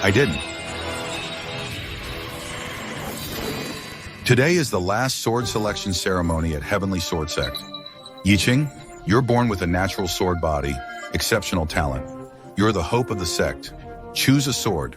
I didn't. Today is the last sword selection ceremony at Heavenly Sword Sect. Yiching, you're born with a natural sword body, exceptional talent. You're the hope of the sect. Choose a sword.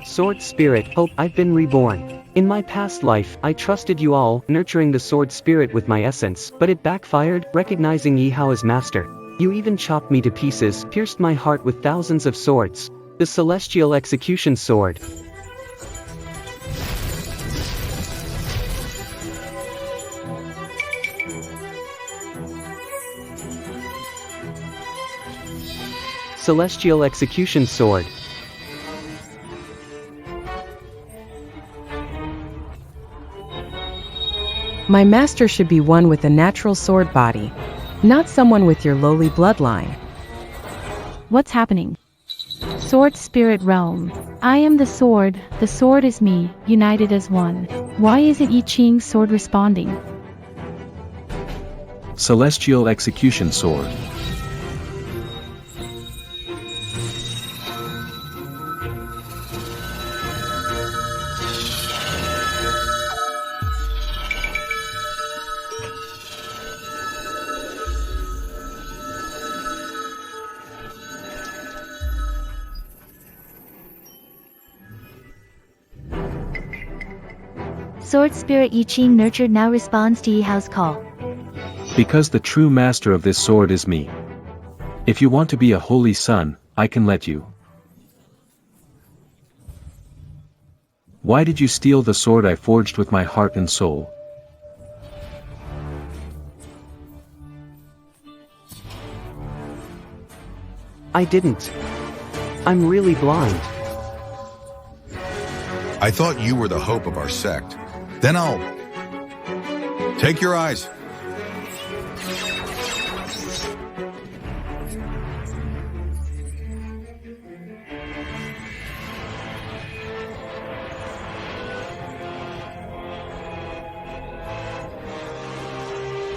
Sword spirit, hope, I've been reborn. In my past life, I trusted you all, nurturing the sword spirit with my essence, but it backfired, recognizing Yihao as master. You even chopped me to pieces, pierced my heart with thousands of swords. The celestial execution sword. Celestial execution sword. My master should be one with a natural sword body, not someone with your lowly bloodline. What's happening? Sword spirit realm. I am the sword is me, united as one. Why isn't I Ching's sword responding? Celestial execution sword. Sword spirit I Ching nurtured now responds to Yihao's call. Because the true master of this sword is me. If you want to be a holy son, I can let you. Why did you steal the sword I forged with my heart and soul? I didn't. I'm really blind. I thought you were the hope of our sect. Then I'll... Take your eyes.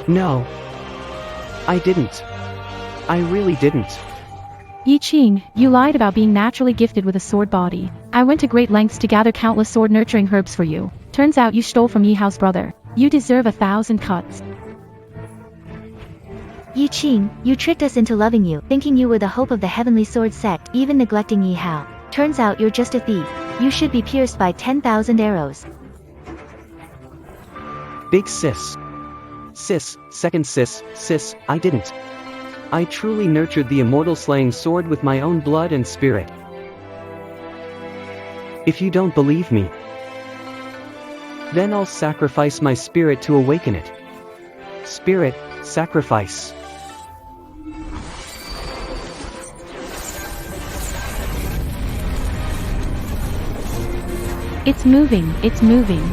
No. I didn't. I really didn't. I Ching, you lied about being naturally gifted with a sword body. I went to great lengths to gather countless sword nurturing herbs for you. Turns out you stole from Yihao's brother. You deserve 1,000 cuts. I Ching, you tricked us into loving you, thinking you were the hope of the Heavenly Sword Sect, even neglecting Yihao. Turns out you're just a thief. You should be pierced by 10,000 arrows. Big sis. Sis, second sis, I didn't. I truly nurtured the immortal slaying sword with my own blood and spirit. If you don't believe me, then I'll sacrifice my spirit to awaken it. Spirit, sacrifice. It's moving, it's moving.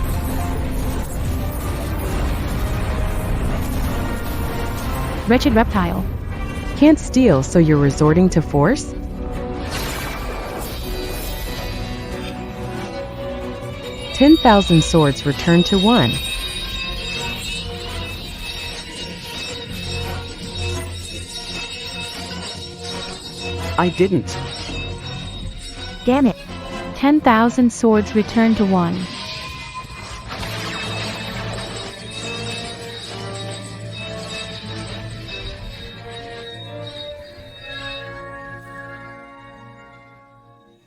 Wretched reptile. Can't steal, so you're resorting to force? "10,000 swords return to one." I didn't. Damn it. 10,000 swords return to one.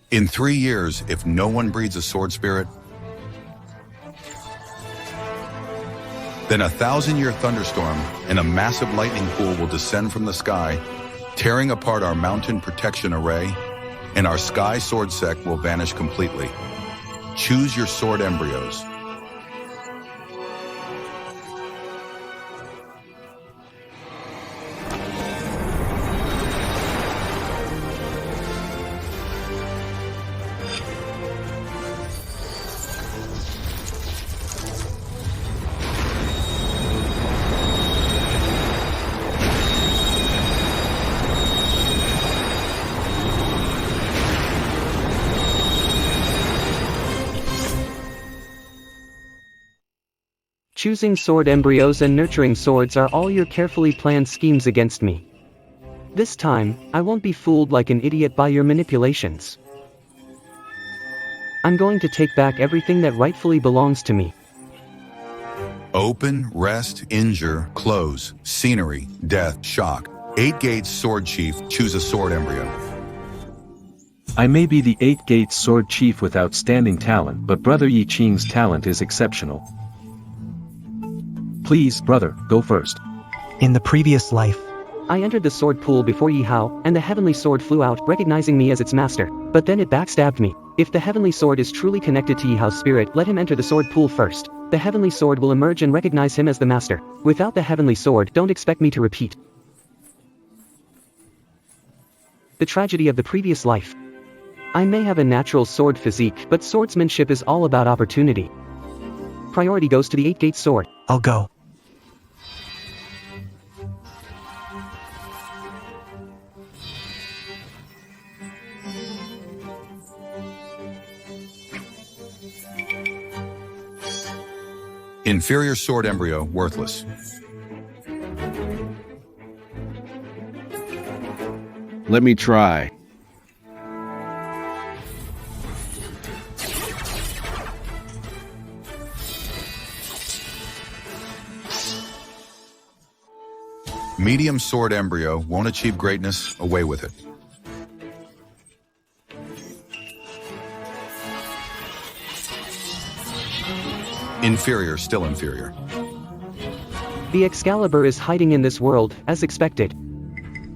In 3 years, if no one breeds a sword spirit, then a 1,000-year thunderstorm and a massive lightning pool will descend from the sky, tearing apart our mountain protection array, and our sky sword sect will vanish completely. Choose your sword embryos. Choosing sword embryos and nurturing swords are all your carefully planned schemes against me. This time, I won't be fooled like an idiot by your manipulations. I'm going to take back everything that rightfully belongs to me. Open, rest, injure, close, scenery, death, shock. 8 gates sword chief, choose a sword embryo. I may be the 8 gates sword chief with outstanding talent, but Brother Yi Qing's talent is exceptional. Please, brother, go first. In the previous life, I entered the sword pool before Yi Hao, and the heavenly sword flew out, recognizing me as its master, but then it backstabbed me. If the heavenly sword is truly connected to Yi Hao's spirit, let him enter the sword pool first. The heavenly sword will emerge and recognize him as the master. Without the heavenly sword, don't expect me to repeat the tragedy of the previous life. I may have a natural sword physique, but swordsmanship is all about opportunity. Priority goes to the 8 gates sword. I'll go. Inferior sword embryo, worthless. Let me try. Medium sword embryo, won't achieve greatness, away with it. Inferior, still inferior. The Excalibur is hiding in this world, as expected.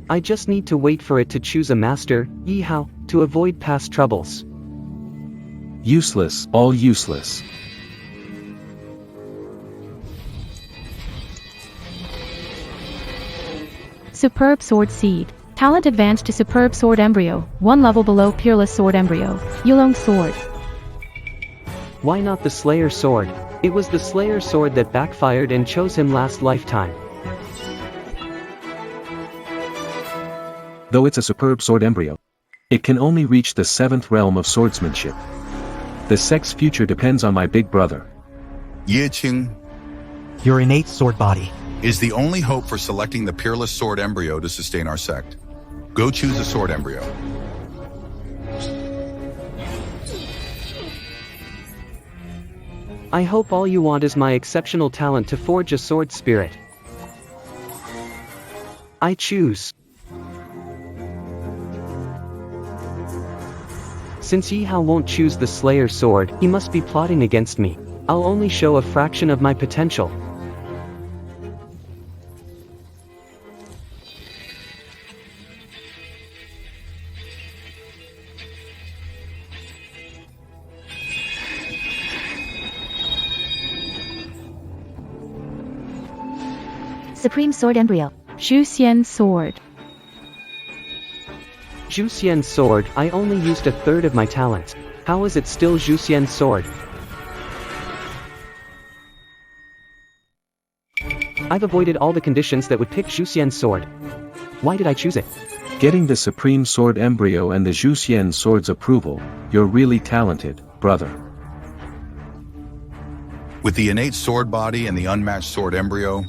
I just need to wait for it to choose a master, Yi Hao, to avoid past troubles. Useless, all useless. Superb sword seed. Talent advanced to superb sword embryo, 1 level below peerless sword embryo. Yulong sword. Why not the Slayer sword? It was the Slayer sword that backfired and chose him last lifetime. Though it's a superb sword embryo, it can only reach the 7th realm of swordsmanship. The sect's future depends on my big brother. Yi Qing Your innate sword body. is the only hope for selecting the peerless sword embryo to sustain our sect. Go choose a sword embryo. I hope all you want is my exceptional talent to forge a sword spirit. I choose. Since Yi Hao won't choose the Slayer sword, he must be plotting against me. I'll only show a fraction of my potential. Supreme sword embryo. Zhu Xian sword. Zhu Xian's sword, I only used a third of my talents. How is it still Zhu Xian's sword? I've avoided all the conditions that would pick Zhu Xian's sword. Why did I choose it? Getting the supreme sword embryo and the Zhu Xian sword's approval, you're really talented, brother. With the innate sword body and the unmatched sword embryo,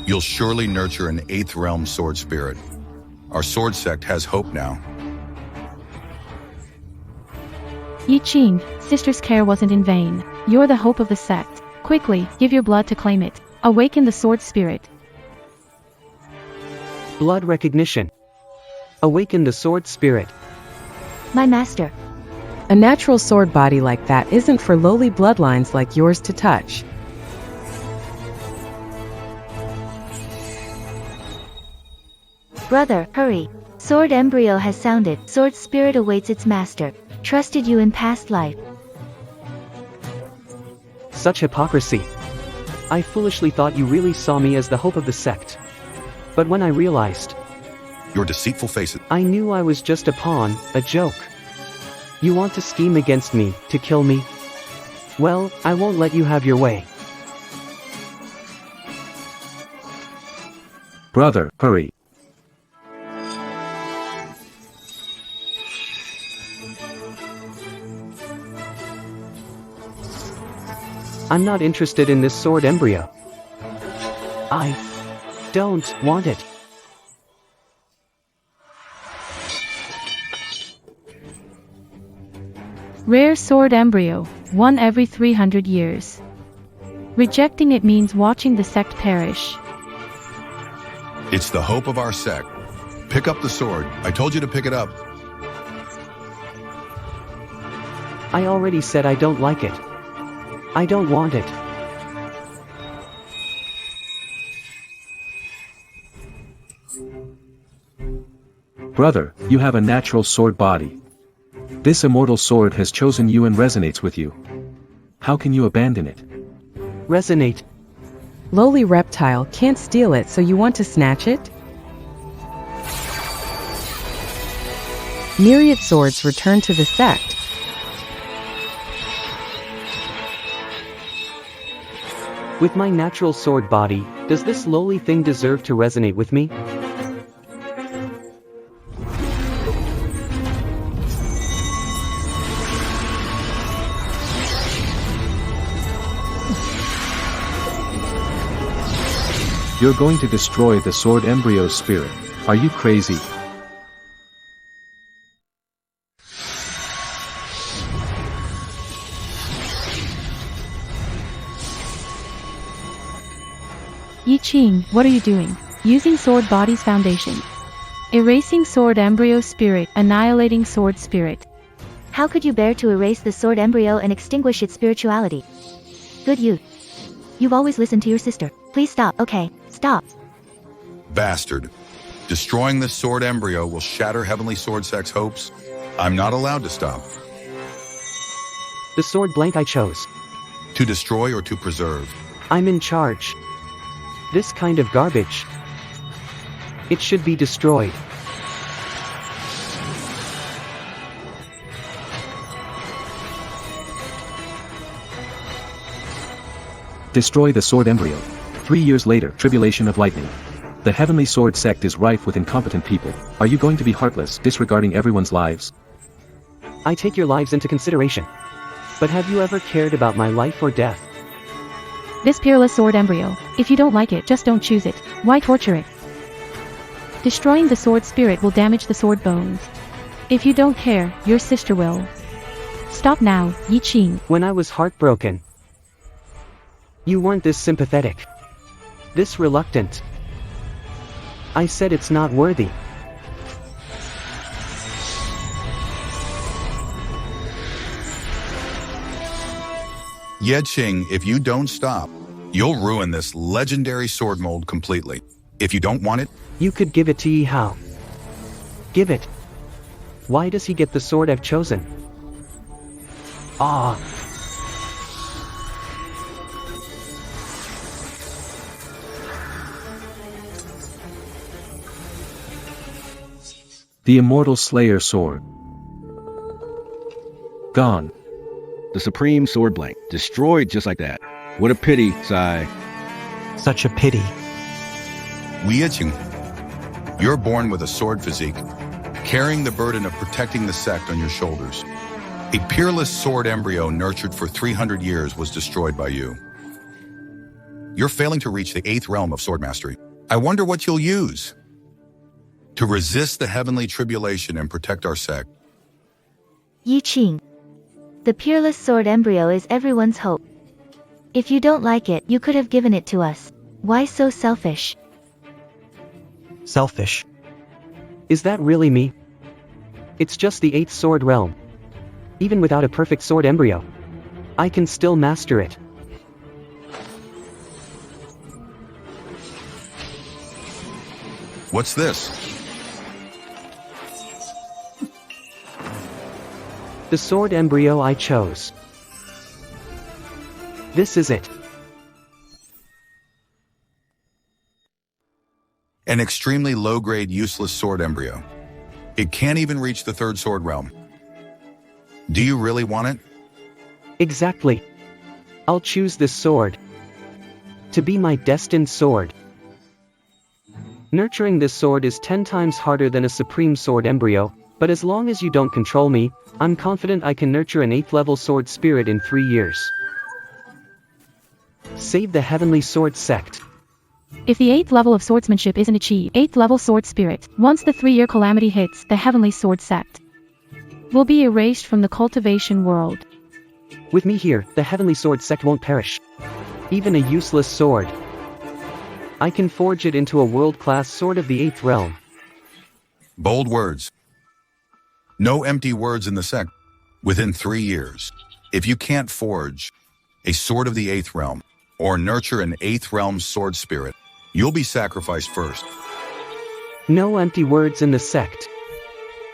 you'll surely nurture an 8th realm sword spirit. Our sword sect has hope now. Yi Qing, sister's care wasn't in vain. You're the hope of the sect. Quickly, give your blood to claim it. Awaken the sword spirit. Blood recognition. Awaken the sword spirit. My master. A natural sword body like that isn't for lowly bloodlines like yours to touch. Brother, hurry. Sword embryo has sounded. Sword spirit awaits its master. Trusted you in past life. Such hypocrisy. I foolishly thought you really saw me as the hope of the sect. But when I realized, Your deceitful faces. I knew I was just a pawn, a joke. You want to scheme against me, to kill me? Well, I won't let you have your way. Brother, hurry. I'm not interested in this sword embryo. I don't want it. Rare sword embryo, one every 300 years. Rejecting it means watching the sect perish. It's the hope of our sect. Pick up the sword. I told you to pick it up. I already said I don't like it. I don't want it. Brother, you have a natural sword body. This immortal sword has chosen you and resonates with you. How can you abandon it? Resonate. Lowly reptile can't steal it, so you want to snatch it? Myriad swords return to the sect. With my natural sword body, does this lowly thing deserve to resonate with me? You're going to destroy the sword embryo's spirit. Are you crazy? Yi Qing, what are you doing? Using sword body's foundation. Erasing sword embryo spirit, annihilating sword spirit. How could you bear to erase the sword embryo and extinguish its spirituality? Good youth. You've always listened to your sister. Please stop, okay? Stop. Bastard. Destroying this sword embryo will shatter Heavenly Sword Sect's hopes. I'm not allowed to stop. The sword blank I chose. To destroy or to preserve. I'm in charge. This kind of garbage. It should be destroyed. Destroy the sword embryo. 3 years later, tribulation of lightning. The Heavenly Sword Sect is rife with incompetent people. Are you going to be heartless, disregarding everyone's lives? I take your lives into consideration. But have you ever cared about my life or death? This peerless sword embryo, if you don't like it, just don't choose it. Why torture it? Destroying the sword spirit will damage the sword bones. If you don't care, your sister will. Stop now, Yi Qing. When I was heartbroken, you weren't this sympathetic. This reluctant. I said it's not worthy. Yi Qing, if you don't stop, you'll ruin this legendary sword mold completely. If you don't want it, You could give it to Yi Hao. Give it. Why does he get the sword I've chosen? Ah. The Immortal Slayer Sword. Gone. The Supreme Sword Blank. Destroyed just like that. What a pity, Sai. Such a pity. Yi Qing, you're born with a sword physique, carrying the burden of protecting the sect on your shoulders. A peerless sword embryo nurtured for 300 years was destroyed by you. You're failing to reach the 8th realm of sword mastery. I wonder what you'll use to resist the heavenly tribulation and protect our sect. Yi Qing. The peerless sword embryo is everyone's hope. If you don't like it, you could have given it to us. Why so selfish? Selfish. Is that really me? It's just the 8th sword realm. Even without a perfect sword embryo, I can still master it. What's this? The sword embryo I chose. This is it. An extremely low-grade, useless sword embryo. It can't even reach the 3rd sword realm. Do you really want it? Exactly. I'll choose this sword to be my destined sword. Nurturing this sword is 10 times harder than a supreme sword embryo, but as long as you don't control me, I'm confident I can nurture an 8th level sword spirit in 3 years. Save the Heavenly Sword Sect. If the 8th level of swordsmanship isn't achieved, 8th level sword spirit, once the 3-year calamity hits the Heavenly Sword Sect. will be erased from the cultivation world. With me here, the heavenly sword sect won't perish. Even a useless sword. I can forge it into a world-class sword of the 8th realm. Bold words. No empty words in the sect. Within 3 years, if you can't forge a sword of the 8th realm or nurture an 8th realm sword spirit, you'll be sacrificed first. No empty words in the sect.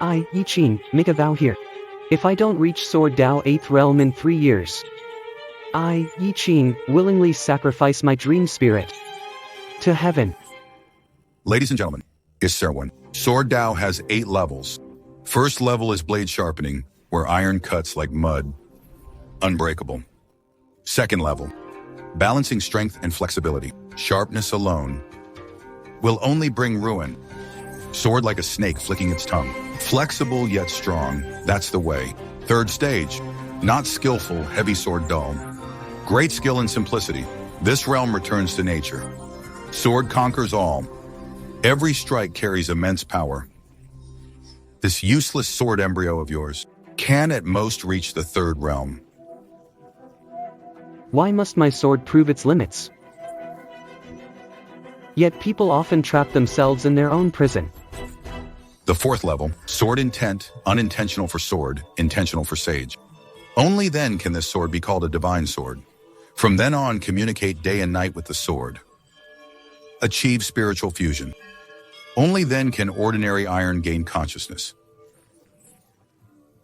I, Yi Qin, make a vow here. If I don't reach Sword Dao 8th realm in 3 years, I, Yi Qin, willingly sacrifice my dream spirit to heaven. Ladies and gentlemen, it's Serwin. Sword Dao has 8 levels. First level is blade sharpening, where iron cuts like mud. Unbreakable. Second level, balancing strength and flexibility. Sharpness alone will only bring ruin. Sword like a snake flicking its tongue. Flexible yet strong, that's the way. Third stage, not skillful, heavy sword dull. Great skill and simplicity. This realm returns to nature. Sword conquers all. Every strike carries immense power. This useless sword embryo of yours can at most reach the 3rd realm. Why must my sword prove its limits? Yet people often trap themselves in their own prison. The 4th level, sword intent, unintentional for sword, intentional for sage. Only then can this sword be called a divine sword. From then on, communicate day and night with the sword. Achieve spiritual fusion. Only then can ordinary iron gain consciousness.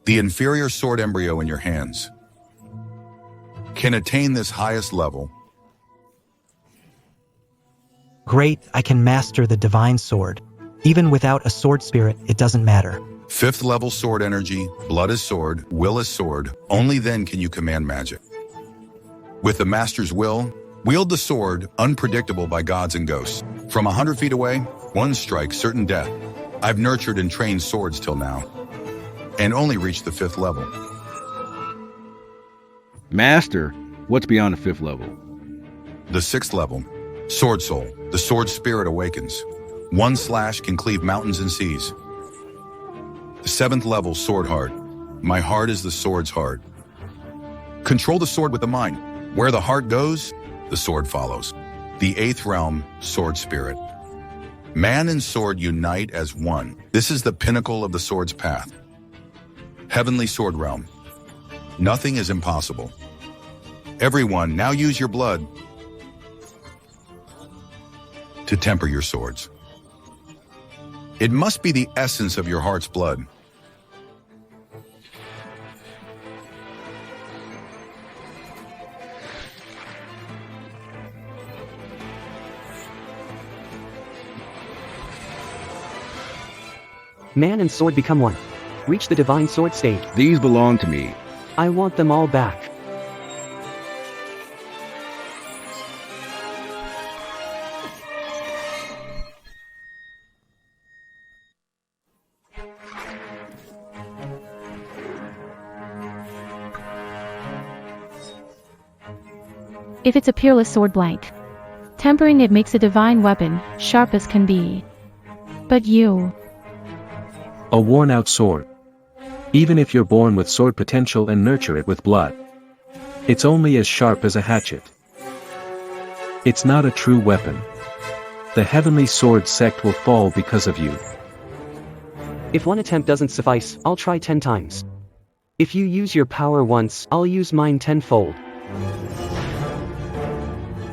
The inferior sword embryo in your hands can attain this highest level. Great, I can master the divine sword. Even without a sword spirit, it doesn't matter. 5th level sword energy, blood is sword, will is sword. Only then can you command magic. With the master's will, wield the sword, unpredictable by gods and ghosts. From 100 feet away, one strike, certain death. I've nurtured and trained swords till now, and only reached the 5th level. Master, what's beyond the 5th level? The 6th level, sword soul, the sword spirit awakens. One slash can cleave mountains and seas. The 7th level, sword heart. My heart is the sword's heart. Control the sword with the mind. Where the heart goes, the sword follows. The 8th realm, sword spirit. Man and sword unite as one. This is the pinnacle of the sword's path. Heavenly sword realm. Nothing is impossible. Everyone, now use your blood to temper your swords. It must be the essence of your heart's blood. Man and sword become one. Reach the divine sword stage. These belong to me. I want them all back. If it's a peerless sword blank, tempering it makes a divine weapon, sharp as can be. But you, A worn-out sword. Even if you're born with sword potential and nurture it with blood, it's only as sharp as a hatchet. It's not a true weapon. The heavenly sword sect will fall because of you. If one attempt doesn't suffice, I'll try 10 times. If you use your power once, I'll use mine tenfold.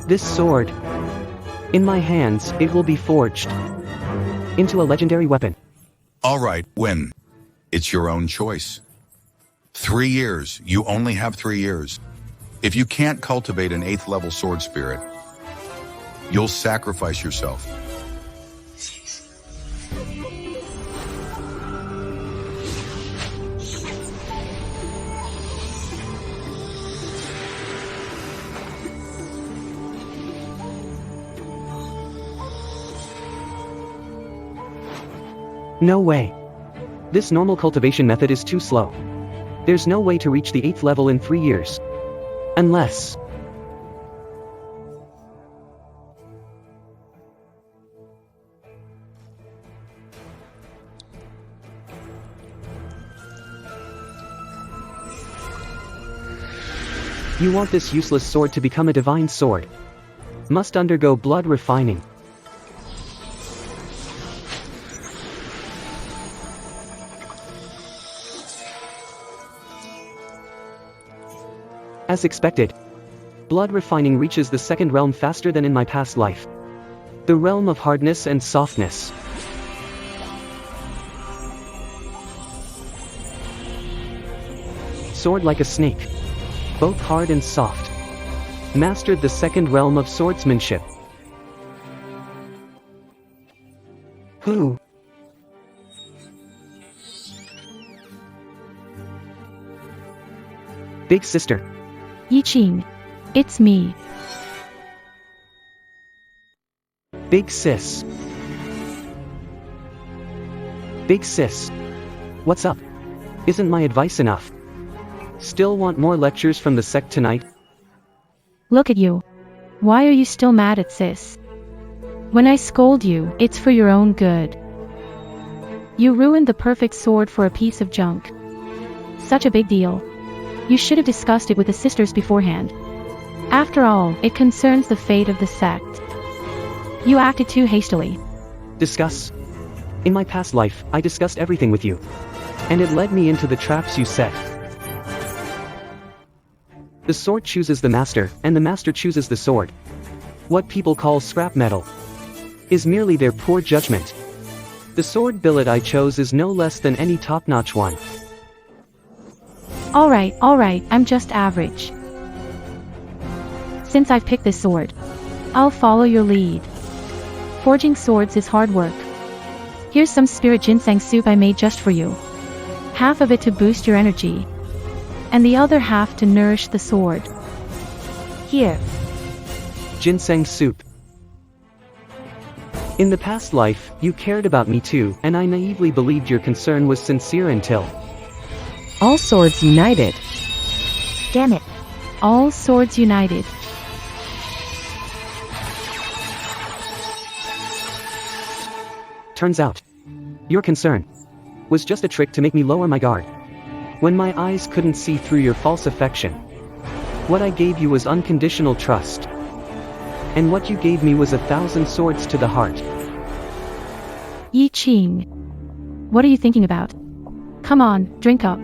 This sword, in my hands, it will be forged into a legendary weapon. All right, win. It's your own choice. 3 years. You only have 3 years. If you can't cultivate an 8th level sword spirit, you'll sacrifice yourself. No way. This normal cultivation method is too slow. There's no way to reach the 8th level in 3 years. Unless... You want this useless sword to become a divine sword. Must undergo blood refining. As expected, blood refining reaches the second realm faster than in my past life. The realm of hardness and softness. Sword like a snake. Both hard and soft. Mastered the second realm of swordsmanship. Who? Big sister. Yi Qing. It's me. Big sis. Big sis. What's up? Isn't my advice enough? Still want more lectures from the sect tonight? Look at you. Why are you still mad at sis? When I scold you, it's for your own good. You ruined the perfect sword for a piece of junk. Such a big deal. You should have discussed it with the sisters beforehand. After all, it concerns the fate of the sect. You acted too hastily. Discuss? In my past life, I discussed everything with you. And it led me into the traps you set. The sword chooses the master, and the master chooses the sword. What people call scrap metal is merely their poor judgment. The sword billet I chose is no less than any top-notch one. Alright, I'm just average. Since I've picked this sword, I'll follow your lead. Forging swords is hard work. Here's some spirit ginseng soup I made just for you. Half of it to boost your energy, and the other half to nourish the sword. Here. Ginseng soup. In the past life, you cared about me too, and I naively believed your concern was sincere until... All swords united. Damn it. All swords united. Turns out, your concern was just a trick to make me lower my guard. When my eyes couldn't see through your false affection. What I gave you was unconditional trust. And what you gave me was 1,000 swords to the heart. Yi Qing. What are you thinking about? Come on, drink up.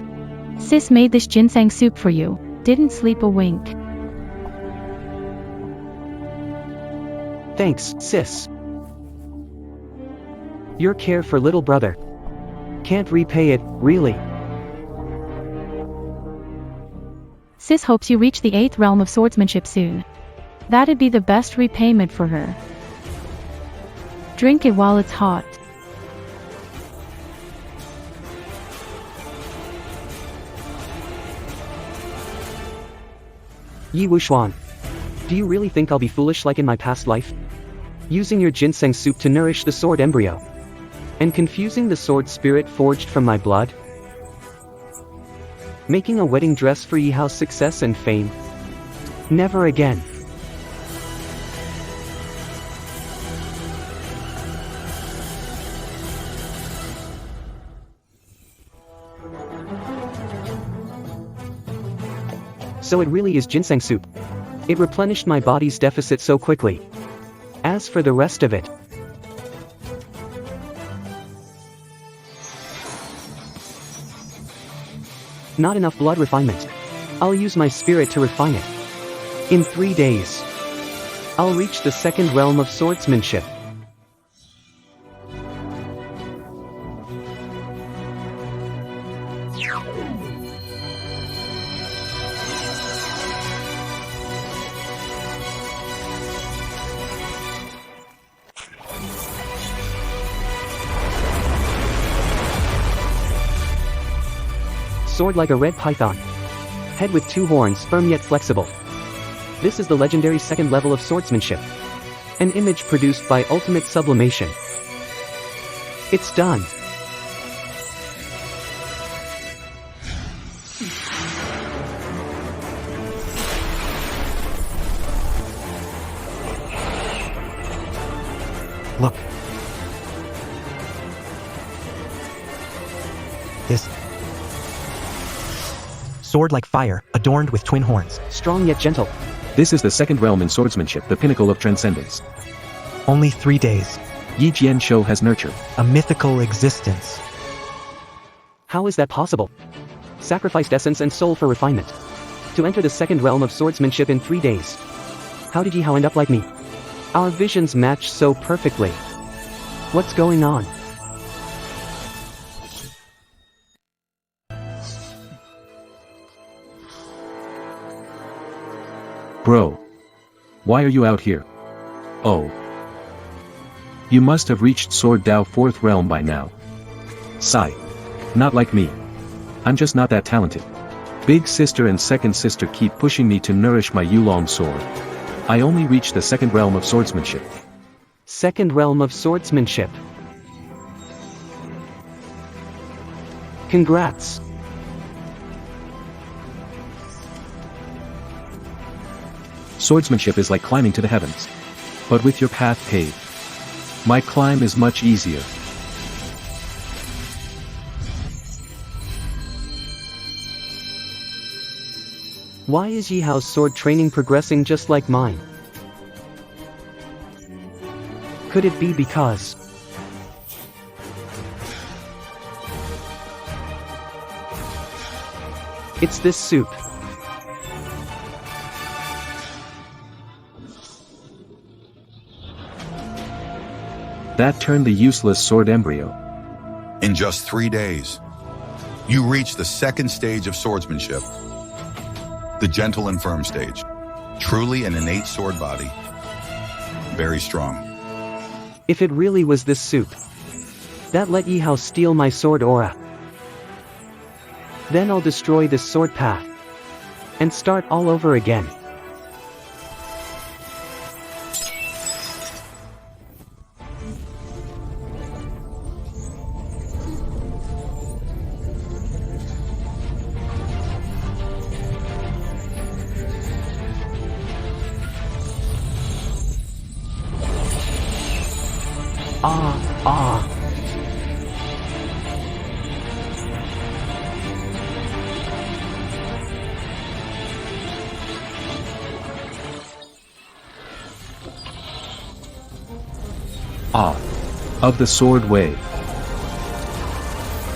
Sis made this ginseng soup for you. Didn't sleep a wink. Thanks, sis. Your care for little brother. Can't repay it, really. Sis hopes you reach the 8th realm of swordsmanship soon. That'd be the best repayment for her. Drink it while it's hot. Yi Wuxuan. Do you really think I'll be foolish like in my past life? Using your ginseng soup to nourish the sword embryo. And confusing the sword spirit forged from my blood? Making a wedding dress for Yihao's success and fame? Never again. So it really is ginseng soup. It replenished my body's deficit so quickly. As for the rest of it, not enough blood refinement. I'll use my spirit to refine it. In 3 days, I'll reach the second realm of swordsmanship. Sword like a red python. Head with 2 horns, firm yet flexible. This is the legendary second level of swordsmanship. An image produced by ultimate sublimation. It's done. Look. This sword like fire, adorned with twin horns. Strong yet gentle. This is the second realm in swordsmanship, the pinnacle of transcendence. Only 3 days. Yi Jian Shou has nurtured. A mythical existence. How is that possible? Sacrificed essence and soul for refinement. To enter the second realm of swordsmanship in 3 days. How did Yi Hao end up like me? Our visions match so perfectly. What's going on? Bro. Why are you out here? Oh. You must have reached Sword Dao 4th realm by now. Sigh. Not like me. I'm just not that talented. Big sister and second sister keep pushing me to nourish my Yulong sword. I only reached the second realm of swordsmanship. Second realm of swordsmanship. Congrats. Swordsmanship is like climbing to the heavens. But with your path paved. My climb is much easier. Why is Yi Hao's sword training progressing just like mine? Could it be because... It's this soup. That turned the useless sword embryo. In just 3 days, you reach the second stage of swordsmanship. The gentle and firm stage. Truly an innate sword body. Very strong. If it really was this soup, that let Yi Hao steal my sword aura. Then I'll destroy this sword path. And start all over again. Of the sword way.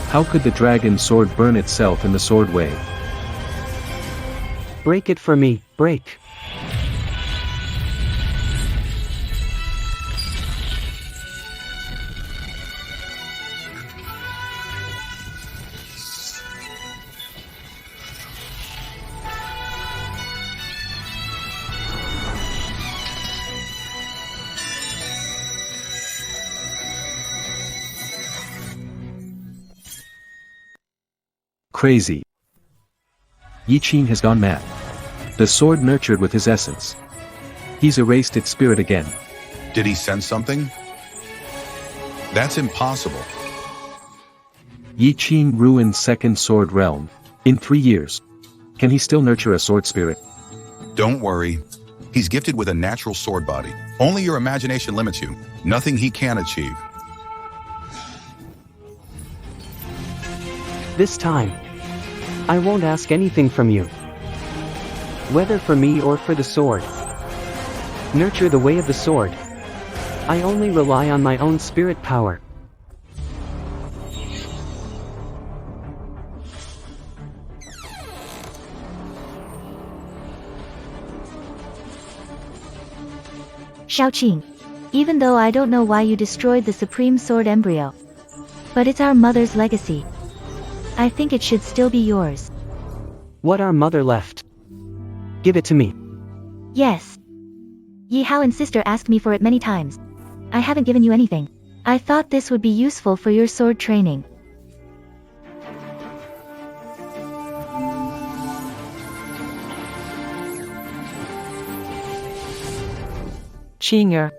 How could the dragon sword burn itself in the sword way? Break it for me, break. Crazy. Yi Qin has gone mad. The sword nurtured with his essence. He's erased its spirit again. Did he sense something? That's impossible. Yi Qin ruined second sword realm. In 3 years. Can he still nurture a sword spirit? Don't worry. He's gifted with a natural sword body. Only your imagination limits you. Nothing he can achieve. This time, I won't ask anything from you. Whether for me or for the sword. Nurture the way of the sword. I only rely on my own spirit power. Shaoqing. Even though I don't know why you destroyed the supreme sword embryo. But it's our mother's legacy. I think it should still be yours. What our mother left. Give it to me. Yes. Yi Hao and sister asked me for it many times. I haven't given you anything. I thought this would be useful for your sword training. Qing'er.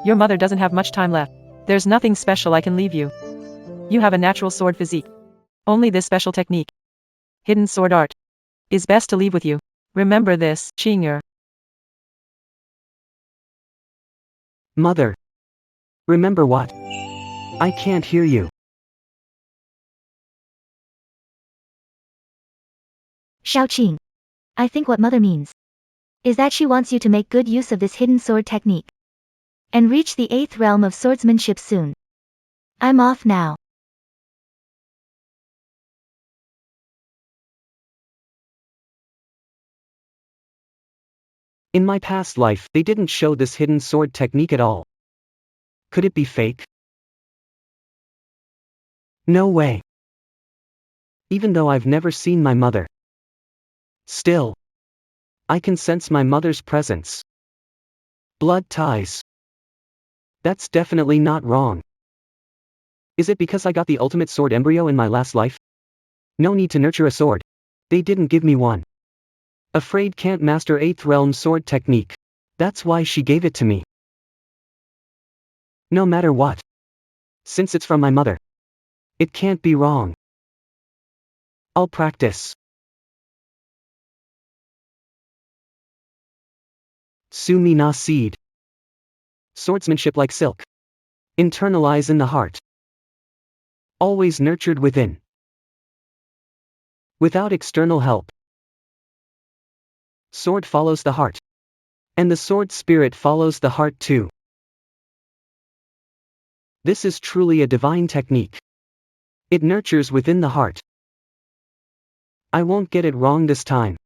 Your mother doesn't have much time left. There's nothing special I can leave you. You have a natural sword physique. Only this special technique, hidden sword art, is best to leave with you. Remember this, Qing'er. Mother. Remember what? I can't hear you. Shaoqing. I think what mother means is that she wants you to make good use of this hidden sword technique and reach the 8th realm of swordsmanship soon. I'm off now. In my past life, they didn't show this hidden sword technique at all. Could it be fake? No way. Even though I've never seen my mother. Still, I can sense my mother's presence. Blood ties. That's definitely not wrong. Is it because I got the ultimate sword embryo in my last life? No need to nurture a sword. They didn't give me one. Afraid can't master 8th realm sword technique. That's why she gave it to me. No matter what. Since it's from my mother. It can't be wrong. I'll practice. Sumi na seed. Swordsmanship like silk. Internalize in the heart. Always nurtured within. Without external help. Sword follows the heart. And the sword spirit follows the heart too. This is truly a divine technique. It nurtures within the heart. I won't get it wrong this time.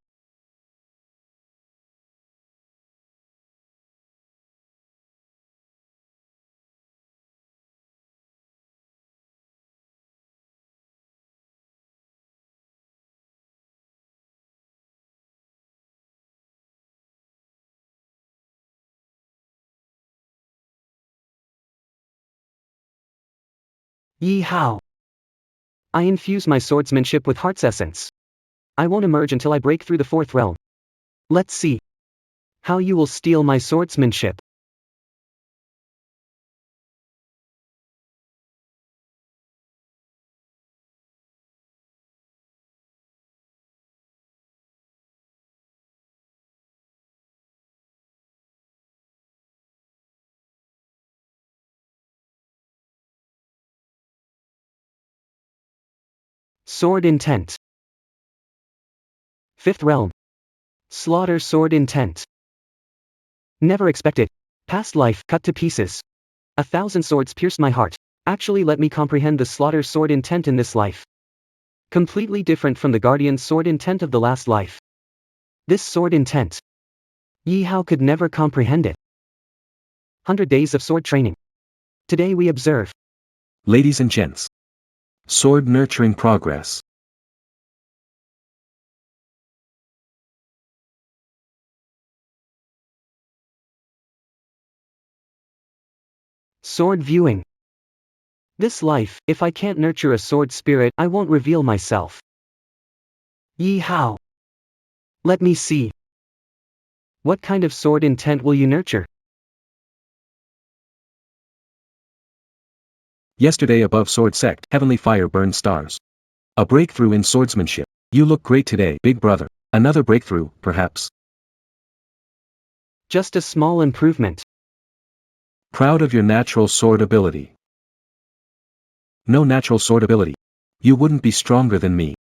Yi Hao. I infuse my swordsmanship with heart's essence. I won't emerge until I break through the 4th realm. Let's see how you will steal my swordsmanship. Sword intent. 5th realm. Slaughter sword intent. Never expected. Past life cut to pieces. 1,000 swords pierced my heart. Actually let me comprehend the slaughter sword intent in this life. Completely different from the guardian sword intent of the last life. This sword intent. Yi Hao could never comprehend it. 100 days of sword training. Today we observe. Ladies and gents. Sword nurturing progress. Sword viewing. This life, if I can't nurture a sword spirit, I won't reveal myself. Yi Hao. Let me see. What kind of sword intent will you nurture? Yesterday above sword sect, heavenly fire burned stars. A breakthrough in swordsmanship. You look great today, big brother. Another breakthrough, perhaps. Just a small improvement. Proud of your natural sword ability. No natural sword ability. You wouldn't be stronger than me.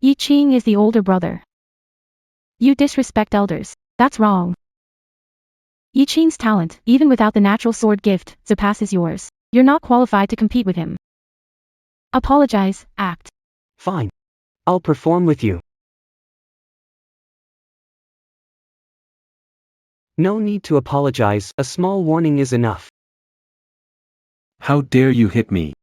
Yi Qing is the older brother. You disrespect elders. That's wrong. Yi Qing's talent, even without the natural sword gift, surpasses yours. You're not qualified to compete with him. Apologize, act. Fine. I'll perform with you. No need to apologize, a small warning is enough. How dare you hit me?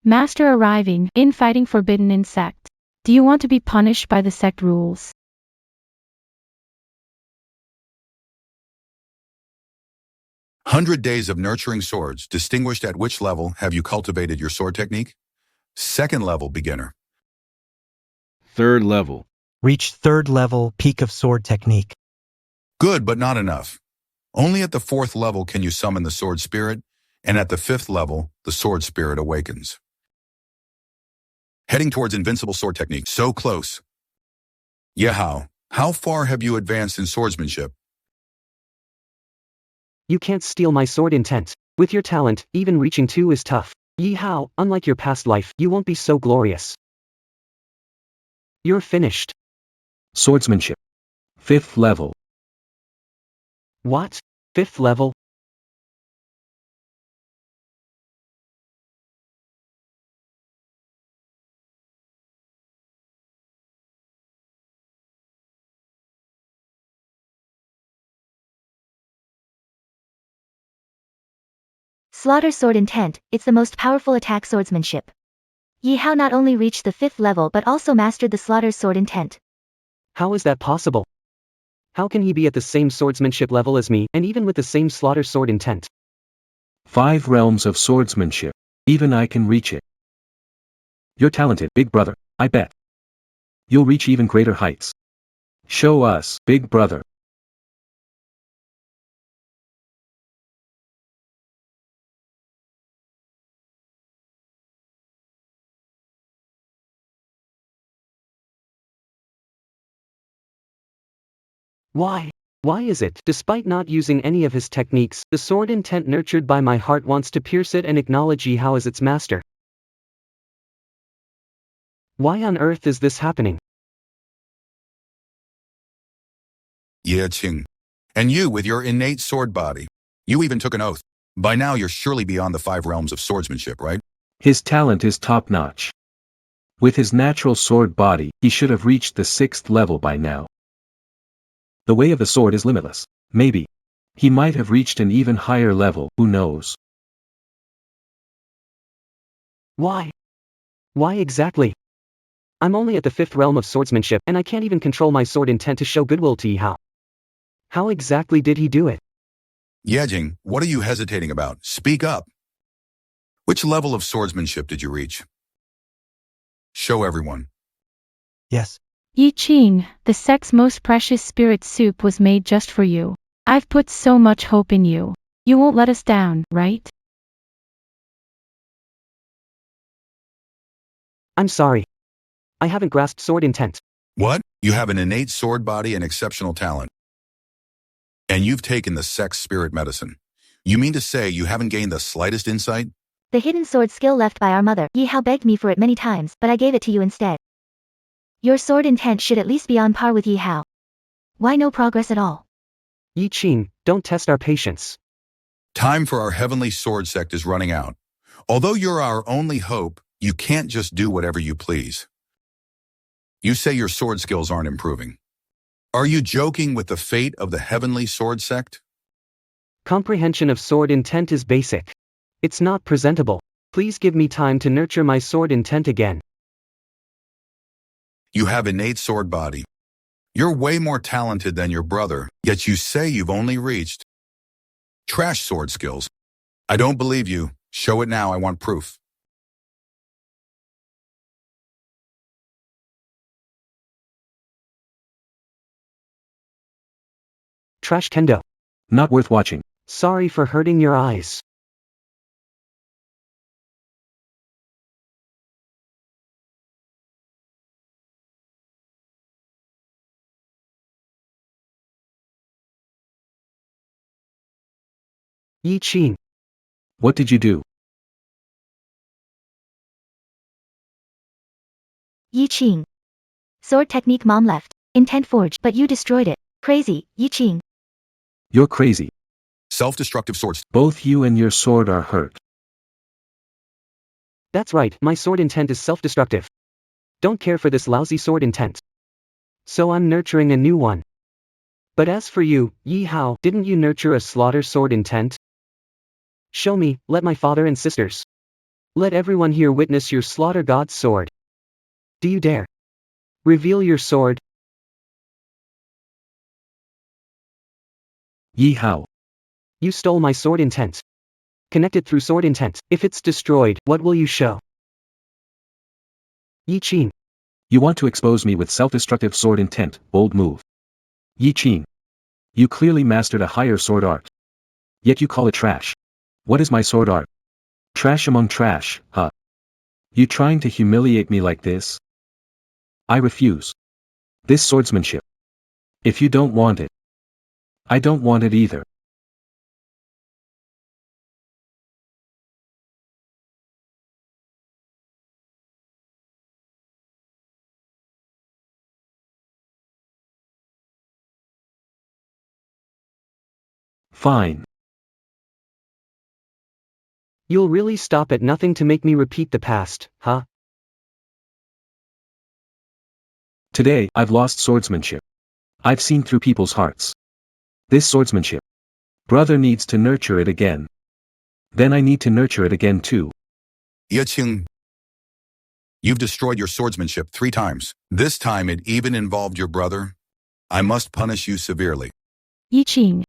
Master arriving, infighting forbidden in sect. Do you want to be punished by the sect rules? "100 days of nurturing swords. Distinguished at which level have you cultivated your sword technique? 2nd level, beginner. 3rd level. Reach 3rd level, peak of sword technique. Good, but not enough. Only at the 4th level can you summon the sword spirit, and at the 5th level, the sword spirit awakens. Heading towards invincible sword technique. So close. Yi Hao, how far have you advanced in swordsmanship? You can't steal my sword intent. With your talent, even reaching 2 is tough. Yi Hao, unlike your past life, you won't be so glorious. You're finished. Swordsmanship. 5th level. What? 5th level? Slaughter sword intent, it's the most powerful attack swordsmanship. Yi Hao not only reached the 5th level but also mastered the slaughter sword intent. How is that possible? How can he be at the same swordsmanship level as me, and even with the same slaughter sword intent? 5 realms of swordsmanship. Even I can reach it. You're talented, big brother, I bet. You'll reach even greater heights. Show us, big brother. Why? Why is it, despite not using any of his techniques, the sword intent nurtured by my heart wants to pierce it and acknowledge Yi Hao as its master? Why on earth is this happening? Yeah, Qing. And you with your innate sword body. You even took an oath. By now you're surely beyond the 5 realms of swordsmanship, right? His talent is top-notch. With his natural sword body, he should have reached the 6th level by now. The way of the sword is limitless. Maybe. He might have reached an even higher level, who knows? Why? Why exactly? I'm only at the 5th realm of swordsmanship, and I can't even control my sword intent to show goodwill to Yi Hao. How exactly did he do it? Yejing, what are you hesitating about? Speak up. Which level of swordsmanship did you reach? Show everyone. Yes. Yi Qing, the sect's most precious spirit soup was made just for you. I've put so much hope in you. You won't let us down, right? I'm sorry. I haven't grasped sword intent. What? You have an innate sword body and exceptional talent. And you've taken the sex spirit medicine. You mean to say you haven't gained the slightest insight? The hidden sword skill left by our mother, Yi Hao begged me for it many times, but I gave it to you instead. Your sword intent should at least be on par with Yi Hao. Why no progress at all? Yi Qing, don't test our patience. Time for our heavenly sword sect is running out. Although you're our only hope, you can't just do whatever you please. You say your sword skills aren't improving. Are you joking with the fate of the heavenly sword sect? Comprehension of sword intent is basic. It's not presentable. Please give me time to nurture my sword intent again. You have innate sword body. You're way more talented than your brother, yet you say you've only reached trash sword skills. I don't believe you. Show it now, I want proof. Trash kendo. Not worth watching. Sorry for hurting your eyes. Yi Qing. What did you do? Yi Qing. Sword technique mom left. Intent forged, but you destroyed it. Crazy, Yi Qing. You're crazy. Self-destructive swords. Both you and your sword are hurt. That's right, my sword intent is self-destructive. Don't care for this lousy sword intent. So I'm nurturing a new one. But as for you, Yi Hao, didn't you nurture a slaughter sword intent? Show me, let my father and sisters. Let everyone here witness your slaughter god's sword. Do you dare? Reveal your sword. Yi Hao. You stole my sword intent. Connect it through sword intent. If it's destroyed, what will you show? Yi Qing. You want to expose me with self-destructive sword intent, bold move. Yi Qing. You clearly mastered a higher sword art. Yet you call it trash. What is my sword art? Trash among trash, huh? You trying to humiliate me like this? I refuse. This swordsmanship. If you don't want it, I don't want it either. Fine. You'll really stop at nothing to make me repeat the past, huh? Today, I've lost swordsmanship. I've seen through people's hearts. This swordsmanship. Brother needs to nurture it again. Then I need to nurture it again too. Yiqing, you've destroyed your swordsmanship 3 times. This time it even involved your brother. I must punish you severely. Yi Qing.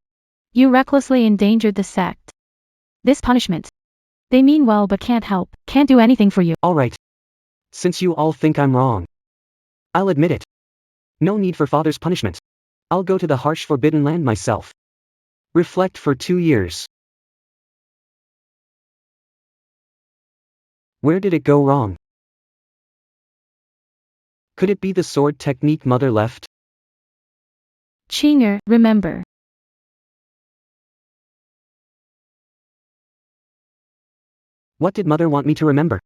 You recklessly endangered the sect. This punishment. They mean well but can't help, can't do anything for you. Alright. Since you all think I'm wrong, I'll admit it. No need for father's punishment. I'll go to the harsh forbidden land myself. Reflect for 2 years. Where did it go wrong? Could it be the sword technique mother left? Qinger, remember. What did mother want me to remember?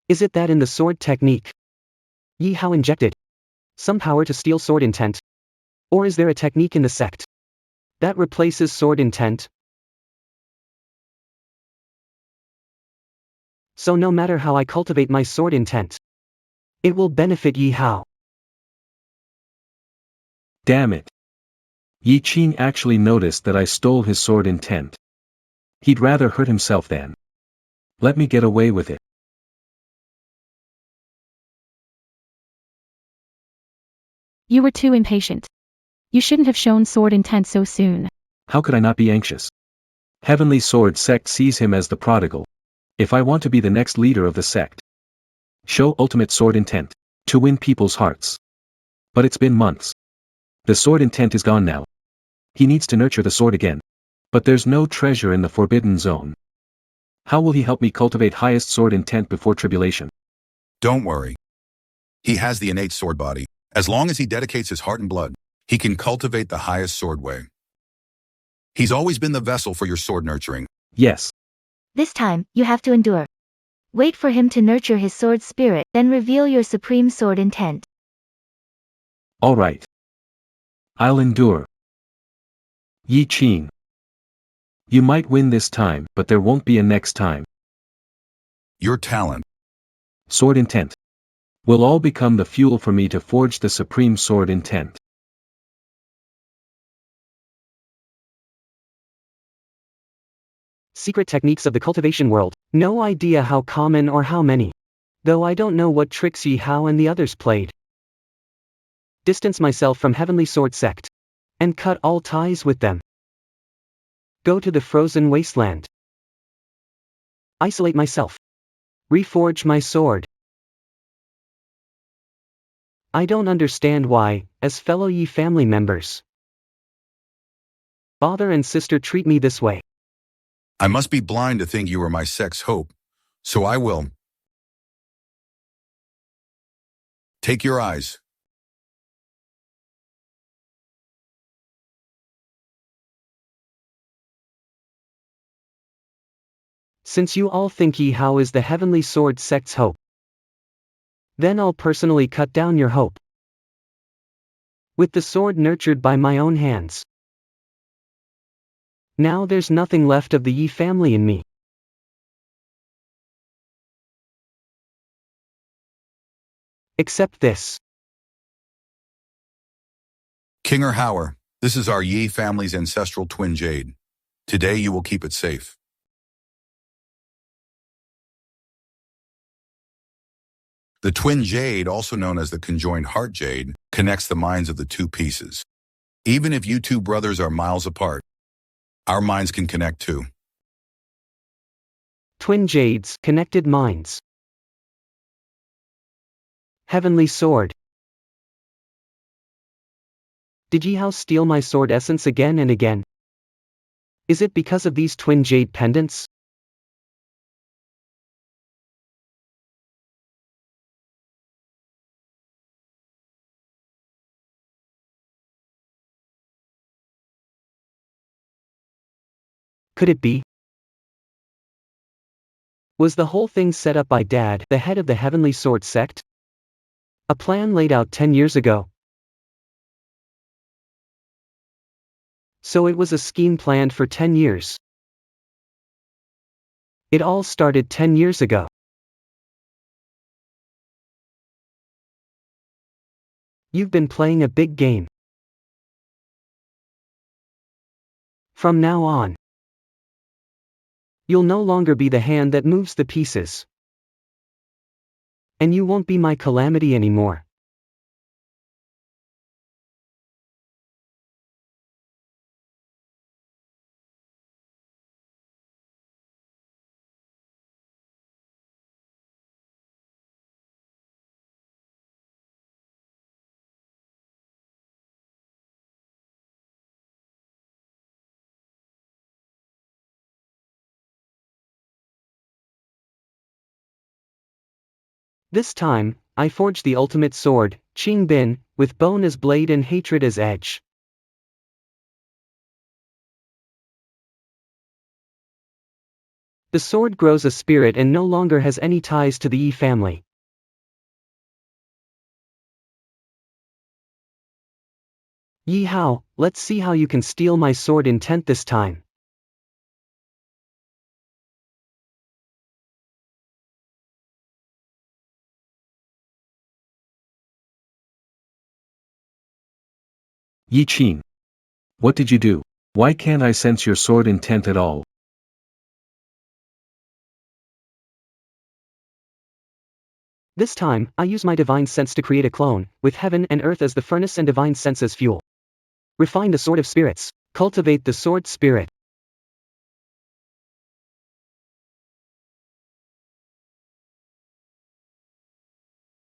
Is it that in the sword technique, Yi Hao injected some power to steal sword intent? Or is there a technique in the sect that replaces sword intent? So no matter how I cultivate my sword intent, it will benefit Yi Hao. Damn it. Yi Qing actually noticed that I stole his sword intent. He'd rather hurt himself than let me get away with it. You were too impatient. You shouldn't have shown sword intent so soon. How could I not be anxious? Heavenly Sword Sect sees him as the prodigal. If I want to be the next leader of the sect, show ultimate sword intent to win people's hearts. But it's been months. The sword intent is gone now. He needs to nurture the sword again. But there's no treasure in the forbidden zone. How will he help me cultivate highest sword intent before tribulation? Don't worry. He has the innate sword body. As long as he dedicates his heart and blood, he can cultivate the highest sword way. He's always been the vessel for your sword nurturing. Yes. This time, you have to endure. Wait for him to nurture his sword spirit, then reveal your supreme sword intent. Alright. I'll endure. Yi Qing. You might win this time, but there won't be a next time. Your talent, Sword intent will all become the fuel for me to forge the supreme sword intent. Secret techniques of the cultivation world. No idea how common or how many. Though I don't know what tricks Yi Hao and the others played. Distance myself from Heavenly Sword Sect. And cut all ties with them. Go to the frozen wasteland. Isolate myself. Reforge my sword. I don't understand why, as fellow Yi family members, father and sister treat me this way. I must be blind to think you are my sect's hope, so I will. Take your eyes. Since you all think Yi Hao is the Heavenly Sword Sect's hope, then I'll personally cut down your hope. With the sword nurtured by my own hands. Now there's nothing left of the Yi family in me. Except this. King or Hauer, this is our Yi family's ancestral twin jade. Today you will keep it safe. The twin jade, also known as the conjoined heart jade, connects the minds of the two pieces. Even if you two brothers are miles apart, our minds can connect too. Twin jades, connected minds. Heavenly sword. Did Yi Hao steal my sword essence again and again? Is it because of these twin jade pendants? Could it be? Was the whole thing set up by Dad, the head of the Heavenly Sword Sect? A plan laid out 10 years ago. So it was a scheme planned for 10 years. It all started 10 years ago. You've been playing a big game. From now on, you'll no longer be the hand that moves the pieces. And you won't be my calamity anymore. This time, I forged the ultimate sword, Qing Bin, with bone as blade and hatred as edge. The sword grows a spirit and no longer has any ties to the Yi family. Yi Hao, let's see how you can steal my sword intent this time. Yi Qing. What did you do? Why can't I sense your sword intent at all? This time, I use my divine sense to create a clone, with heaven and earth as the furnace and divine sense as fuel. Refine the sword of spirits. Cultivate the sword spirit.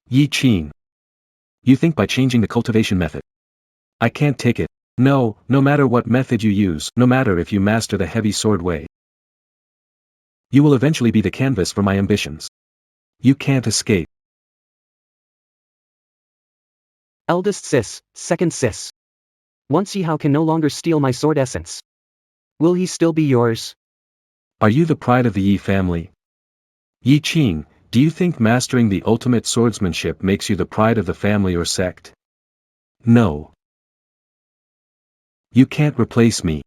Yi Qing. You think by changing the cultivation method. I can't take it. No matter what method you use, no matter if you master the heavy sword way. You will eventually be the canvas for my ambitions. You can't escape. Eldest sis, second sis. Once Yi Hao can no longer steal my sword essence. Will he still be yours? Are you the pride of the Yi family? Yi Qing, do you think mastering the ultimate swordsmanship makes you the pride of the family or sect? No. You can't replace me.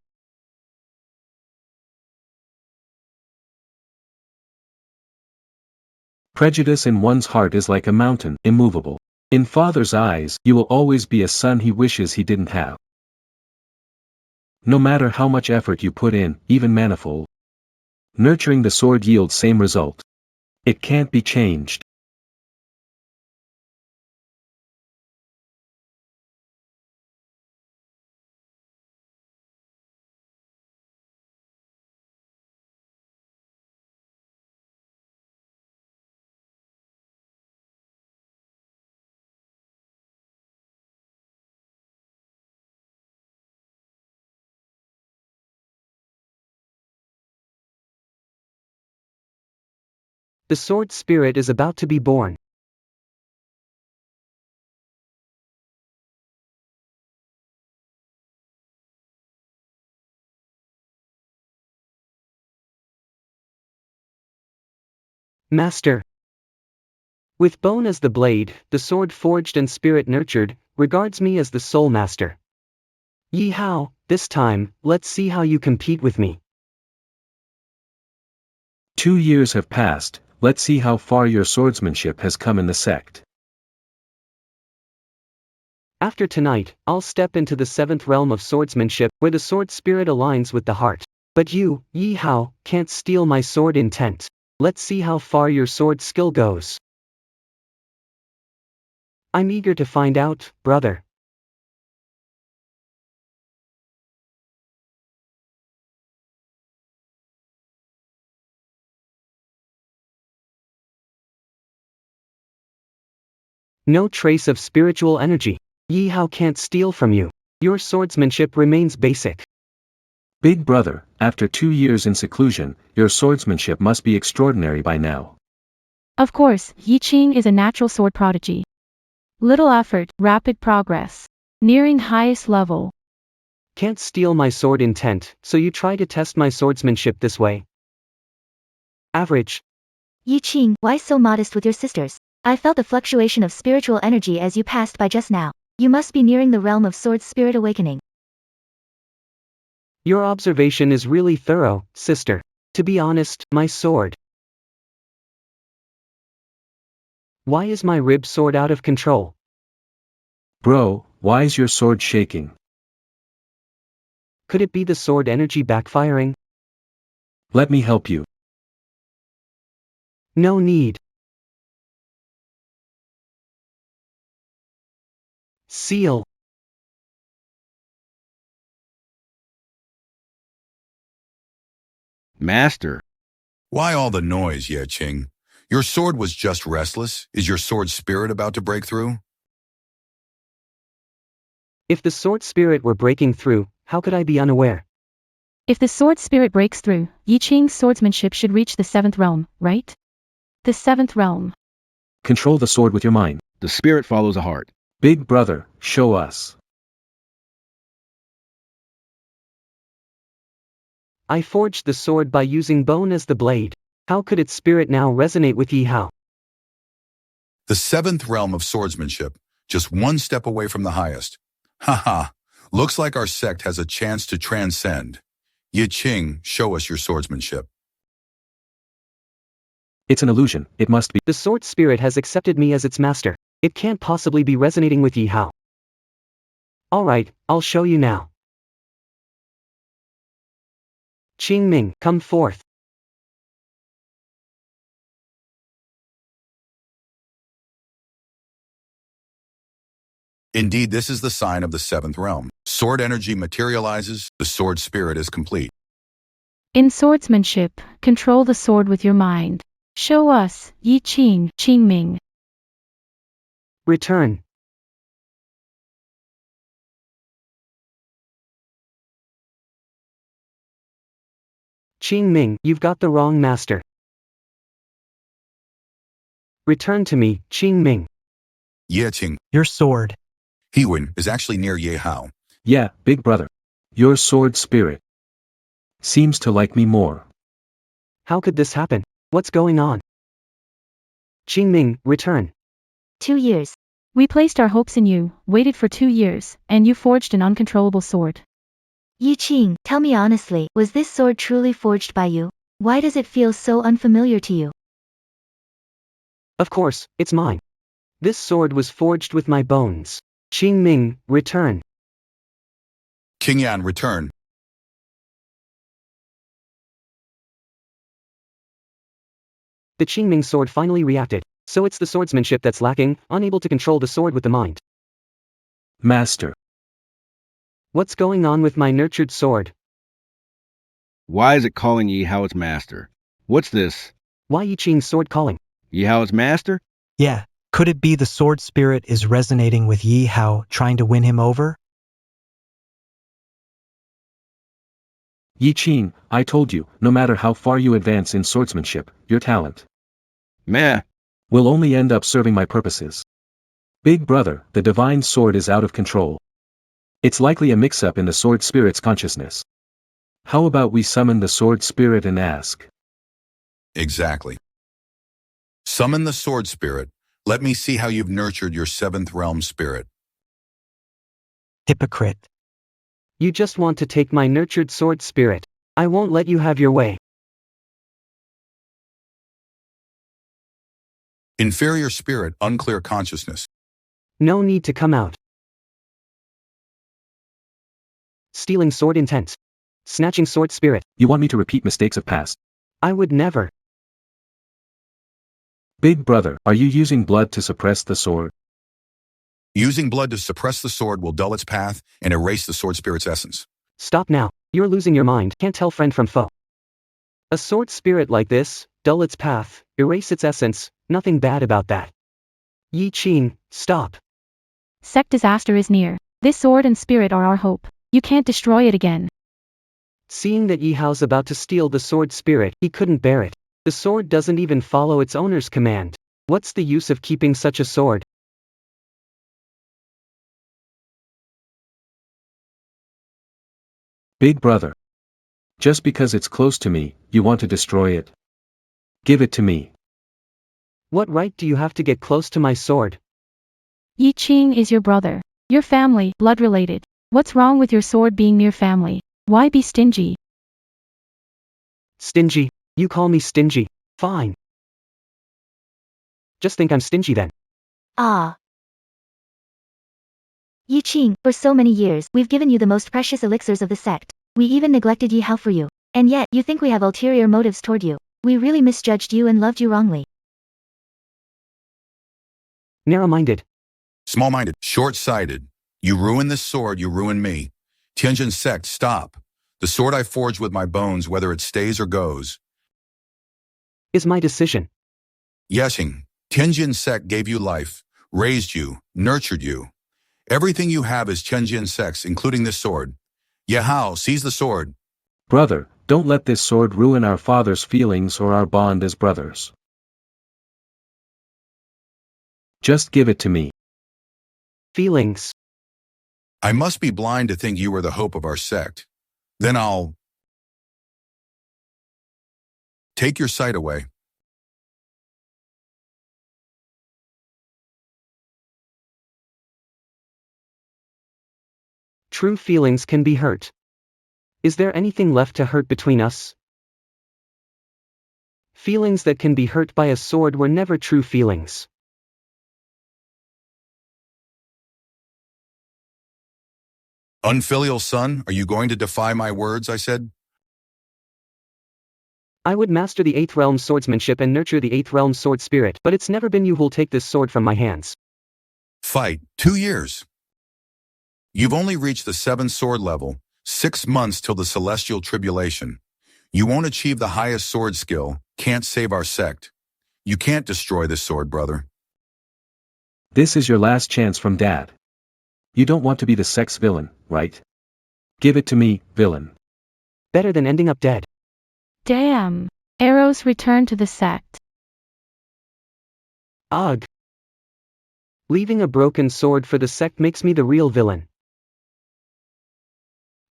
Prejudice in one's heart is like a mountain, immovable. In father's eyes, you will always be a son he wishes he didn't have. No matter how much effort you put in, even manifold. Nurturing the sword yields same result. It can't be changed. The sword spirit is about to be born. Master. With bone as the blade, the sword forged and spirit nurtured, regards me as the soul master. Yi Hao, this time, let's see how you compete with me. 2 years have passed, let's see how far your swordsmanship has come in the sect. After tonight, I'll step into the 7th realm of swordsmanship, where the sword spirit aligns with the heart. But you, Yi Hao, can't steal my sword intent. Let's see how far your sword skill goes. I'm eager to find out, brother. No trace of spiritual energy. Yi Hao can't steal from you. Your swordsmanship remains basic. Big brother, after 2 years in seclusion, your swordsmanship must be extraordinary by now. Of course, Yi Qing is a natural sword prodigy. Little effort, rapid progress. Nearing highest level. Can't steal my sword intent, so you try to test my swordsmanship this way. Average. Yi Qing, why so modest with your sisters? I felt a fluctuation of spiritual energy as you passed by just now. You must be nearing the realm of sword spirit awakening. Your observation is really thorough, sister. To be honest, my sword. Why is my rib sword out of control? Bro, why is your sword shaking? Could it be the sword energy backfiring? Let me help you. No need. Seal. Master. Why all the noise, Ye Qing? Your sword was just restless. Is your sword spirit about to break through? If the sword spirit were breaking through, how could I be unaware? If the sword spirit breaks through, Yi Qing's swordsmanship should reach the 7th realm, right? The 7th realm. Control the sword with your mind. The spirit follows the heart. Big brother, show us. I forged the sword by using bone as the blade. How could its spirit now resonate with Yi Hao? The 7th realm of swordsmanship, just one step away from the highest. Haha, looks like our sect has a chance to transcend. Yi Qing, show us your swordsmanship. It's an illusion, it must be. The sword spirit has accepted me as its master. It can't possibly be resonating with Yi Hao. Alright, I'll show you now. Qingming, come forth. Indeed, this is the sign of the 7th realm. Sword energy materializes, the sword spirit is complete. In swordsmanship, control the sword with your mind. Show us, Yi Qing, Qingming. Return. Qingming, you've got the wrong master. Return to me, Qingming. Ye Qing, Your sword. Hiwen is actually near Ye Hao. Yeah, big brother. Your sword spirit seems to like me more. How could this happen? What's going on? Qingming, return. 2 years. We placed our hopes in you, waited for 2 years, and you forged an uncontrollable sword. Yi Qing, tell me honestly, was this sword truly forged by you? Why does it feel so unfamiliar to you? Of course, it's mine. This sword was forged with my bones. Qingming, return. Qingyan, return. The Qingming sword finally reacted. So it's the swordsmanship that's lacking, unable to control the sword with the mind. Master. What's going on with my nurtured sword? Why is it calling Yi Hao its master? What's this? Why Yi Qing's sword calling? Yi Hao its master? Yeah. Could it be the sword spirit is resonating with Yi Hao, trying to win him over? Yi Qing, I told you, no matter how far you advance in swordsmanship, your talent Meh. will only end up serving my purposes. Big brother, the divine sword is out of control. It's likely a mix-up in the sword spirit's consciousness. How about we summon the sword spirit and ask? Exactly. Summon the sword spirit. Let me see how you've nurtured your 7th realm spirit. Hypocrite. You just want to take my nurtured sword spirit. I won't let you have your way. Inferior spirit, unclear consciousness. No need to come out. Stealing sword intent. Snatching sword spirit. You want me to repeat mistakes of past? I would never. Big brother, are you using blood to suppress the sword? Using blood to suppress the sword will dull its path and erase the sword spirit's essence. Stop now. You're losing your mind. Can't tell friend from foe. A sword spirit like this, dull its path, erase its essence, nothing bad about that. Yi Qing, stop. Sect disaster is near. This sword and spirit are our hope. You can't destroy it again. Seeing that Yi Hao's about to steal the sword spirit, he couldn't bear it. The sword doesn't even follow its owner's command. What's the use of keeping such a sword? Big brother. Just because it's close to me, you want to destroy it? Give it to me. What right do you have to get close to my sword? Yi Qing is your brother. Your family, blood related. What's wrong with your sword being near family? Why be stingy? Stingy? You call me stingy? Fine. Just think I'm stingy then. Ah. Yi Qing, for so many years, we've given you the most precious elixirs of the sect. We even neglected Yi Hao for you. And yet, you think we have ulterior motives toward you. We really misjudged you and loved you wrongly. Narrow-minded. Small-minded. Short-sighted. You ruin this sword, you ruin me. Tianjin sect, stop. The sword I forged with my bones, whether it stays or goes. Is my decision. Yeshing, Tianjin sect gave you life, raised you, nurtured you. Everything you have is Tianjin sect's, including this sword. Yehao, seize the sword. Brother, don't let this sword ruin our father's feelings or our bond as brothers. Just give it to me. Feelings. I must be blind to think you are the hope of our sect. Then I'll take your sight away. True feelings can be hurt. Is there anything left to hurt between us? Feelings that can be hurt by a sword were never true feelings. Unfilial son, are you going to defy my words, I said? I would master the 8th realm swordsmanship and nurture the 8th realm sword spirit, but it's never been you who'll take this sword from my hands. Fight. 2 years. You've only reached the 7th sword level, 6 months till the celestial tribulation. You won't achieve the highest sword skill, can't save our sect. You can't destroy this sword, brother. This is your last chance from Dad. You don't want to be the sect's villain, right? Give it to me, villain. Better than ending up dead. Damn. Arrows return to the sect. Ugh. Leaving a broken sword for the sect makes me the real villain.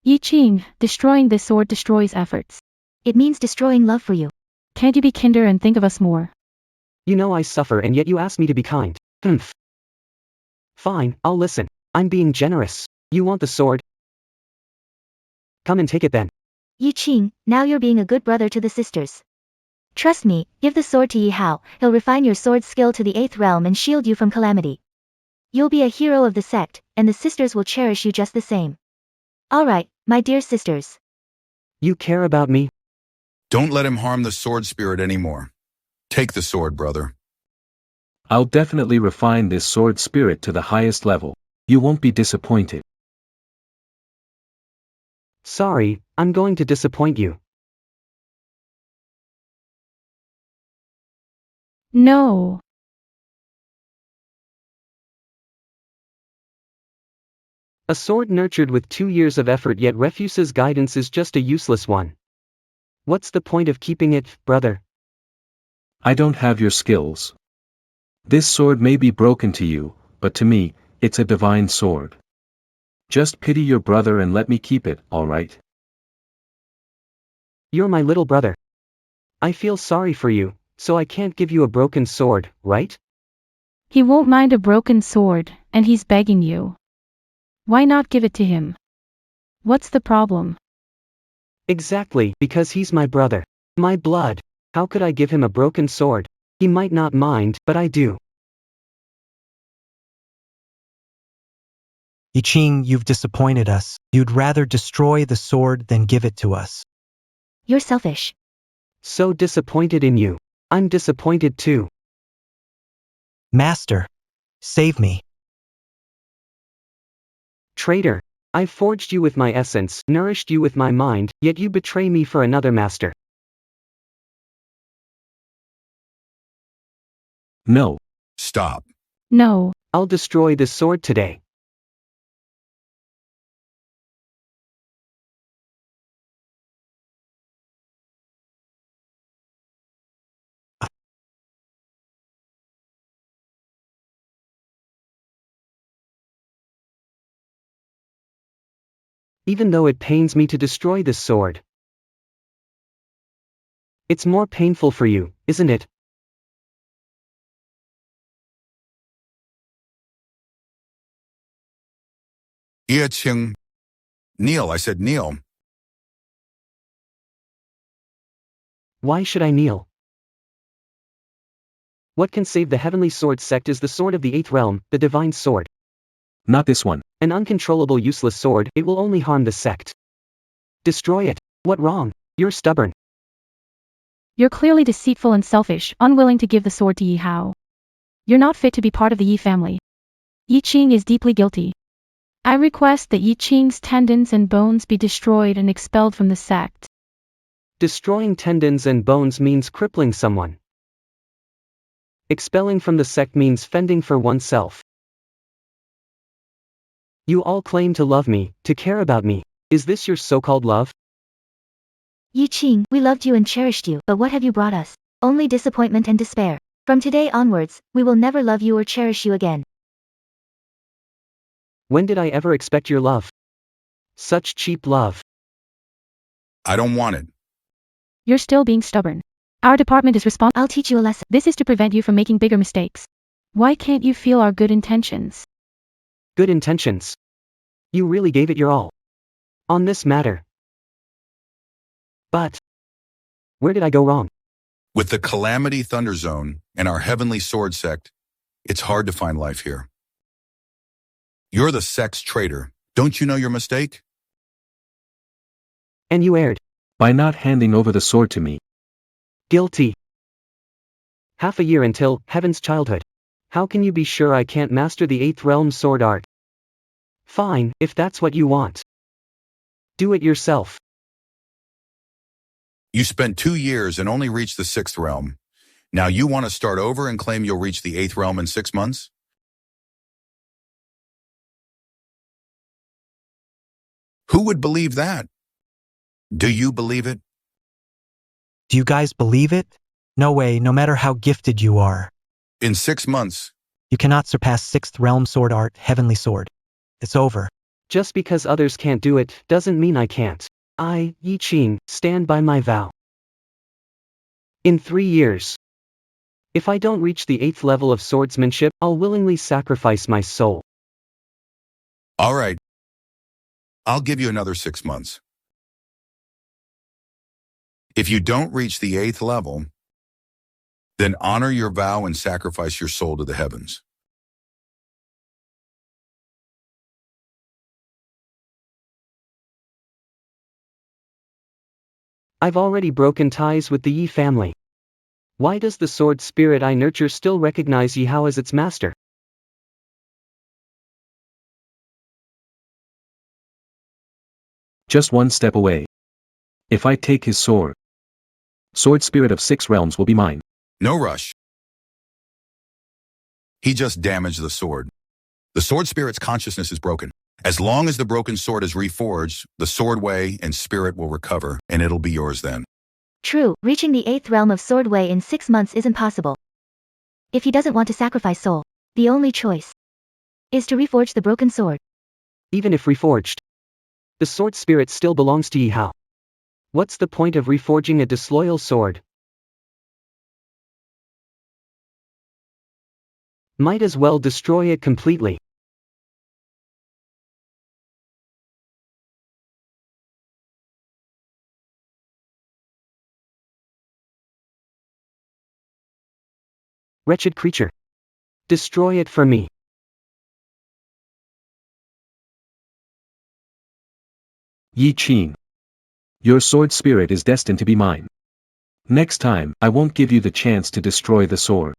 Yi Qing, destroying this sword destroys efforts. It means destroying love for you. Can't you be kinder and think of us more? You know I suffer and yet you ask me to be kind. Humph. Fine, I'll listen. I'm being generous. You want the sword? Come and take it then. Yi Qing, now you're being a good brother to the sisters. Trust me, give the sword to Yi Hao, he'll refine your sword skill to the 8th realm and shield you from calamity. You'll be a hero of the sect, and the sisters will cherish you just the same. Alright, my dear sisters. You care about me? Don't let him harm the sword spirit anymore. Take the sword, brother. I'll definitely refine this sword spirit to the highest level. You won't be disappointed. Sorry, I'm going to disappoint you. No. A sword nurtured with 2 years of effort yet refuses guidance is just a useless one. What's the point of keeping it, brother? I don't have your skills. This sword may be broken to you, but to me, it's a divine sword. Just pity your brother and let me keep it, alright? You're my little brother. I feel sorry for you, so I can't give you a broken sword, right? He won't mind a broken sword, and he's begging you. Why not give it to him? What's the problem? Exactly, because he's my brother. My blood. How could I give him a broken sword? He might not mind, but I do. Yi Qing, you've disappointed us. You'd rather destroy the sword than give it to us. You're selfish. So disappointed in you. I'm disappointed too. Master, save me. Traitor. I forged you with my essence, nourished you with my mind, yet you betray me for another master. No. Stop. No. I'll destroy this sword today. Even though it pains me to destroy this sword. It's more painful for you, isn't it? Yi Qing. Kneel, I said kneel. Why should I kneel? What can save the heavenly sword sect is the sword of the 8th realm, the divine sword. Not this one. An uncontrollable useless sword, it will only harm the sect. Destroy it. What wrong? You're stubborn. You're clearly deceitful and selfish, unwilling to give the sword to Yi Hao. You're not fit to be part of the Yi family. Yi Qing is deeply guilty. I request that Yi Qing's tendons and bones be destroyed and expelled from the sect. Destroying tendons and bones means crippling someone. Expelling from the sect means fending for oneself. You all claim to love me, to care about me. Is this your so-called love? Yi Qing, we loved you and cherished you, but what have you brought us? Only disappointment and despair. From today onwards, we will never love you or cherish you again. When did I ever expect your love? Such cheap love. I don't want it. You're still being stubborn. Our department is responsible. I'll teach you a lesson. This is to prevent you from making bigger mistakes. Why can't you feel our good intentions? Good intentions. You really gave it your all. On this matter. But where did I go wrong? With the Calamity Thunder Zone and our Heavenly Sword sect, it's hard to find life here. You're the sect's traitor. Don't you know your mistake? And you erred. By not handing over the sword to me. Guilty. Half a year until Heaven's childhood. How can you be sure I can't master the 8th realm sword art? Fine, if that's what you want. Do it yourself. You spent 2 years and only reached the 6th realm. Now you want to start over and claim you'll reach the 8th realm in 6 months? Who would believe that? Do you believe it? Do you guys believe it? No way, no matter how gifted you are. In 6 months, You cannot surpass 6th realm sword art, heavenly sword. It's over. Just because others can't do it, doesn't mean I can't. I, Yi Qing, stand by my vow. In 3 years. If I don't reach the 8th level of swordsmanship, I'll willingly sacrifice my soul. all right. I'll give you another 6 months. If you don't reach the 8th level, then honor your vow and sacrifice your soul to the heavens. I've already broken ties with the Yi family. Why does the sword spirit I nurture still recognize Yi Hao as its master? Just one step away. If I take his sword, sword spirit of 6 realms will be mine. No rush. He just damaged the sword. The sword spirit's consciousness is broken. As long as the broken sword is reforged, the sword way and spirit will recover, and it'll be yours then. True, reaching the 8th realm of sword way in 6 months isn't possible. If he doesn't want to sacrifice soul, the only choice is to reforge the broken sword. Even if reforged, the sword spirit still belongs to Yi Hao. What's the point of reforging a disloyal sword? Might as well destroy it completely. Wretched creature. Destroy it for me. Yi Qing. Your sword spirit is destined to be mine. Next time, I won't give you the chance to destroy the sword.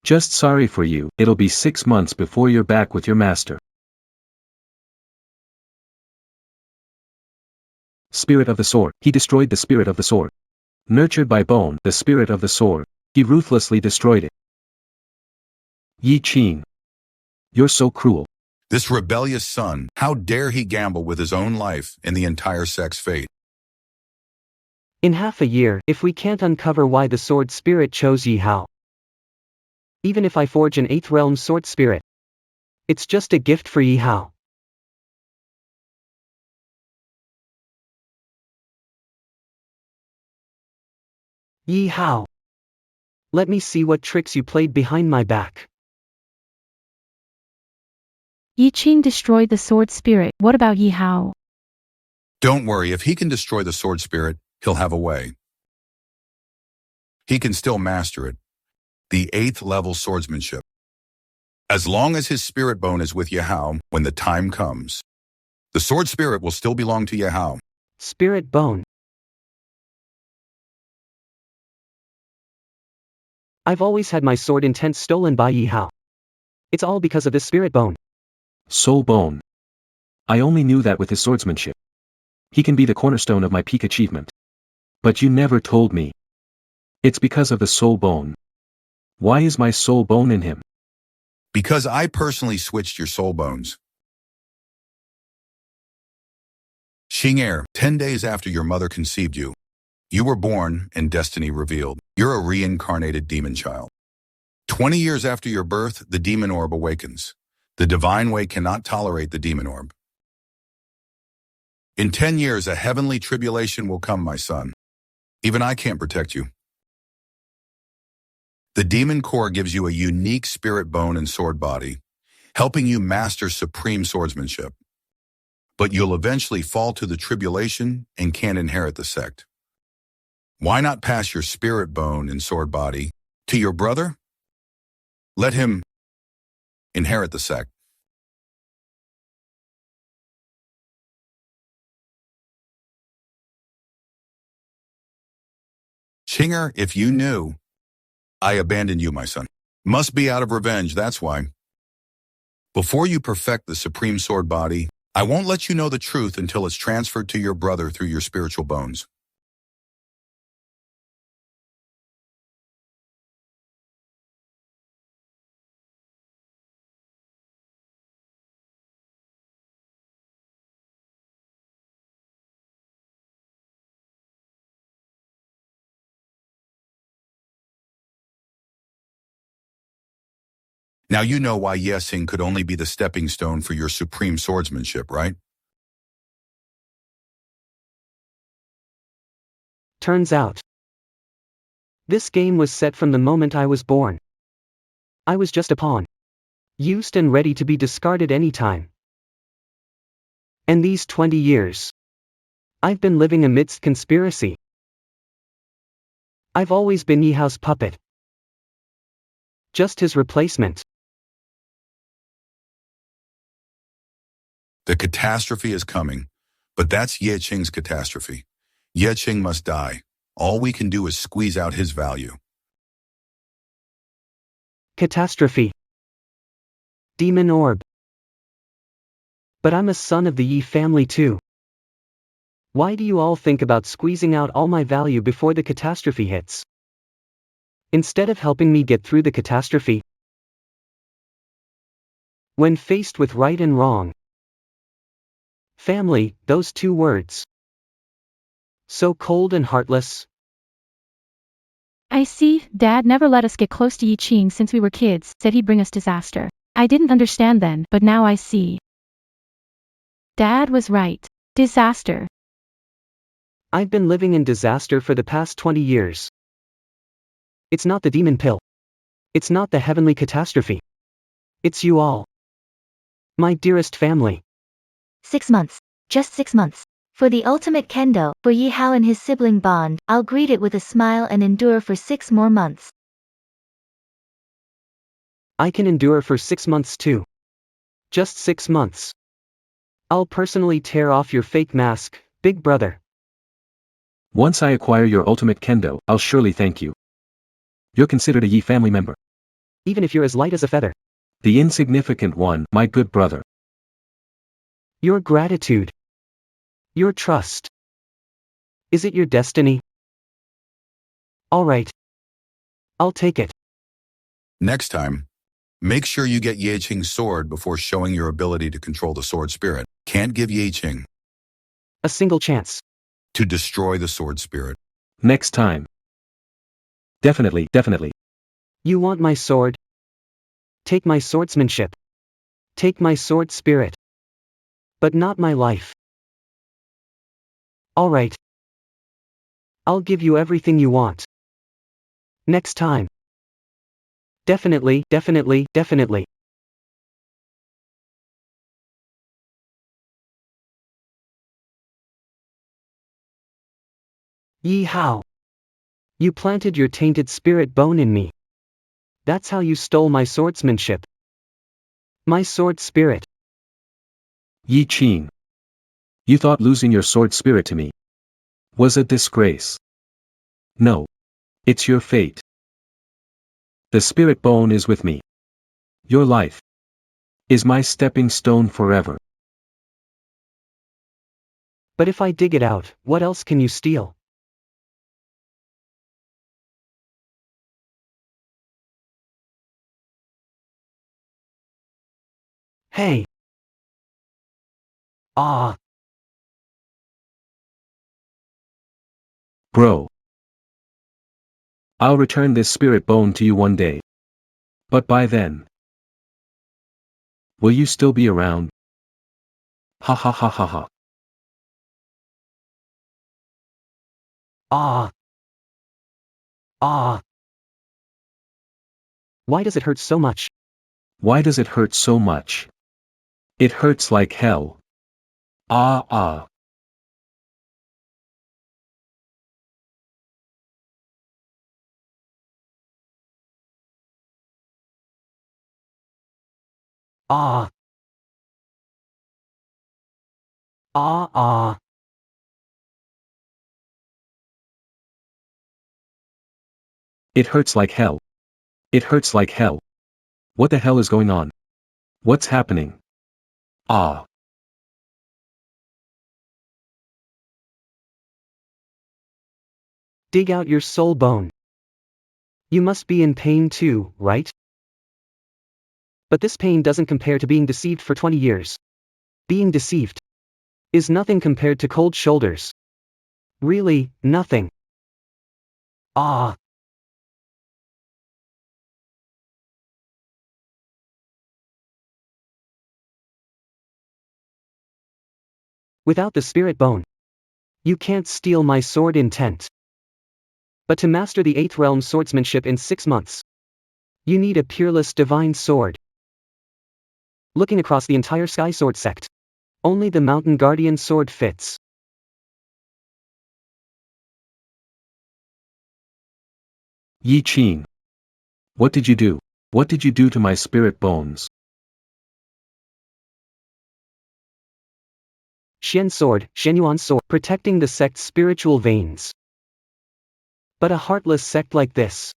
Just sorry for you, it'll be 6 months before you're back with your master. Spirit of the sword, he destroyed the spirit of the sword. Nurtured by bone, the spirit of the sword, he ruthlessly destroyed it. Yi Qing. You're so cruel. This rebellious son, how dare he gamble with his own life and the entire sect's fate? In half a year, if we can't uncover why the sword spirit chose Yi Hao. Even if I forge an 8th realm sword spirit, it's just a gift for Yi Hao. Yi Hao. Let me see what tricks you played behind my back. Yi Qing destroyed the sword spirit. What about Yi Hao? Don't worry, if he can destroy the sword spirit, he'll have a way. he can still master it. The 8th level swordsmanship. As long as his spirit bone is with Yahao when the time comes, the sword spirit will still belong to Yahao. Spirit bone. I've always had my sword intent stolen by Yihao. It's all because of this spirit bone. Soul bone. I only knew that with his swordsmanship. He can be the cornerstone of my peak achievement. But you never told me. It's because of the soul bone. Why is my soul bone in him? Because I personally switched your soul bones. Xing'er, 10 days after your mother conceived you, you were born and destiny revealed. You're a reincarnated demon child. 20 years after your birth, the demon orb awakens. The divine way cannot tolerate the demon orb. In 10 years, a heavenly tribulation will come, my son. Even I can't protect you. The demon core gives you a unique spirit bone and sword body, helping you master supreme swordsmanship. But you'll eventually fall to the tribulation and can't inherit the sect. Why not pass your spirit bone and sword body to your brother? Let him inherit the sect. Xing'er, if you knew, I abandoned you, my son. Must be out of revenge, that's why. Before you perfect the supreme sword body, I won't let you know the truth until it's transferred to your brother through your spiritual bones. Now you know why Yesing could only be the stepping stone for your supreme swordsmanship, right? Turns out, this game was set from the moment I was born. I was just a pawn, used and ready to be discarded anytime. And these 20 years, I've been living amidst conspiracy. I've always been Yihao's puppet. Just his replacement. The catastrophe is coming, but that's Ye Qing's catastrophe. Ye Qing must die. All we can do is squeeze out his value. Catastrophe. Demon orb. But I'm a son of the Yi family too. Why do you all think about squeezing out all my value before the catastrophe hits? Instead of helping me get through the catastrophe? When faced with right and wrong. Family, those two words. So cold and heartless. I see, Dad never let us get close to Yi Qing since we were kids, said he'd bring us disaster. I didn't understand then, but now I see. Dad was right. Disaster. I've been living in disaster for the past 20 years. It's not the demon pill. It's not the heavenly catastrophe. It's you all. My dearest family. 6 months. Just 6 months. For the ultimate kendo, for Yihao and his sibling bond, I'll greet it with a smile and endure for 6 more months. I can endure for 6 months too. Just 6 months. I'll personally tear off your fake mask, big brother. Once I acquire your ultimate kendo, I'll surely thank you. You're considered a Yi family member. Even if you're as light as a feather. The insignificant one, my good brother. Your gratitude. Your trust. Is it your destiny? Alright. I'll take it. Next time, make sure you get Ye Qing's sword before showing your ability to control the sword spirit. Can't give Ye Qing A single chance. to destroy the sword spirit. Next time. Definitely, definitely. You want my sword? Take my swordsmanship. Take my sword spirit. But not my life. Alright. I'll give you everything you want. Next time. Definitely, definitely, definitely. Yihao. You planted your tainted spirit bone in me. That's how you stole my swordsmanship. My sword spirit. Yi Qin. You thought losing your sword spirit to me was a disgrace. No. It's your fate. The spirit bone is with me. Your life is my stepping stone forever. But if I dig it out, what else can you steal? Hey. Ah. Bro. I'll return this spirit bone to you one day. But by then, will you still be around? Ha ha ha ha ha. Ah. Ah. Why does it hurt so much? Why does it hurt so much? It hurts like hell. Ah ah. Ah. Ah ah. It hurts like hell. It hurts like hell. What the hell is going on? What's happening? Ah. Dig out your soul bone. You must be in pain too, right? But this pain doesn't compare to being deceived for 20 years. Being deceived is nothing compared to cold shoulders. Really, nothing. Ah. Without the spirit bone, you can't steal my sword intent. But to master the 8th realm swordsmanship in 6 months, you need a peerless divine sword. Looking across the entire Sky Sword sect, only the Mountain Guardian sword fits. Yi Qin. What did you do? What did you do to my spirit bones? Xian sword, Shenyuan sword, protecting the sect's spiritual veins. But a heartless sect like this,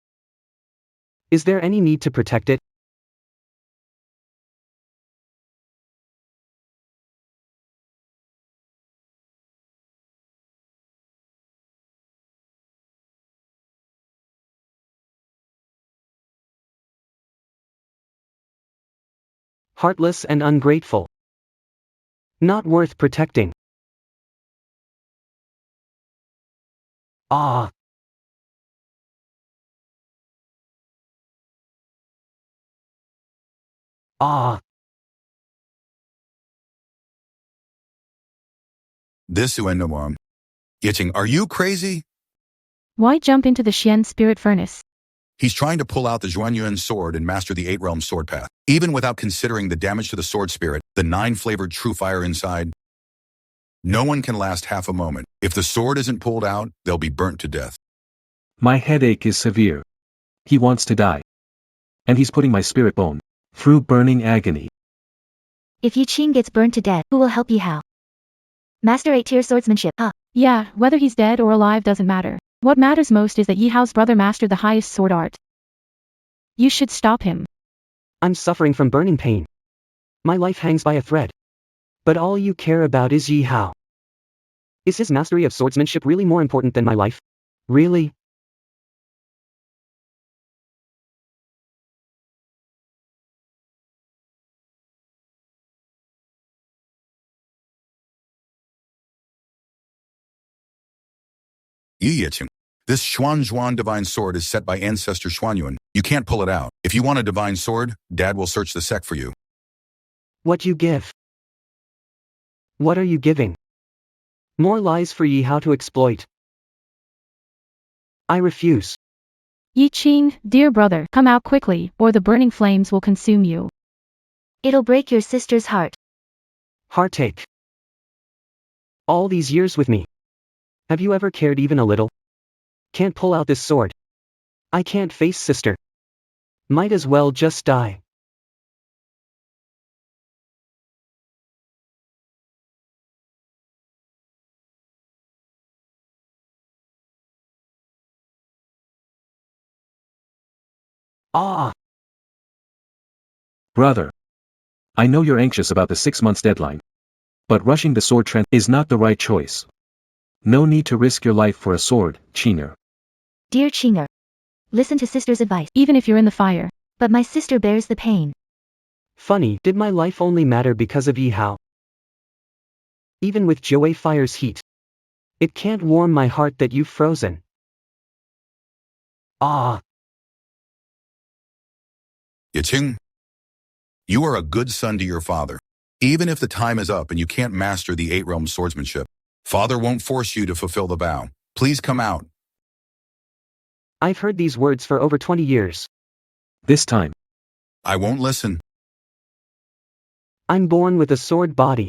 is there any need to protect it? Heartless and ungrateful. Not worth protecting. Ah. Ah. This Uendomam. Yiching, are you crazy? Why jump into the Xian spirit furnace? He's trying to pull out the Zhuanyuan sword and master the 8 realm sword path. Even without considering the damage to the sword spirit, the 9-flavored true fire inside, no one can last half a moment. If the sword isn't pulled out, they'll be burnt to death. My headache is severe. He wants to die. And he's putting my spirit bone through burning agony. If Yi Qin gets burned to death, who will help Yi Hao? Master 8-tier swordsmanship, huh? Yeah, whether he's dead or alive doesn't matter. What matters most is that Yi Hao's brother mastered the highest sword art. You should stop him. I'm suffering from burning pain. My life hangs by a thread. But all you care about is Yi Hao. Is his mastery of swordsmanship really more important than my life? Really? Yi Yiching. This Xuan divine sword is set by ancestor Xuanyuan. You can't pull it out. If you want a divine sword, Dad will search the sect for you. What you give? What are you giving? More lies for Yi Hao to exploit. I refuse. Yi Qin, dear brother, come out quickly, or the burning flames will consume you. It'll break your sister's heart. Heartache. All these years with me. Have you ever cared even a little? Can't pull out this sword. I can't face sister. Might as well just die. Ah! Brother. I know you're anxious about the 6 months deadline. But rushing the sword trend is not the right choice. No need to risk your life for a sword, Chinger. Dear Chinger. Listen to sister's advice. Even if you're in the fire. But my sister bears the pain. Funny, did my life only matter because of Yihao? Even with Joey fire's heat. It can't warm my heart that you've frozen. Ah! Yiqing, you are a good son to your father. Even if the time is up and you can't master the 8 realms swordsmanship, father won't force you to fulfill the vow. Please come out. I've heard these words for over 20 years. This time. I won't listen. I'm born with a sword body.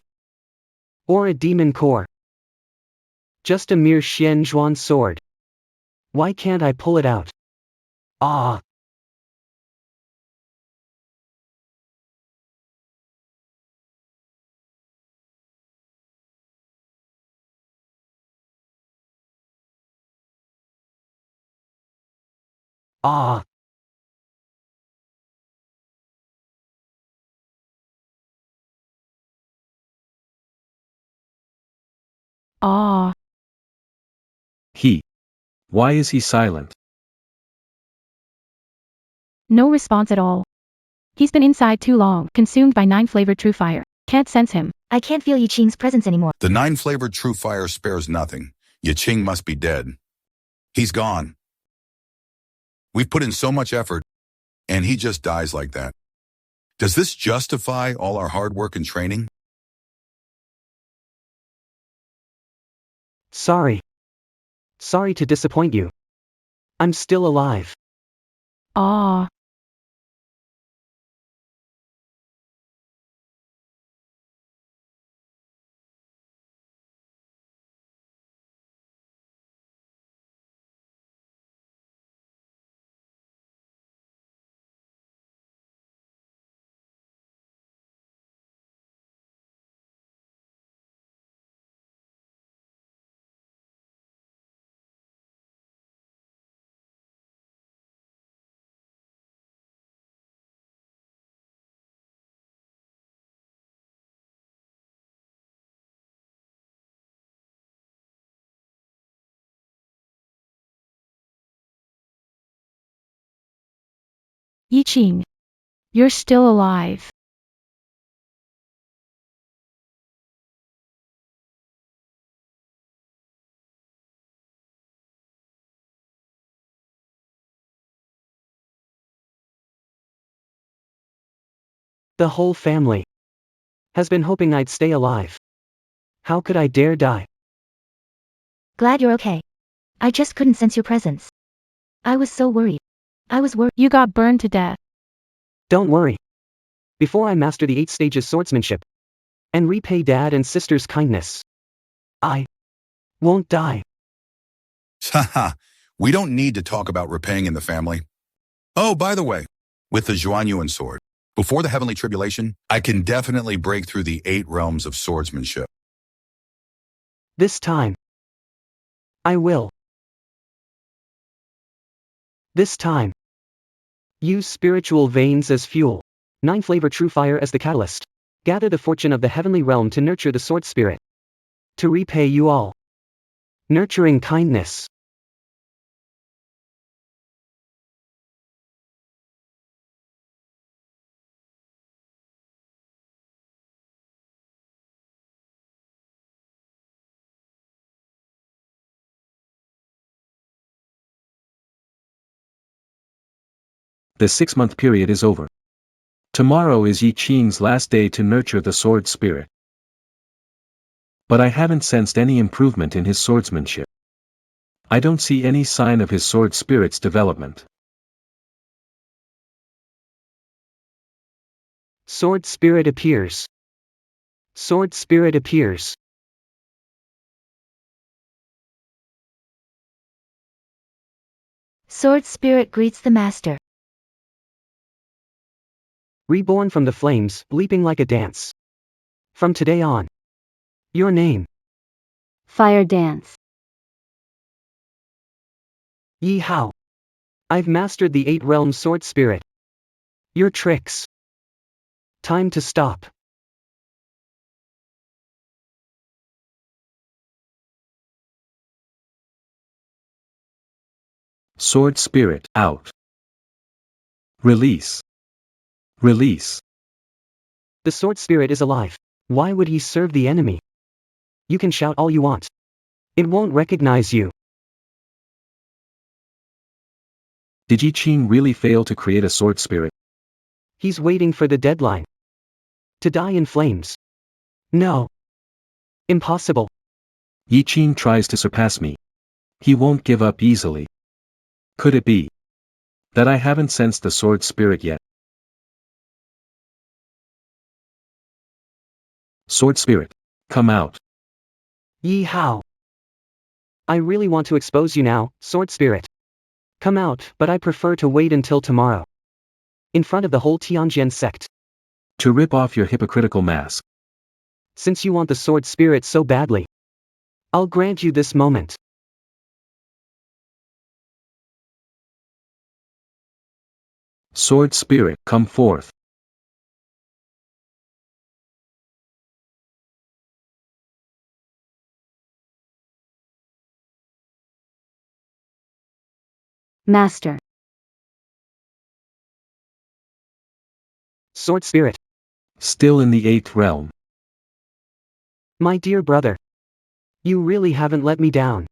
Or a demon core. Just a mere Xian Zhuan sword. Why can't I pull it out? Ah! Ah! Ah. Why is he silent? No response at all. He's been inside too long, consumed by 9-flavored true fire. Can't sense him. I can't feel Yiqing's presence anymore. The 9-flavored true fire spares nothing. Yiqing must be dead. He's gone. We've put in so much effort, and he just dies like that. Does this justify all our hard work and training? Sorry. Sorry to disappoint you. I'm still alive. Ah. Yiqing. You're still alive. The whole family has been hoping I'd stay alive. How could I dare die? Glad you're okay. I just couldn't sense your presence. I was so worried. I was worried. You got burned to death. Don't worry. Before I master the 8 stages swordsmanship and repay dad and sister's kindness, I won't die. Haha, we don't need to talk about repaying in the family. Oh, by the way, with the Zhuanyuan sword, before the heavenly tribulation, I can definitely break through the 8 realms of swordsmanship. This time, I will. This time, use spiritual veins as fuel, 9-flavor true fire as the catalyst. Gather the fortune of the heavenly realm to nurture the sword spirit. To repay you all. Nurturing kindness. The 6-month period is over. Tomorrow is Yiqing's last day to nurture the sword spirit. But I haven't sensed any improvement in his swordsmanship. I don't see any sign of his sword spirit's development. Sword spirit appears. Sword spirit appears. Sword spirit greets the master. Reborn from the flames, leaping like a dance. From today on. Your name. Fire dance. Yi Hao. I've mastered the 8 realm sword spirit. Your tricks. Time to stop. Sword spirit, out. Release. Release. The sword spirit is alive. Why would he serve the enemy? You can shout all you want. It won't recognize you. Did Yi Qing really fail to create a sword spirit? He's waiting for the deadline. To die in flames. No. Impossible. Yi Qing tries to surpass me. He won't give up easily. Could it be that I haven't sensed the sword spirit yet? Sword spirit, come out. Yi Hao. I really want to expose you now, sword spirit. Come out, but I prefer to wait until tomorrow. In front of the whole Tianjin sect. To rip off your hypocritical mask. Since you want the sword spirit so badly, I'll grant you this moment. Sword spirit, come forth. Master. Sword spirit. Still in the 8th realm. My dear brother. You really haven't let me down.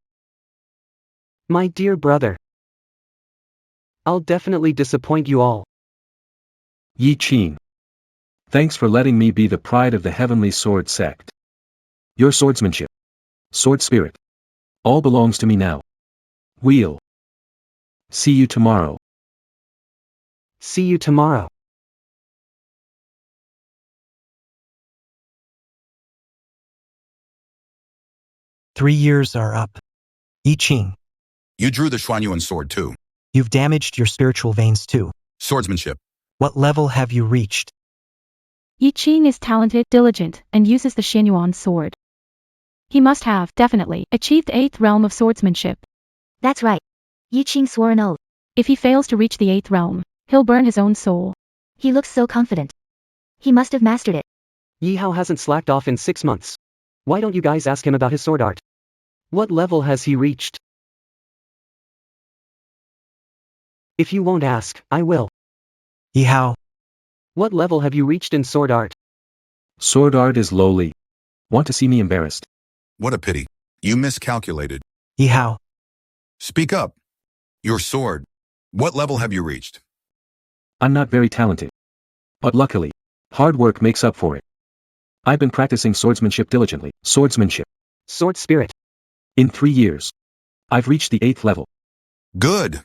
My dear brother. I'll definitely disappoint you all. Yi Qing. Thanks for letting me be the pride of the heavenly sword sect. Your swordsmanship. Sword spirit. All belongs to me now. We'll see you tomorrow. See you tomorrow. "3 years are up. Yi Qing, You drew the Xuanyuan sword too. you've damaged your spiritual veins too. Swordsmanship. What level have you reached? Yi Qing is talented, diligent, and uses the Xianyuan sword. He must have, definitely, achieved the 8th realm of swordsmanship. That's right. Yi Qing swore an oath. If he fails to reach the 8th realm, he'll burn his own soul. He looks so confident. He must have mastered it. Yi Hao hasn't slacked off in 6 months. Why don't you guys ask him about his sword art? What level has he reached? If you won't ask, I will. Yi Hao, What level have you reached in sword art? Sword art is lowly. Want to see me embarrassed? What a pity. You miscalculated. Yi Hao, Speak up. Your sword. What level have you reached? I'm not very talented. But luckily, hard work makes up for it. I've been practicing swordsmanship diligently. Swordsmanship. Sword spirit. In 3 years. I've reached the 8th level. Good.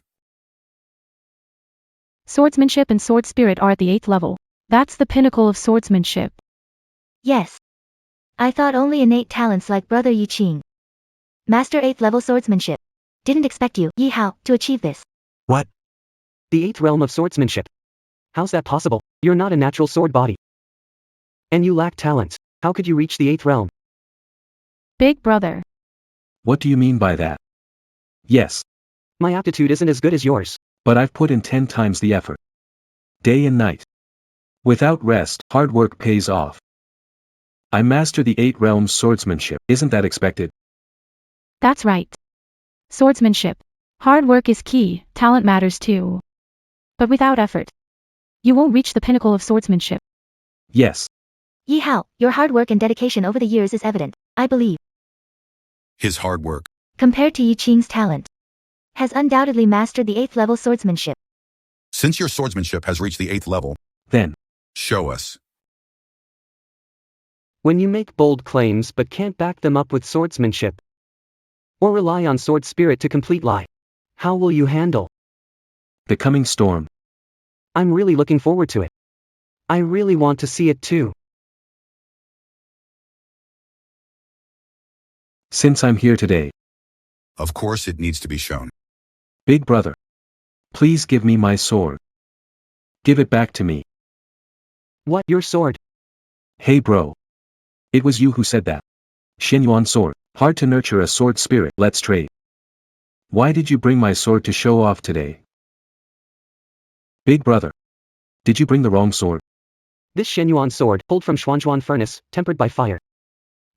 Swordsmanship and sword spirit are at the 8th level. That's the pinnacle of swordsmanship. Yes. I thought only innate talents like brother Yi Qing. Master 8th level swordsmanship. Didn't expect you, Yi Hao, to achieve this. what? The 8th realm of swordsmanship. How's that possible? You're not a natural sword body. And you lack talent. How could you reach the 8th realm? Big brother. What do you mean by that? Yes, My aptitude isn't as good as yours. but I've put in 10 times the effort. Day and night. Without rest, hard work pays off. I master the 8 realms swordsmanship. Isn't that expected? That's right. Swordsmanship. Hard work is key, talent matters too. But without effort, you won't reach the pinnacle of swordsmanship. Yes. Yi Hao, your hard work and dedication over the years is evident, I believe. His hard work. Compared to Yi Qing's talent. Has undoubtedly mastered the 8th level swordsmanship. Since your swordsmanship has reached the 8th level, Then, show us. When you make bold claims but can't back them up with swordsmanship, or rely on sword spirit to complete lie, how will you handle? the coming storm. I'm really looking forward to it. I really want to see it too. Since I'm here today, Of course it needs to be shown. Big brother. Please give me my sword. Give it back to me. What, your sword? Hey bro. It was you who said that. Xinyuan sword. Hard to nurture a sword spirit. Let's trade. Why did you bring my sword to show off today? Big brother. Did you bring the wrong sword? This Shenyuan sword, pulled from Xuanzhuan furnace, tempered by fire.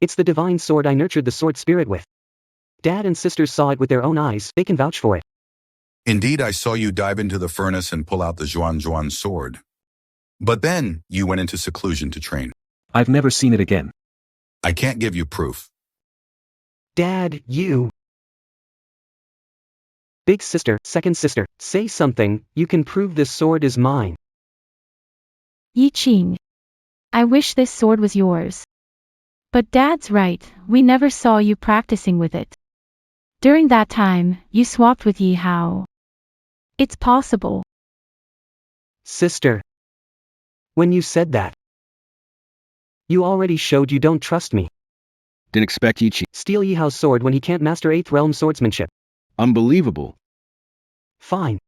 It's the divine sword I nurtured the sword spirit with. Dad and sisters saw it with their own eyes, they can vouch for it. Indeed, I saw you dive into the furnace and pull out the Zhuan sword. But then, you went into seclusion to train. I've never seen it again. I can't give you proof. Dad, you. Big sister, second sister, say something, you can prove this sword is mine. Yi Qing. I wish this sword was yours. But Dad's right, we never saw you practicing with it. During that time, you swapped with Yi Hao. It's possible. Sister. When you said that, you already showed you don't trust me. Didn't expect Yi Qing. Steal Yi Hao's sword when he can't master 8th realm swordsmanship. Unbelievable. Fine.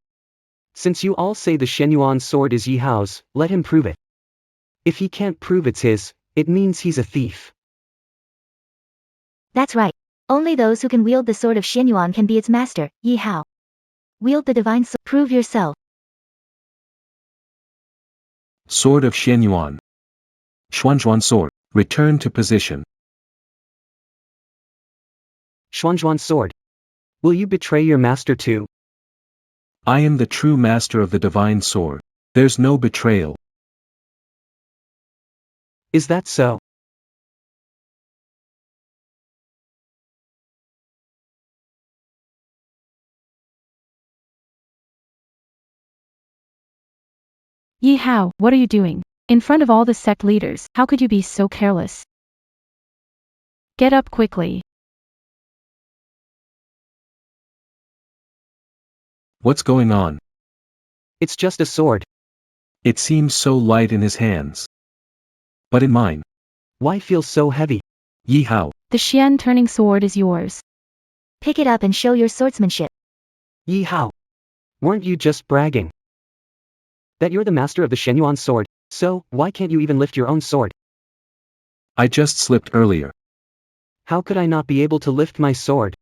Since you all say the Shenyuan sword is Yi Hao's, let him prove it. If he can't prove it's his, it means he's a thief. That's right. Only those who can wield the sword of Xianyuan can be its master, Yi Hao. Wield the divine sword. Prove yourself. Sword of Xianyuan. Xuanzhuan sword. Return to position. Xuanzhuan sword. Will you betray your master too? I am the true master of the divine sword. There's no betrayal. Is that so? Yi Hao, what are you doing? In front of all the sect leaders, how could you be so careless? Get up quickly. What's going on? It's just a sword. It seems so light in his hands. But in mine. Why feel so heavy? Yi Hao. The Xian turning sword is yours. Pick it up and show your swordsmanship. Yi Hao. Weren't you just bragging that you're the master of the Shenyuan sword, so why can't you even lift your own sword? I just slipped earlier. How could I not be able to lift my sword?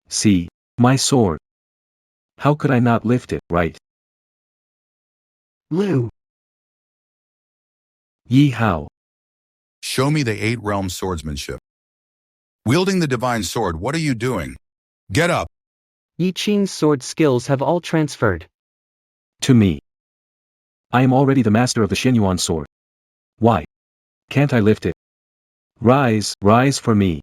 See, my sword. How could I not lift it, right? Lu. Yi Hao. Show me the 8 realm swordsmanship. Wielding the divine sword, what are you doing? Get up! Yi Qing's sword skills have all transferred. To me. I am already the master of the Xianyuan sword. Why? Can't I lift it? Rise, rise for me.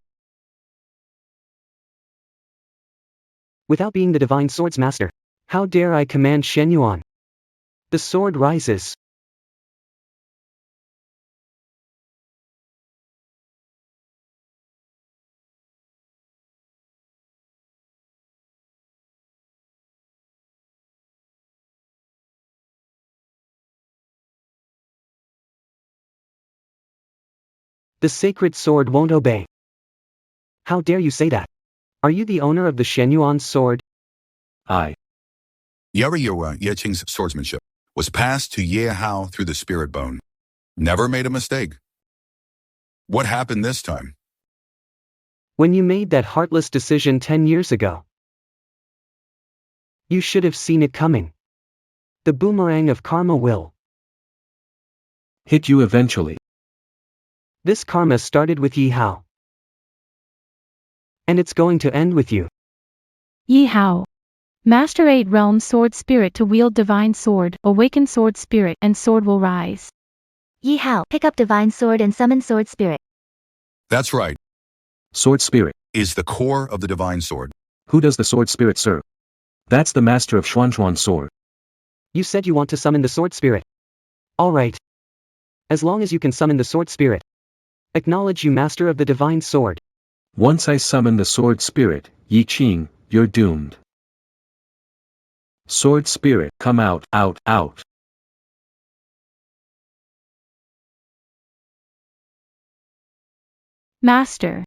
Without being the divine sword's master, how dare I command Shenyuan? The sword rises. The sacred sword won't obey. How dare you say that? Are you the owner of the Shenyuan sword? Yuri Yeqing's swordsmanship was passed to Ye Hao through the spirit bone. Never made a mistake. What happened this time? When you made that heartless decision 10 years ago, you should have seen it coming. The boomerang of karma will hit you eventually. This karma started with Yi Hao. And it's going to end with you. Yi Hao. Master 8 realm sword spirit to wield divine sword, awaken sword spirit and sword will rise. Yi Hao, pick up divine sword and summon sword spirit. That's right. Sword spirit is the core of the divine sword. Who does the sword spirit serve? That's the master of Xuanzhuan sword. You said you want to summon the sword spirit. Alright. As long as you can summon the sword spirit, acknowledge you master of the divine sword. Once I summon the sword spirit, Yi Qing, you're doomed. Sword spirit, come out, out, out. Master.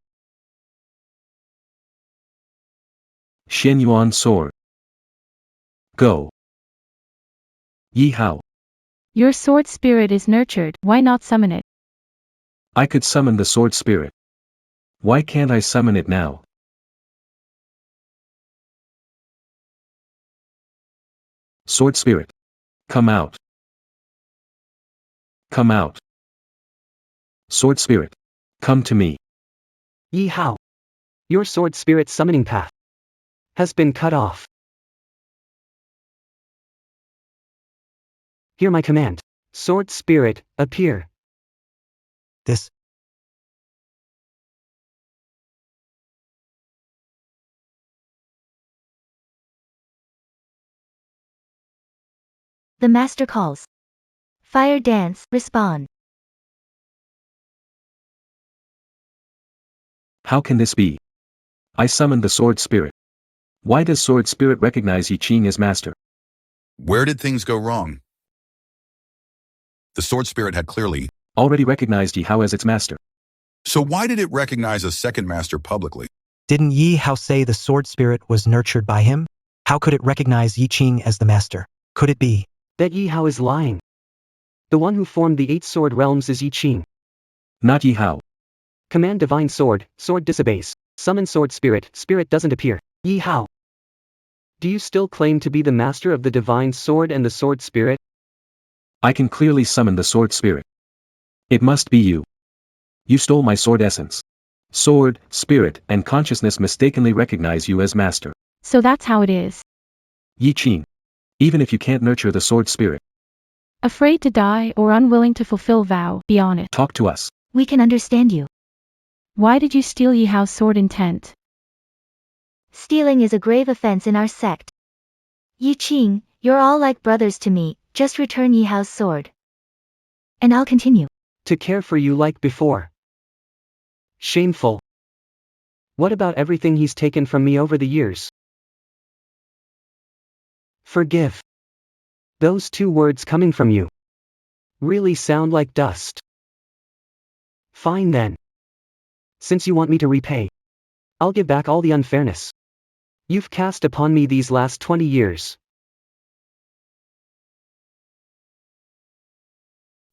Xianyuan sword. Go. Yi Hao. Your sword spirit is nurtured, why not summon it? I could summon the sword spirit. Why can't I summon it now? Sword spirit. Come out. Come out. Sword spirit. Come to me. Yi Hao. Your sword spirit summoning path has been cut off. Hear my command. Sword spirit, appear. This. The master calls. Fire dance, respond. How can this be? I summoned the sword spirit. Why does sword spirit recognize Yi Qing as master? Where did things go wrong? The sword spirit had clearly Already recognized Yi Hao as its master. So why did it recognize a second master publicly? Didn't Yi Hao say the sword spirit was nurtured by him? How could it recognize Yi Qing as the master? Could it be That Yi Hao is lying. The one who formed the 8 sword realms is Yi Qing. Not Yi Hao. Command divine sword, sword disobeys. Summon sword spirit, spirit doesn't appear. Yi Hao. Do you still claim to be the master of the divine sword and the sword spirit? I can clearly summon the sword spirit. It must be you. You stole my sword essence. Sword, spirit, and consciousness mistakenly recognize you as master. So that's how it is. Yi Qing. Even if you can't nurture the sword spirit, Afraid to die or unwilling to fulfill vow, be honest. talk to us. We can understand you. Why did you steal Yi Hao's sword intent? Stealing is a grave offense in our sect. Yi Qing, you're all like brothers to me, just return Yi Hao's sword. And I'll continue. To care for you like before. Shameful. What about everything he's taken from me over the years? Forgive. Those 2 words coming from you really sound like dust. Fine then. Since you want me to repay, I'll give back all the unfairness you've cast upon me these last 20 years.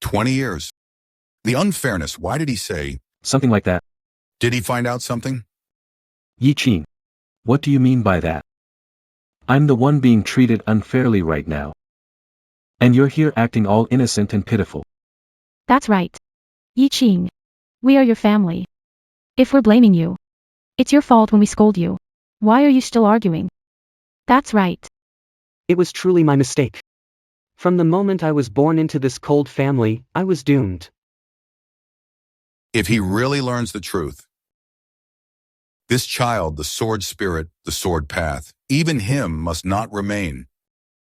20 years. The unfairness, why did he say? Something like that. Did he find out something? Yi Qing. What do you mean by that? I'm the one being treated unfairly right now. And you're here acting all innocent and pitiful. That's right. Yi Qing. We are your family. If we're blaming you, it's your fault when we scold you. Why are you still arguing? That's right. It was truly my mistake. From the moment I was born into this cold family, I was doomed. If he really learns the truth, this child, the sword spirit, the sword path, even him must not remain.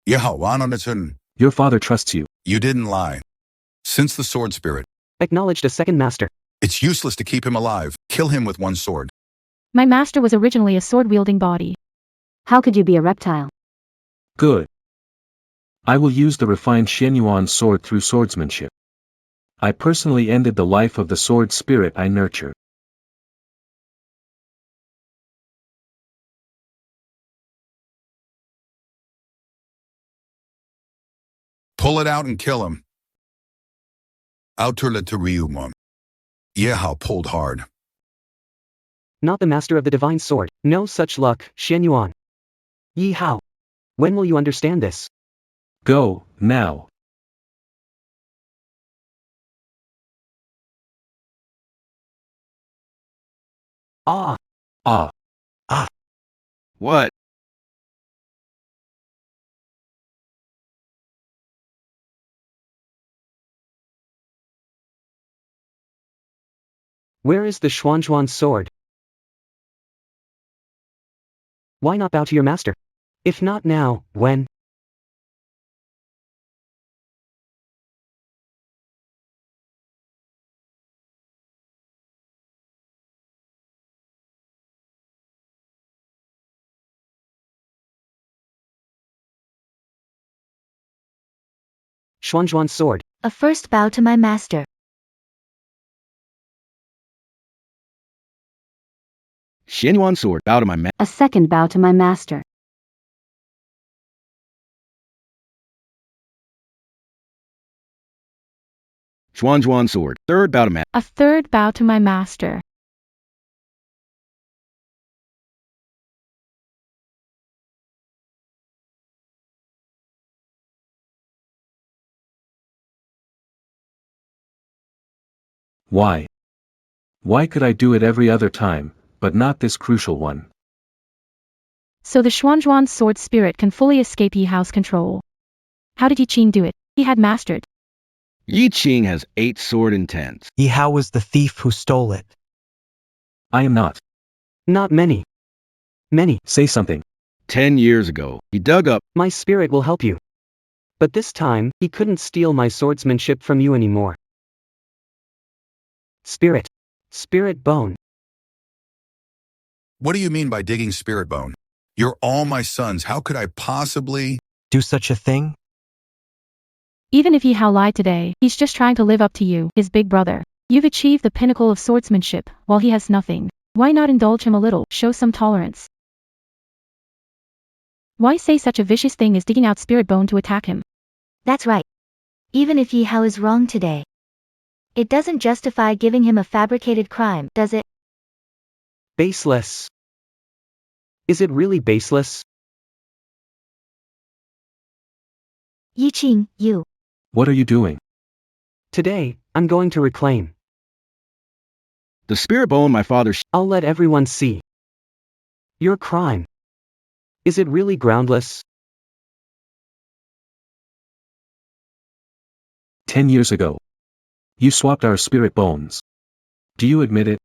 Your father trusts you. You didn't lie. Since the sword spirit, Acknowledged a second master. it's useless to keep him alive. Kill him with one sword. My master was originally a sword-wielding body. How could you be a reptile? Good. I will use the refined Xianyuan sword through swordsmanship. I personally ended the life of the sword spirit I nurtured. Pull it out and kill him. Outerlateriumum. Yehao pulled hard. Not the master of the divine sword. No such luck, Xianyuan. Yi Hao. When will you understand this? Go, now. Ah. Ah. What? Where is the Xuanzhuan sword? Why not bow to your master? If not now, when? Xuanzhuan's sword. A first bow to my master. Xianyuan sword, bow to my A second bow to my master. Xuanzhuan sword, third bow to A third bow to my master. Why? Why could I do it every other time, but not this crucial one? So the Xuanzhuan sword spirit can fully escape Yi Hao's control. How did Yi Qing do it? He had mastered. Yi Qing has 8 sword intents. Yi Hao was the thief who stole it. I am not. Not many. Many. Say something. 10 years ago, he dug up. My spirit will help you. But this time, he couldn't steal my swordsmanship from you anymore. Spirit. Spirit bone. What do you mean by digging spirit bone? You're all my sons. How could I possibly? Do such a thing? Even if Yi Hao lied today, he's just trying to live up to you, his big brother. You've achieved the pinnacle of swordsmanship, while he has nothing. Why not indulge him a little, show some tolerance? Why say such a vicious thing as digging out spirit bone to attack him? That's right. Even if Yi Hao is wrong today, it doesn't justify giving him a fabricated crime, does it? Baseless. Is it really baseless? Yi Qing, you. What are you doing? Today, I'm going to reclaim. The spirit bone my father. I'll let everyone see. Your crime. Is it really groundless? 10 years ago. You swapped our spirit bones. Do you admit it?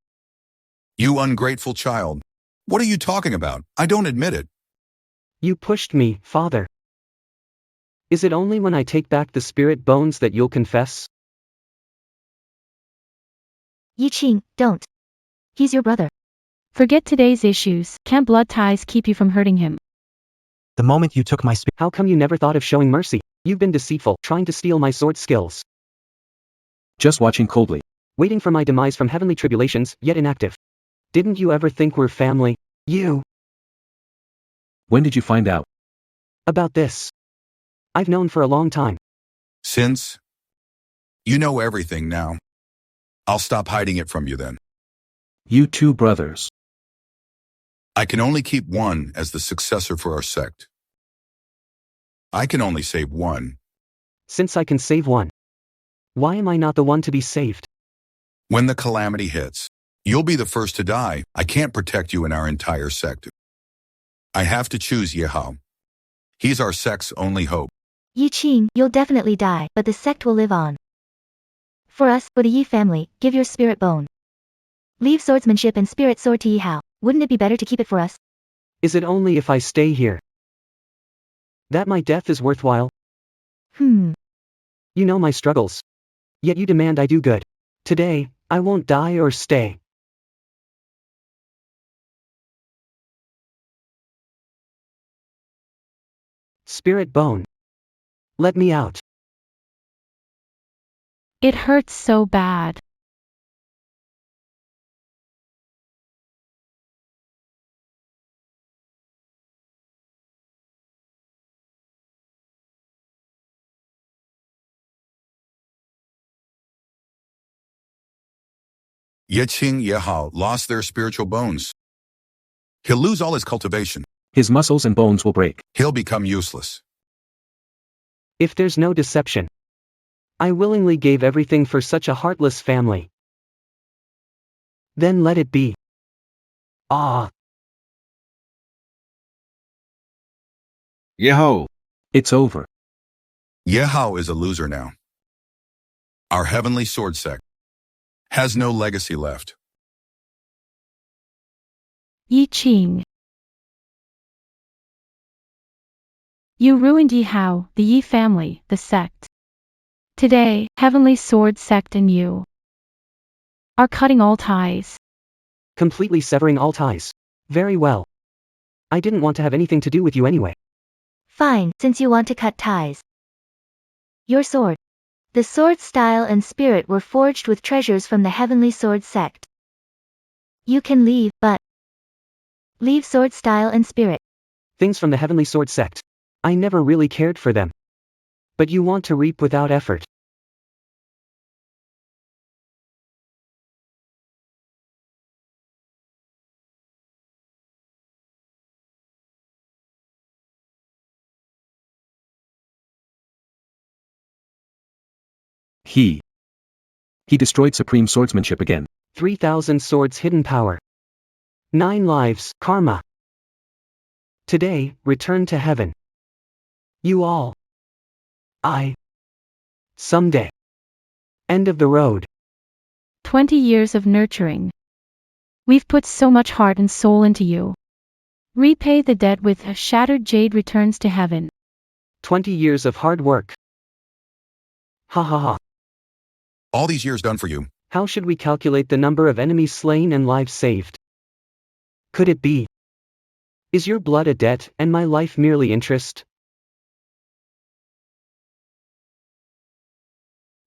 You ungrateful child. What are you talking about? I don't admit it. You pushed me, father. Is it only when I take back the spirit bones that you'll confess? Yi Qing, don't. He's your brother. Forget today's issues. Can't blood ties keep you from hurting him? The moment you took my spirit. How come you never thought of showing mercy? You've been deceitful, trying to steal my sword skills. Just watching coldly. Waiting for my demise from heavenly tribulations, yet inactive. Didn't you ever think we're family? You. When did you find out? About this. I've known for a long time. Since? You know everything now. I'll stop hiding it from you then. You two brothers. I can only keep one as the successor for our sect. I can only save one. Since I can save one, why am I not the one to be saved? When the calamity hits, you'll be the first to die. I can't protect you in our entire sect. I have to choose Yi Hao. He's our sect's only hope. Yi Qing, you'll definitely die, but the sect will live on. For us, for the Yi family, give your spirit bone. Leave swordsmanship and spirit sword to Yi Hao. Wouldn't it be better to keep it for us? Is it only if I stay here that my death is worthwhile? You know my struggles. Yet you demand I do good. Today, I won't die or stay. Spirit bone. Let me out. It hurts so bad. Yi Qing, Yi Hao lost their spiritual bones. He'll lose all his cultivation. His muscles and bones will break. He'll become useless. If there's no deception, I willingly gave everything for such a heartless family. Then let it be. Ah. Yi Hao. It's over. Yi Hao is a loser now. Our heavenly sword sect has no legacy left. Yi Qing. You ruined Yi Hao, the Yi family, the sect. Today, Heavenly Sword Sect and you are cutting all ties. Completely severing all ties. Very well. I didn't want to have anything to do with you anyway. Fine, since you want to cut ties. Your sword. The sword style and spirit were forged with treasures from the heavenly sword sect. You can leave, but leave sword style and spirit. Things from the heavenly sword sect. I never really cared for them. But you want to reap without effort. He destroyed supreme swordsmanship again. 3,000 swords hidden power. 9 lives, karma. Today, return to heaven. You all. Someday. End of the road. 20 years of nurturing. We've put so much heart and soul into you. Repay the debt with a shattered jade returns to heaven. 20 years of hard work. Ha ha ha. All these years done for you. How should we calculate the number of enemies slain and lives saved? Could it be? Is your blood a debt and my life merely interest?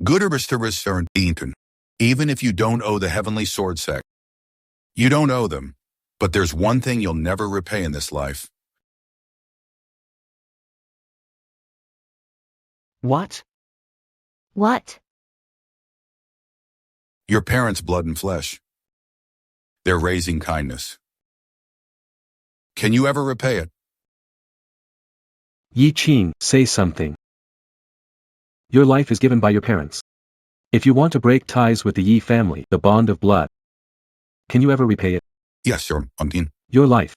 Good or even if you don't owe the heavenly sword sect. You don't owe them, but there's one thing you'll never repay in this life. What? What? Your parents' blood and flesh. They're raising kindness. Can you ever repay it? Yi Qing, say something. Your life is given by your parents. If you want to break ties with the Yi family, the bond of blood, can you ever repay it? Yes, sir, Untin. Your life.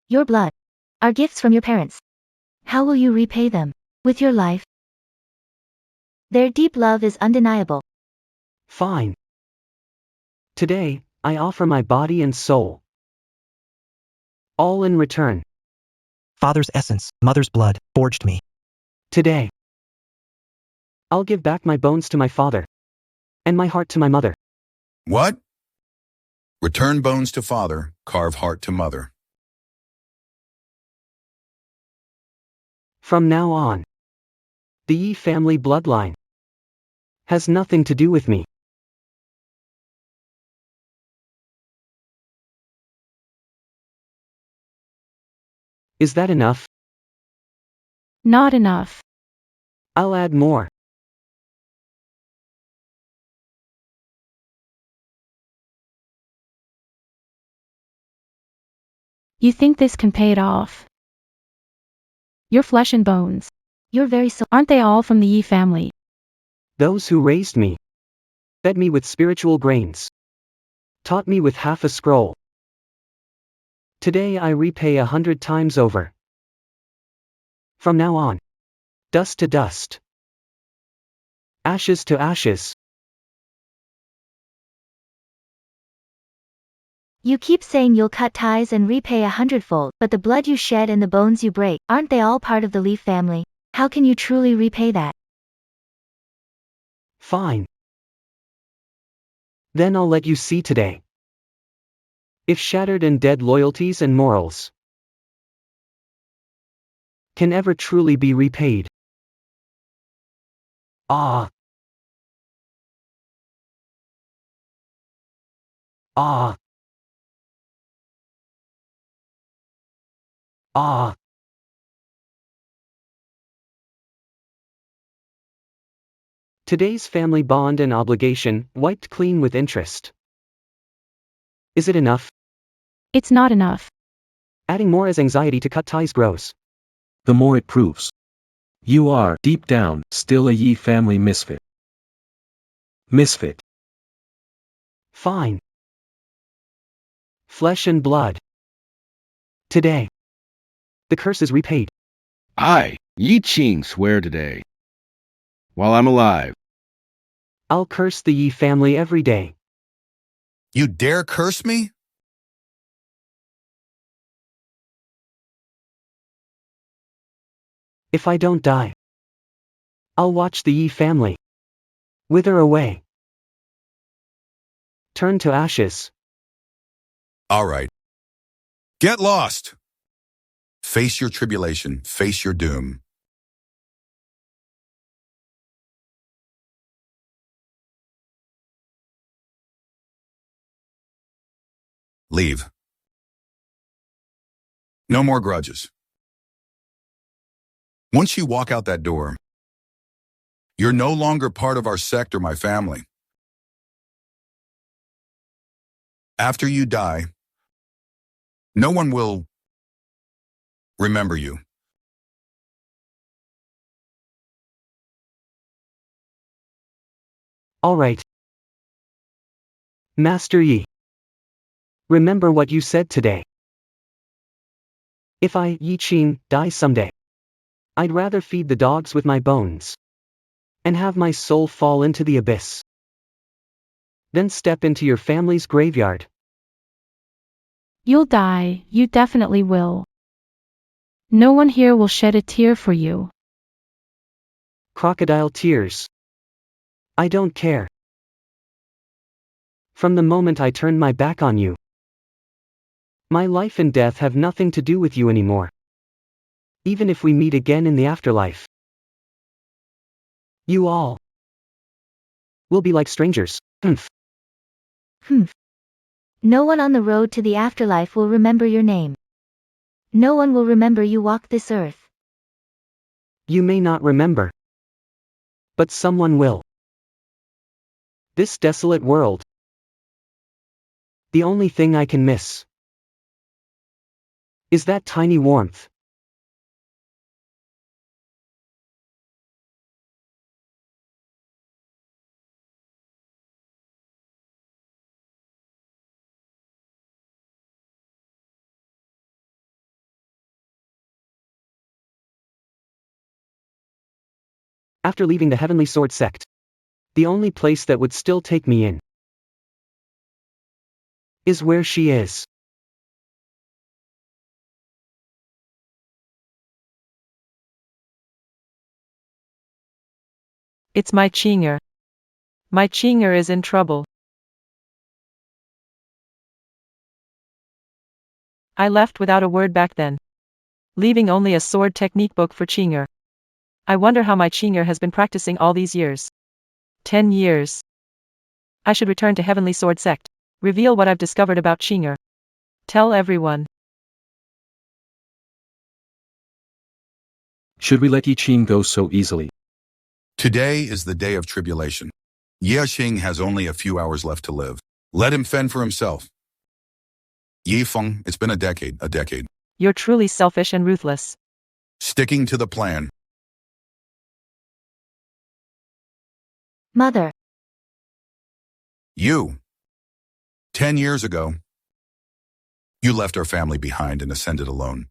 Your blood. Are gifts from your parents. How will you repay them? With your life? Their deep love is undeniable. Fine. Today, I offer my body and soul. All in return. Father's essence, mother's blood, forged me. Today. I'll give back my bones to my father. And my heart to my mother. What? Return bones to father, carve heart to mother. From now on, the Yi family bloodline has nothing to do with me. Is that enough? Not enough. I'll add more. You think this can pay it off? Your flesh and bones. Your very soul. Aren't they all from the Yi family? Those who raised me, fed me with spiritual grains, taught me with half a scroll. Today I repay 100 times over. From now on, dust to dust, ashes to ashes. You keep saying you'll cut ties and repay 100-fold, but the blood you shed and the bones you break, aren't they all part of the Leaf family? How can you truly repay that? Fine. Then I'll let you see today. If shattered and dead loyalties and morals can ever truly be repaid. Ah. Ah. Ah. Today's family bond and obligation, wiped clean with interest. Is it enough? It's not enough. Adding more as anxiety to cut ties grows. The more it proves. You are, deep down, still a Yi family misfit. Misfit. Fine. Flesh and blood. Today. The curse is repaid. I, Yi Qing, swear today, while I'm alive, I'll curse the Yi family every day. You dare curse me? If I don't die, I'll watch the Yi family wither away. Turn to ashes. All right. Get lost. Face your tribulation, face your doom. Leave. No more grudges. Once you walk out that door, you're no longer part of our sect or my family. After you die, no one will remember you. All right. Master Yi. Remember what you said today. If I, Yi Qing, die someday, I'd rather feed the dogs with my bones and have my soul fall into the abyss than step into your family's graveyard. You'll die, you definitely will. No one here will shed a tear for you. Crocodile tears. I don't care. From the moment I turned my back on you, my life and death have nothing to do with you anymore. Even if we meet again in the afterlife, you all will be like strangers. Humph. No one on the road to the afterlife will remember your name. No one will remember you walked this earth. You may not remember, but someone will. This desolate world. The only thing I can miss is that tiny warmth. After leaving the Heavenly Sword sect, the only place that would still take me in is where she is. It's my Qing'er. My Qing'er is in trouble. I left without a word back then, leaving only a sword technique book for Qing'er. I wonder how my Qing'er has been practicing all these years. 10 years. I should return to Heavenly Sword sect, reveal what I've discovered about Qing'er. Tell everyone. Should we let Yi Qing go so easily? Today is the day of tribulation. Ye Qing has only a few hours left to live. Let him fend for himself. Yi Feng, it's been a decade. You're truly selfish and ruthless. Sticking to the plan. Mother. You. 10 years ago, you left our family behind and ascended alone.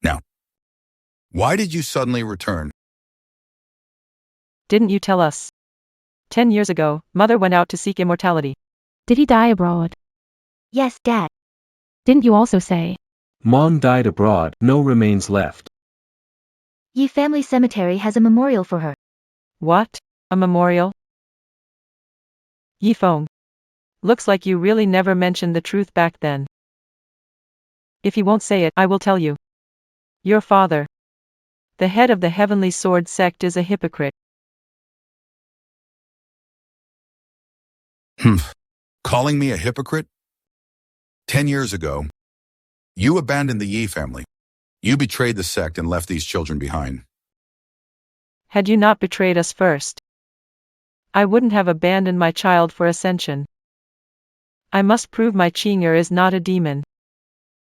Now, why did you suddenly return? Didn't you tell us? 10 years ago, Mother went out to seek immortality. Did he die abroad? Yes, Dad. Didn't you also say? Mon died abroad, no remains left. Yi family cemetery has a memorial for her. What? A memorial? Yi Feng. Looks like you really never mentioned the truth back then. If he won't say it, I will tell you. Your father, the head of the Heavenly Sword sect, is a hypocrite. Calling me a hypocrite? 10 years ago, you abandoned the Yi family. You betrayed the sect and left these children behind. Had you not betrayed us first, I wouldn't have abandoned my child for Ascension. I must prove my Qing'er is not a demon.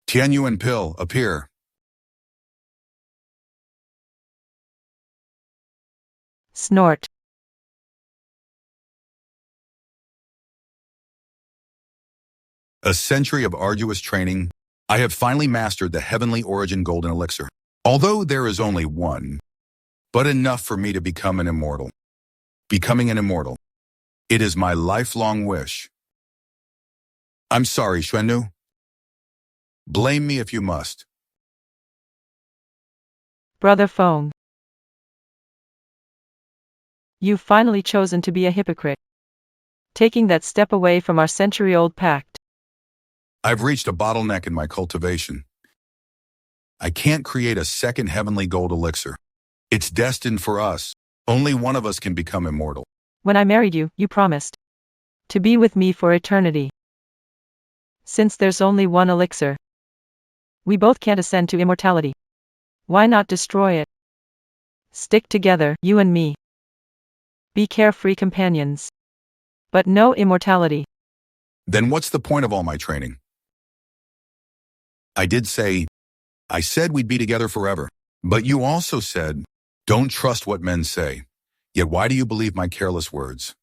Tianyuan pill, appear. Snort. A century of arduous training, I have finally mastered the heavenly origin golden elixir. Although there is only one, but enough for me to become an immortal. Becoming an immortal. It is my lifelong wish. I'm sorry, Xuannu. Blame me if you must. Brother Feng. You've finally chosen to be a hypocrite, taking that step away from our century-old pact. I've reached a bottleneck in my cultivation. I can't create a second heavenly gold elixir. It's destined for us. Only one of us can become immortal. When I married you, you promised to be with me for eternity. Since there's only one elixir, we both can't ascend to immortality. Why not destroy it? Stick together, you and me. Be carefree companions. But no immortality. Then what's the point of all my training? I said we'd be together forever. But you also said, don't trust what men say. Yet why do you believe my careless words?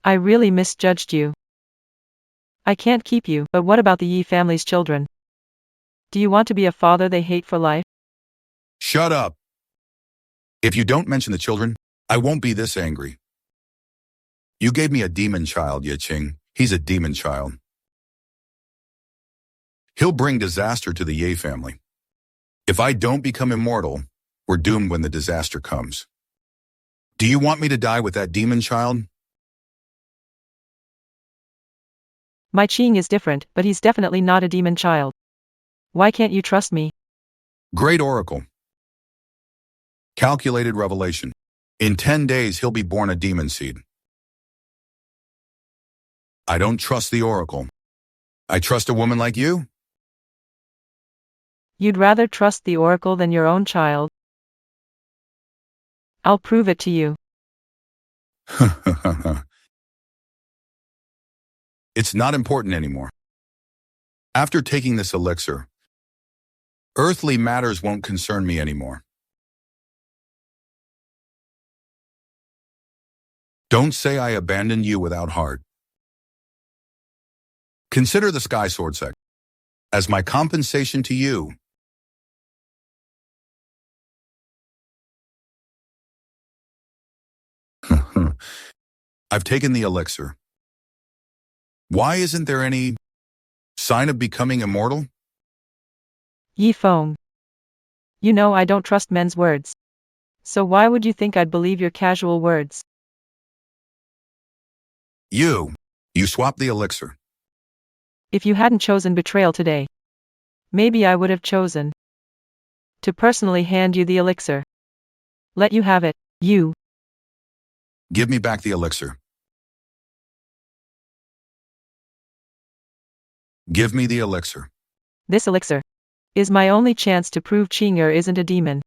I really misjudged you. I can't keep you, but what about the Yi family's children? Do you want to be a father they hate for life? Shut up. If you don't mention the children, I won't be this angry. You gave me a demon child, Ye Qing. He's a demon child. He'll bring disaster to the Ye family. If I don't become immortal, we're doomed when the disaster comes. Do you want me to die with that demon child? My Qing is different, but he's definitely not a demon child. Why can't you trust me? Great oracle. Calculated revelation. In 10 days, he'll be born a demon seed. I don't trust the oracle. I trust a woman like you? You'd rather trust the oracle than your own child? I'll prove it to you. It's not important anymore. After taking this elixir, earthly matters won't concern me anymore. Don't say I abandoned you without heart. Consider the Sky Sword Sect as my compensation to you. I've taken the elixir. Why isn't there any sign of becoming immortal? Yi Feng. You know I don't trust men's words. So why would you think I'd believe your casual words? You swapped the elixir. If you hadn't chosen betrayal today, maybe I would have chosen to personally hand you the elixir. Let you have it, you. Give me back the elixir. Give me the elixir. This elixir is my only chance to prove Qing'er isn't a demon.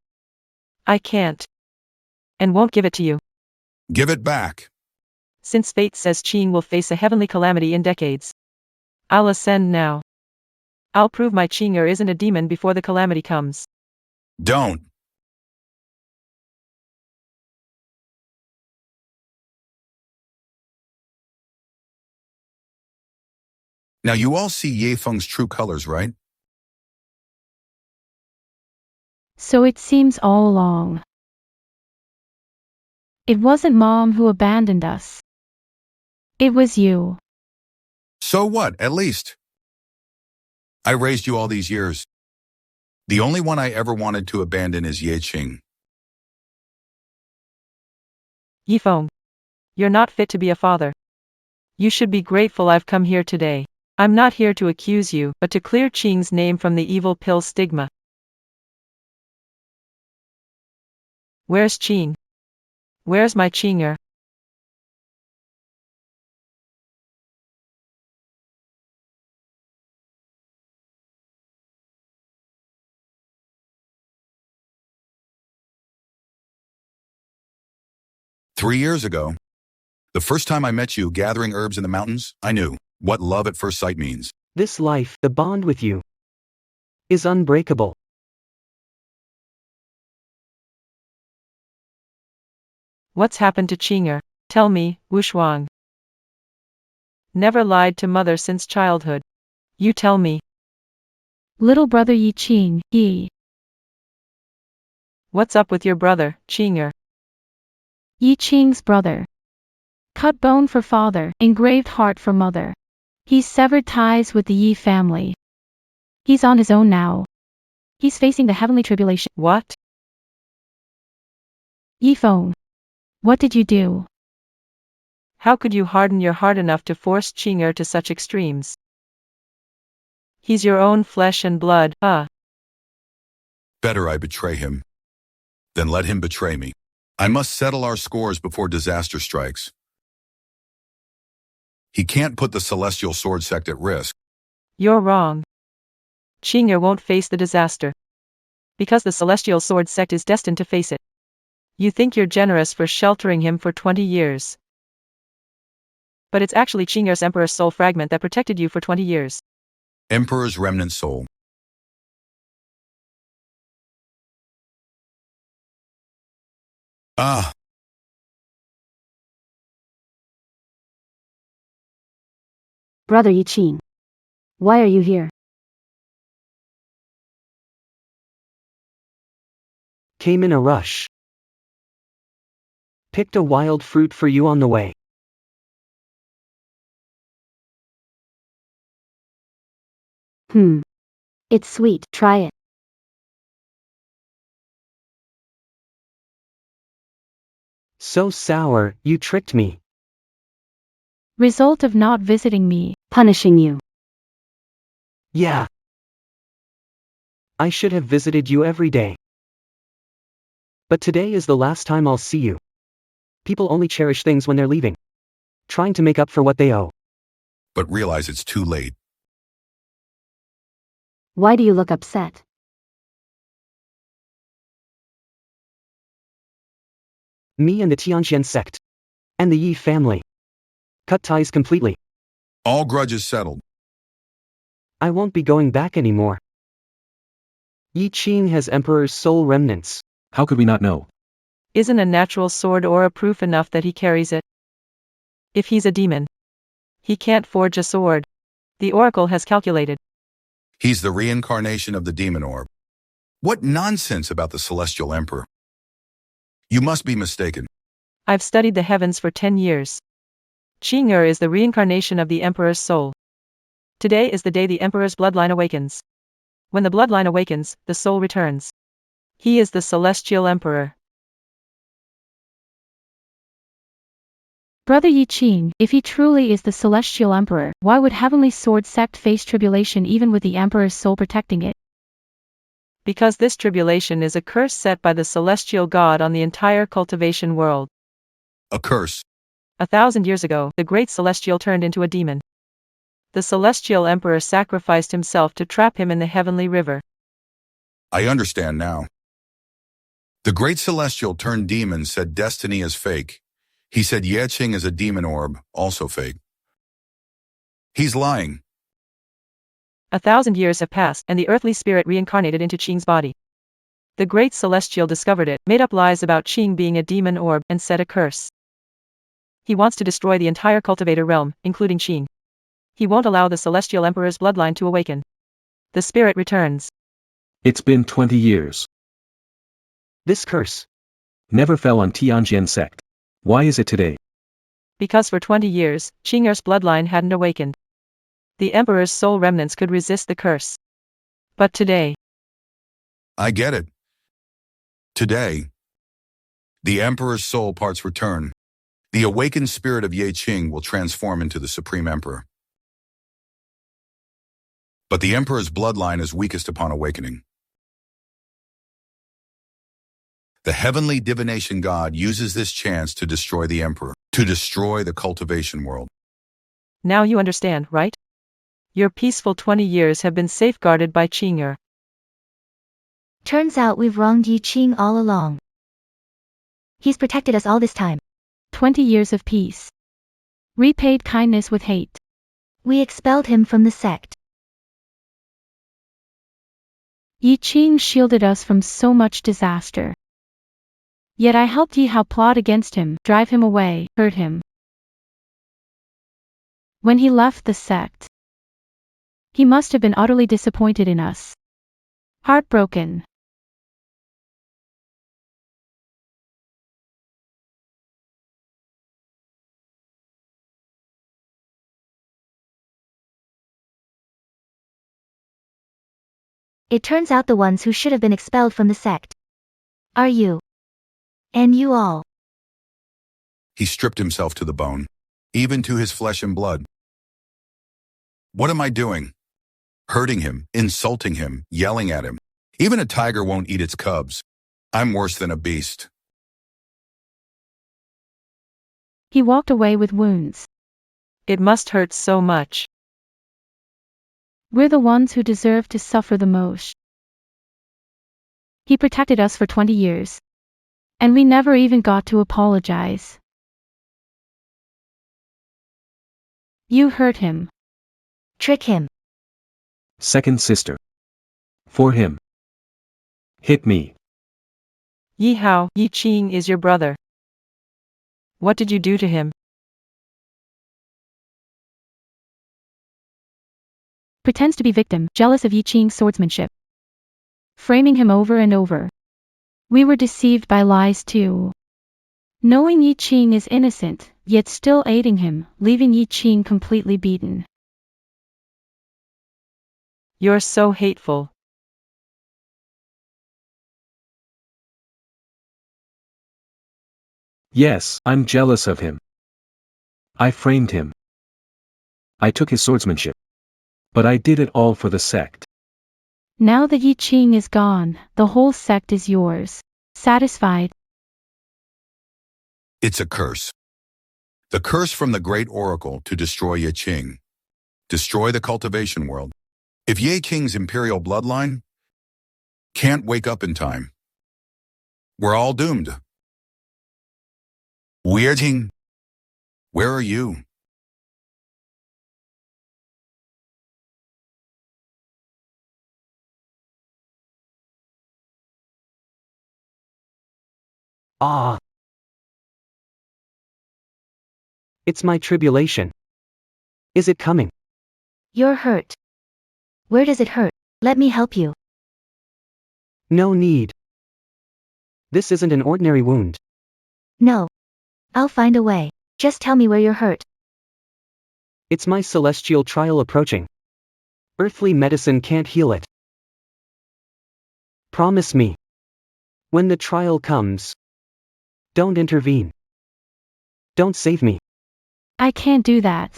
I can't and won't give it to you. Give it back. Since fate says Qing will face a heavenly calamity in decades, I'll ascend now. I'll prove my Qing'er isn't a demon before the calamity comes. Don't. Now you all see Ye Feng's true colors, right? So it seems all along. It wasn't Mom who abandoned us. It was you. So what, at least? I raised you all these years. The only one I ever wanted to abandon is Ye Qing. Yi Feng. You're not fit to be a father. You should be grateful I've come here today. I'm not here to accuse you, but to clear Qing's name from the evil pill stigma. Where's Qing? Where's my Qing'er? Three years ago, the first time I met you gathering herbs in the mountains, I knew what love at first sight means. This life, the bond with you, is unbreakable. What's happened to Qing'er? Tell me, Wushuang. Never lied to mother since childhood. You tell me. Little brother Yi Qing, Yi. What's up with your brother, Qing'er? Yi Qing's brother. Cut bone for father, engraved heart for mother. He's severed ties with the Yi family. He's on his own now. He's facing the heavenly tribulation. What? Yi Feng. What did you do? How could you harden your heart enough to force Qing'er to such extremes? He's your own flesh and blood, Better I betray him than let him betray me. I must settle our scores before disaster strikes. He can't put the celestial sword sect at risk. You're wrong. Qing'er won't face the disaster. Because the celestial sword sect is destined to face it. You think you're generous for sheltering him for 20 years. But it's actually Qing'er's Emperor's soul fragment that protected you for 20 years. Emperor's remnant soul. Ah. Brother Yi Qing. Why are you here? Came in a rush. Picked a wild fruit for you on the way. It's sweet, try it. So sour, you tricked me. Result of not visiting me. Punishing you. Yeah. I should have visited you every day. But today is the last time I'll see you. People only cherish things when they're leaving. Trying to make up for what they owe. But realize it's too late. Why do you look upset? Me and the Tianqian sect. And the Yi family. Cut ties completely. All grudges settled. I won't be going back anymore. Yi Qing has Emperor's soul remnants. How could we not know? Isn't a natural sword aura proof enough that he carries it? If he's a demon, he can't forge a sword. The oracle has calculated. He's the reincarnation of the demon orb. What nonsense about the celestial emperor. You must be mistaken. I've studied the heavens for 10 years. Qing'er is the reincarnation of the Emperor's soul. Today is the day the Emperor's bloodline awakens. When the bloodline awakens, the soul returns. He is the celestial Emperor. Brother Yi Qing, if he truly is the celestial emperor, why would Heavenly Sword sect face tribulation even with the Emperor's soul protecting it? Because this tribulation is a curse set by the celestial god on the entire cultivation world. A curse. 1,000 years ago, the great celestial turned into a demon. The celestial emperor sacrificed himself to trap him in the heavenly river. I understand now. The great celestial turned demon said destiny is fake. He said Ye Qing is a demon orb, also fake. He's lying. 1,000 years have passed, and the earthly spirit reincarnated into Qing's body. The great celestial discovered it, made up lies about Qing being a demon orb, and set a curse. He wants to destroy the entire cultivator realm, including Qing. He won't allow the celestial emperor's bloodline to awaken. The spirit returns. It's been 20 years. This curse Never fell on Tianjin sect. Why is it today? Because for 20 years, Qing'er's bloodline hadn't awakened. The emperor's soul remnants could resist the curse. But today, I get it. Today, the emperor's soul parts return. The awakened spirit of Ye Qing will transform into the supreme emperor. But the emperor's bloodline is weakest upon awakening. The heavenly divination god uses this chance to destroy the emperor, to destroy the cultivation world. now you understand, right? Your peaceful 20 years have been safeguarded by Qing'er. Turns out we've wronged Yi Qing all along. He's protected us all this time. 20 years of peace. Repaid kindness with hate. We expelled him from the sect. Yi Qing shielded us from so much disaster. Yet I helped Yi Hao plot against him, drive him away, hurt him. When he left the sect, he must have been utterly disappointed in us. Heartbroken. It turns out the ones who should have been expelled from the sect are you. And you all. He stripped himself to the bone, even to his flesh and blood. What am I doing? Hurting him, insulting him, yelling at him. Even a tiger won't eat its cubs. I'm worse than a beast. He walked away with wounds. It must hurt so much. We're the ones who deserve to suffer the most. He protected us for 20 years. And we never even got to apologize. You hurt him. Trick him. Second sister. For him. Hit me. Yi Hao, Yi Qing is your brother. What did you do to him? Pretends to be victim, jealous of Yi Qing's swordsmanship. Framing him over and over. We were deceived by lies too. Knowing Yi Qing is innocent, yet still aiding him, leaving Yi Qing completely beaten. You're so hateful. Yes, I'm jealous of him. I framed him. I took his swordsmanship. But I did it all for the sect. Now that Yi Qing is gone, the whole sect is yours. Satisfied? It's a curse. The curse from the great oracle to destroy Ye Qing. Destroy the cultivation world. If Ye Qing's imperial bloodline can't wake up in time, we're all doomed. Qing, where are you? Ah. It's my tribulation. Is it coming? You're hurt. Where does it hurt? Let me help you. No need. This isn't an ordinary wound. No. I'll find a way. Just tell me where you're hurt. It's my celestial trial approaching. Earthly medicine can't heal it. Promise me. When the trial comes, don't intervene. Don't save me. I can't do that.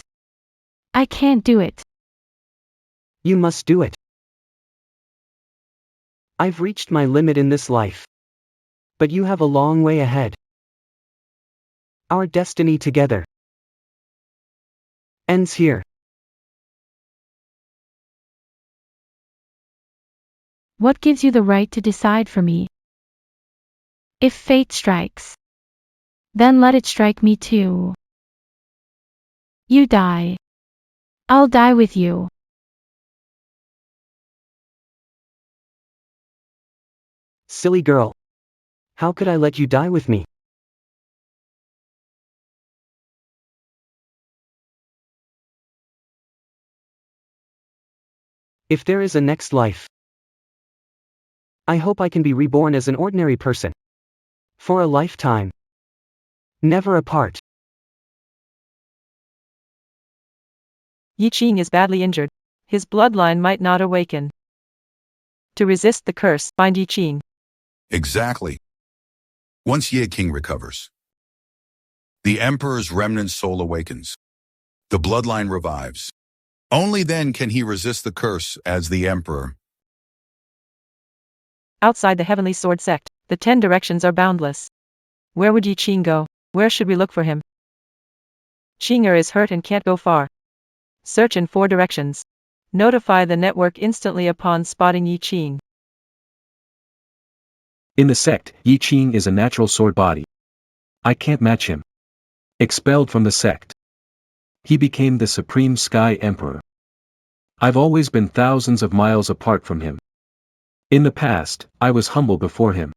I can't do it. You must do it. I've reached my limit in this life. But you have a long way ahead. Our destiny together ends here. What gives you the right to decide for me? If fate strikes, then let it strike me too. You die. I'll die with you. Silly girl. How could I let you die with me? If there is a next life, I hope I can be reborn as an ordinary person. For a lifetime. Never apart. Yi Qing is badly injured. His bloodline might not awaken. To resist the curse, find Yi Qing. Exactly. Once Ye Qing recovers, the Emperor's remnant soul awakens. The bloodline revives. Only then can he resist the curse as the Emperor. Outside the Heavenly Sword sect, the 10 directions are boundless. Where would Yi Qing go? Where should we look for him? Qinger is hurt and can't go far. Search in 4 directions. Notify the network instantly upon spotting Yi Qing. In the sect, Yi Qing is a natural sword body. I can't match him. Expelled from the sect. He became the supreme Sky Emperor. I've always been thousands of miles apart from him. In the past, I was humble before him.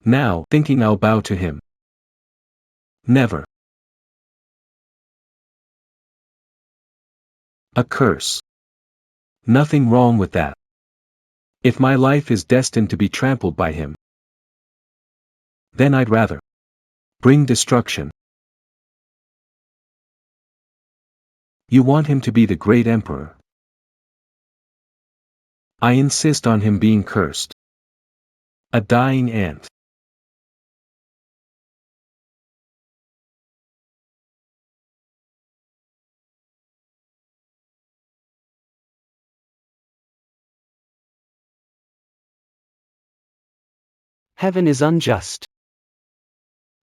Now, thinking I'll bow to him. Never. A curse. Nothing wrong with that. If my life is destined to be trampled by him, then I'd rather bring destruction. You want him to be the great emperor. I insist on him being cursed. A dying ant. Heaven is unjust.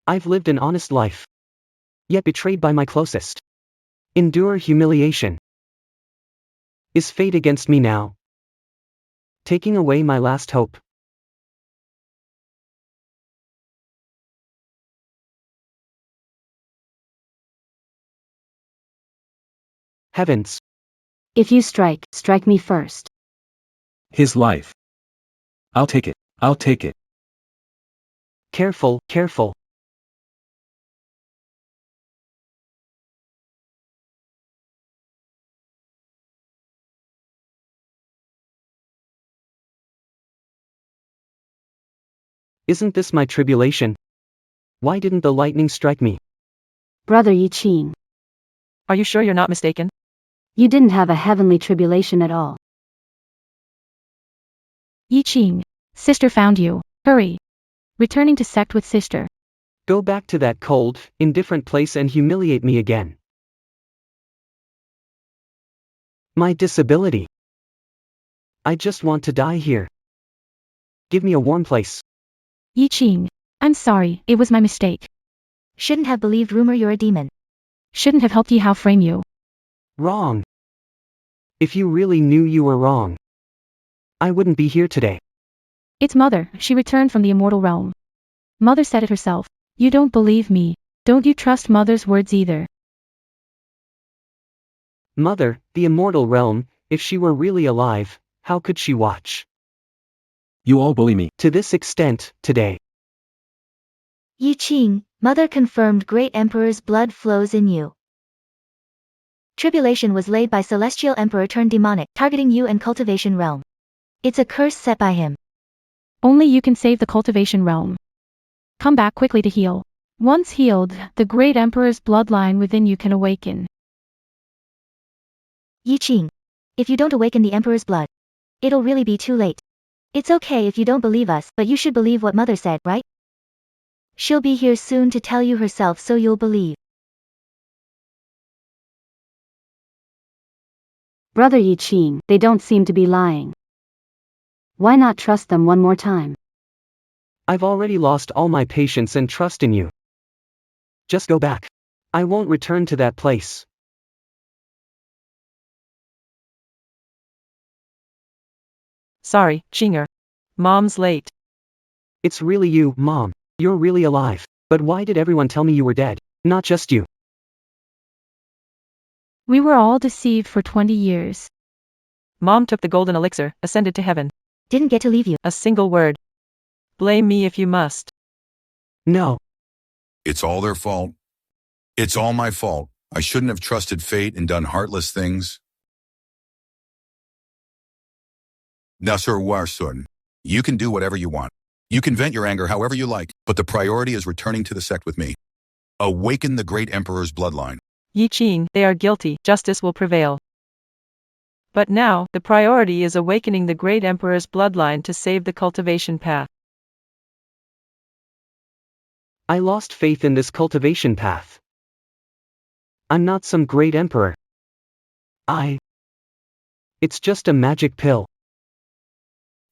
I've lived an honest life. Yet betrayed by my closest. Endure humiliation. Is fate against me now? Taking away my last hope. Heavens. If you strike, strike me first. His life. I'll take it. I'll take it. Careful, careful. Isn't this my tribulation? Why didn't the lightning strike me? Brother Yi Qing, Are you sure you're not mistaken? you didn't have a heavenly tribulation at all. Yi Qing. Sister found you. Hurry. Returning to sect with sister. Go back to that cold, indifferent place and humiliate me again. My disability. I just want to die here. Give me a warm place. Yi Qing. I'm sorry, it was my mistake. Shouldn't have believed rumor you're a demon. Shouldn't have helped Yi Hao frame you. Wrong. If you really knew you were wrong, I wouldn't be here today. It's Mother, she returned from the immortal realm. Mother said it herself. You don't believe me. Don't you trust Mother's words either. Mother, the immortal realm, if she were really alive, how could she watch? You all bully me. To this extent, today. Yi Qing, Mother confirmed Great Emperor's blood flows in you. Tribulation was laid by Celestial Emperor turned demonic, targeting you and cultivation realm. It's a curse set by him. Only you can save the cultivation realm. Come back quickly to heal. Once healed, the Great Emperor's bloodline within you can awaken. Yi Qing. If you don't awaken the Emperor's blood, it'll really be too late. It's okay if you don't believe us, but you should believe what Mother said, right? She'll be here soon to tell you herself so you'll believe. Brother Yi Qing, they don't seem to be lying. Why not trust them one more time? I've already lost all my patience and trust in you. Just go back. I won't return to that place. Sorry, Qinger. Mom's late. It's really you, Mom. You're really alive. But why did everyone tell me you were dead? Not just you. We were all deceived for 20 years. Mom took the golden elixir, ascended to heaven. Didn't get to leave you. A single word. Blame me if you must. No. It's all their fault. It's all my fault. I shouldn't have trusted fate and done heartless things. Nasser Warsun, you can do whatever you want. You can vent your anger however you like, but the priority is returning to the sect with me. Awaken the great emperor's bloodline. Yi Qing, they are guilty, justice will prevail. But now, the priority is awakening the great emperor's bloodline to save the cultivation path. I lost faith in this cultivation path. I'm not some great emperor. It's just a magic pill.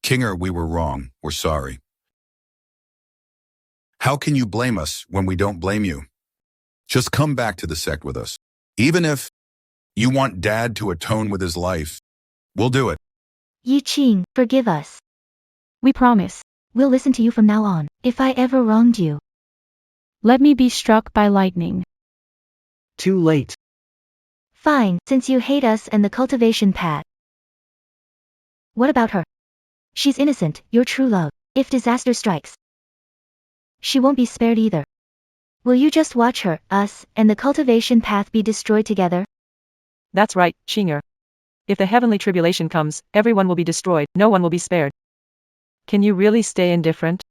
Kinger, we were wrong. We're sorry. How can you blame us when we don't blame you? Just come back to the sect with us. Even if you want Dad to atone with his life, we'll do it. Yi Qing, forgive us. We promise. We'll listen to you from now on. If I ever wronged you, Let me be struck by lightning. Too late. fine, since you hate us and the cultivation path. What about her? She's innocent, your true love. If disaster strikes, she won't be spared either. Will you just watch her, us, and the cultivation path be destroyed together? That's right, Qinger. If the heavenly tribulation comes, everyone will be destroyed, no one will be spared. Can you really stay indifferent?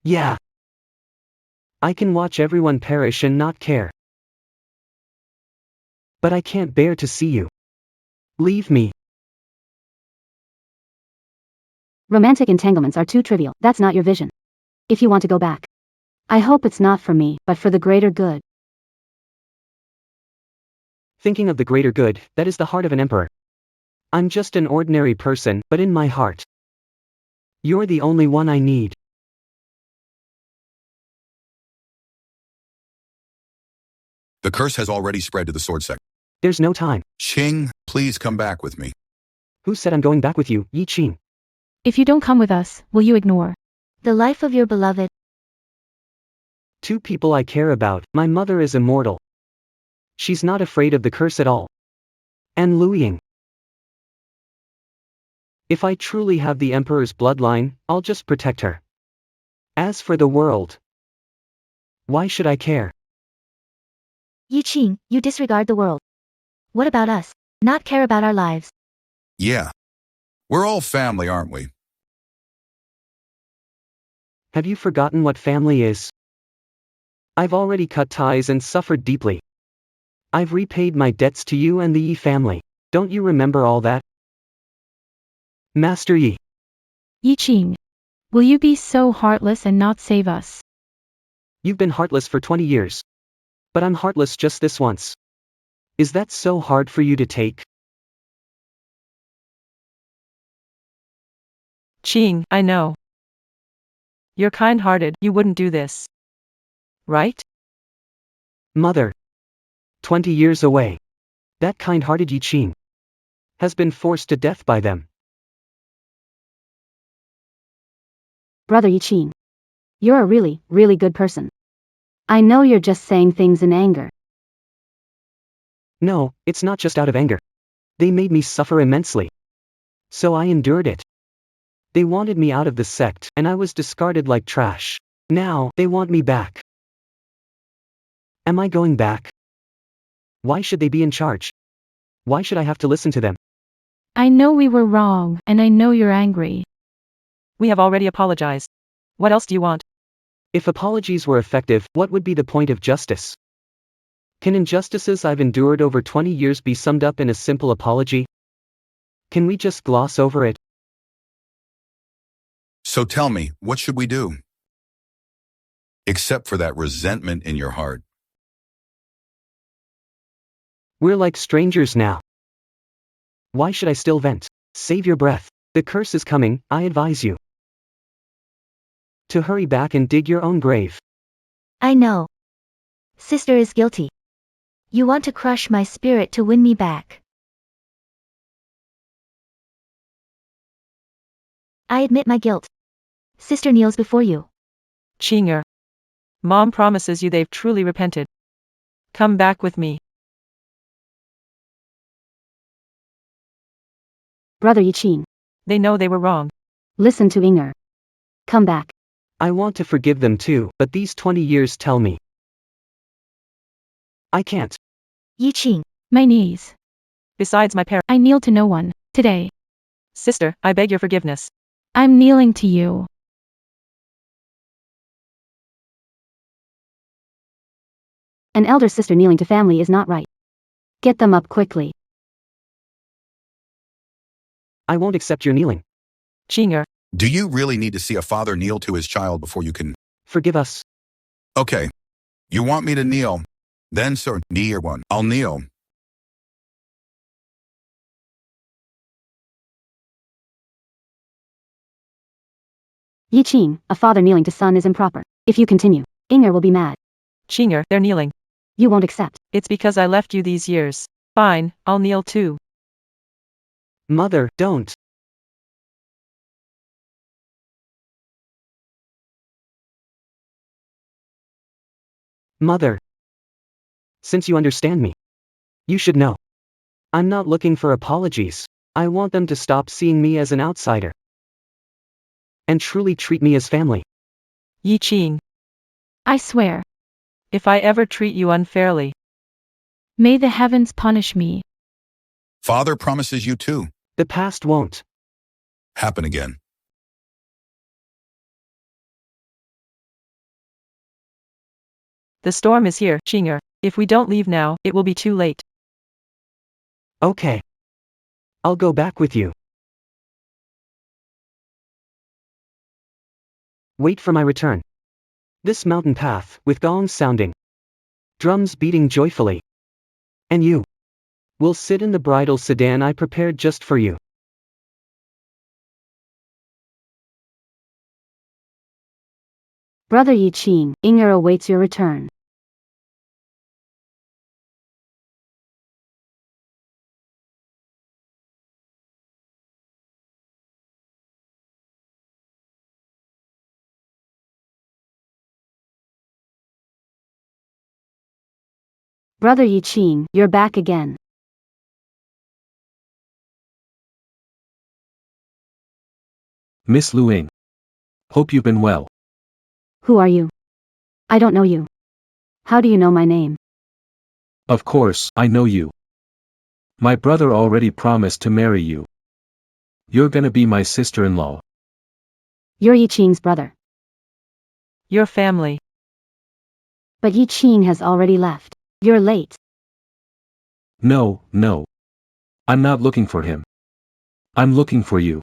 Yeah. I can watch everyone perish and not care. But I can't bear to see you leave me. Romantic entanglements are too trivial, that's not your vision. If you want to go back, I hope it's not for me, but for the greater good. Thinking of the greater good, that is the heart of an emperor. I'm just an ordinary person, but in my heart, you're the only one I need. The curse has already spread to the sword sect. There's no time. Qing, please come back with me. Who said I'm going back with you, Yi Qing? If you don't come with us, will you ignore The life of your beloved. Two people I care about. My mother is immortal. She's not afraid of the curse at all. And Lu Ying. If I truly have the Emperor's bloodline, I'll just protect her. As for the world, why should I care? Yi Qing, you disregard the world. What about us? Not care about our lives. Yeah. We're all family, aren't we? Have you forgotten what family is? I've already cut ties and suffered deeply. I've repaid my debts to you and the Yi family. Don't you remember all that? Master Yi. Yi Qing? Will you be so heartless and not save us? You've been heartless for 20 years. But I'm heartless just this once. Is that so hard for you to take? Qing, I know. You're kind-hearted, you wouldn't do this. Right? Mother. 20 years away. That kind-hearted Yi Qing has been forced to death by them. Brother Yi Qing. You're a really, really good person. I know you're just saying things in anger. No, it's not just out of anger. They made me suffer immensely. So I endured it. They wanted me out of the sect, and I was discarded like trash. Now, they want me back. Am I going back? Why should they be in charge? Why should I have to listen to them? I know we were wrong, and I know you're angry. We have already apologized. What else do you want? If apologies were effective, what would be the point of justice? Can injustices I've endured over 20 years be summed up in a simple apology? Can we just gloss over it? So tell me, what should we do? Except for that resentment in your heart. We're like strangers now. Why should I still vent? Save your breath. The curse is coming, I advise you to hurry back and dig your own grave. I know. Sister is guilty. You want to crush my spirit to win me back. I admit my guilt. Sister kneels before you. Qinger. Mom promises you they've truly repented. Come back with me. Brother Yi Qing. They know they were wrong. Listen to Inger. Come back. I want to forgive them too, but these 20 years tell me I can't. Yi Qing. My knees. Besides my parents. I kneel to no one, today. Sister, I beg your forgiveness. I'm kneeling to you. An elder sister kneeling to family is not right. Get them up quickly. I won't accept your kneeling. Qinger. Do you really need to see a father kneel to his child before you can? Forgive us. Okay. You want me to kneel? Then, sir, kneel one. I'll kneel. Yi Qing, a father kneeling to son is improper. If you continue, Inger will be mad. Qinger, they're kneeling. You won't accept. It's because I left you these years. Fine, I'll kneel too. Mother, don't. Mother. Since you understand me, you should know. I'm not looking for apologies. I want them to stop seeing me as an outsider and truly treat me as family. Yi Qing. I swear. If I ever treat you unfairly. May the heavens punish me. Father promises you too. The past won't Happen again. The storm is here, Qinger. If we don't leave now, it will be too late. Okay. I'll go back with you. Wait for my return. This mountain path, with gongs sounding, drums beating joyfully, and you will sit in the bridal sedan I prepared just for you. Brother Yi Qing, Inger awaits your return. Brother Yi Qing, you're back again. Miss Lu Ying. Hope you've been well. Who are you? I don't know you. How do you know my name? Of course, I know you. My brother already promised to marry you. You're gonna be my sister-in-law. You're Yi Qing's brother. Your family. But Yi Qing has already left. You're late. No, no. I'm not looking for him. I'm looking for you.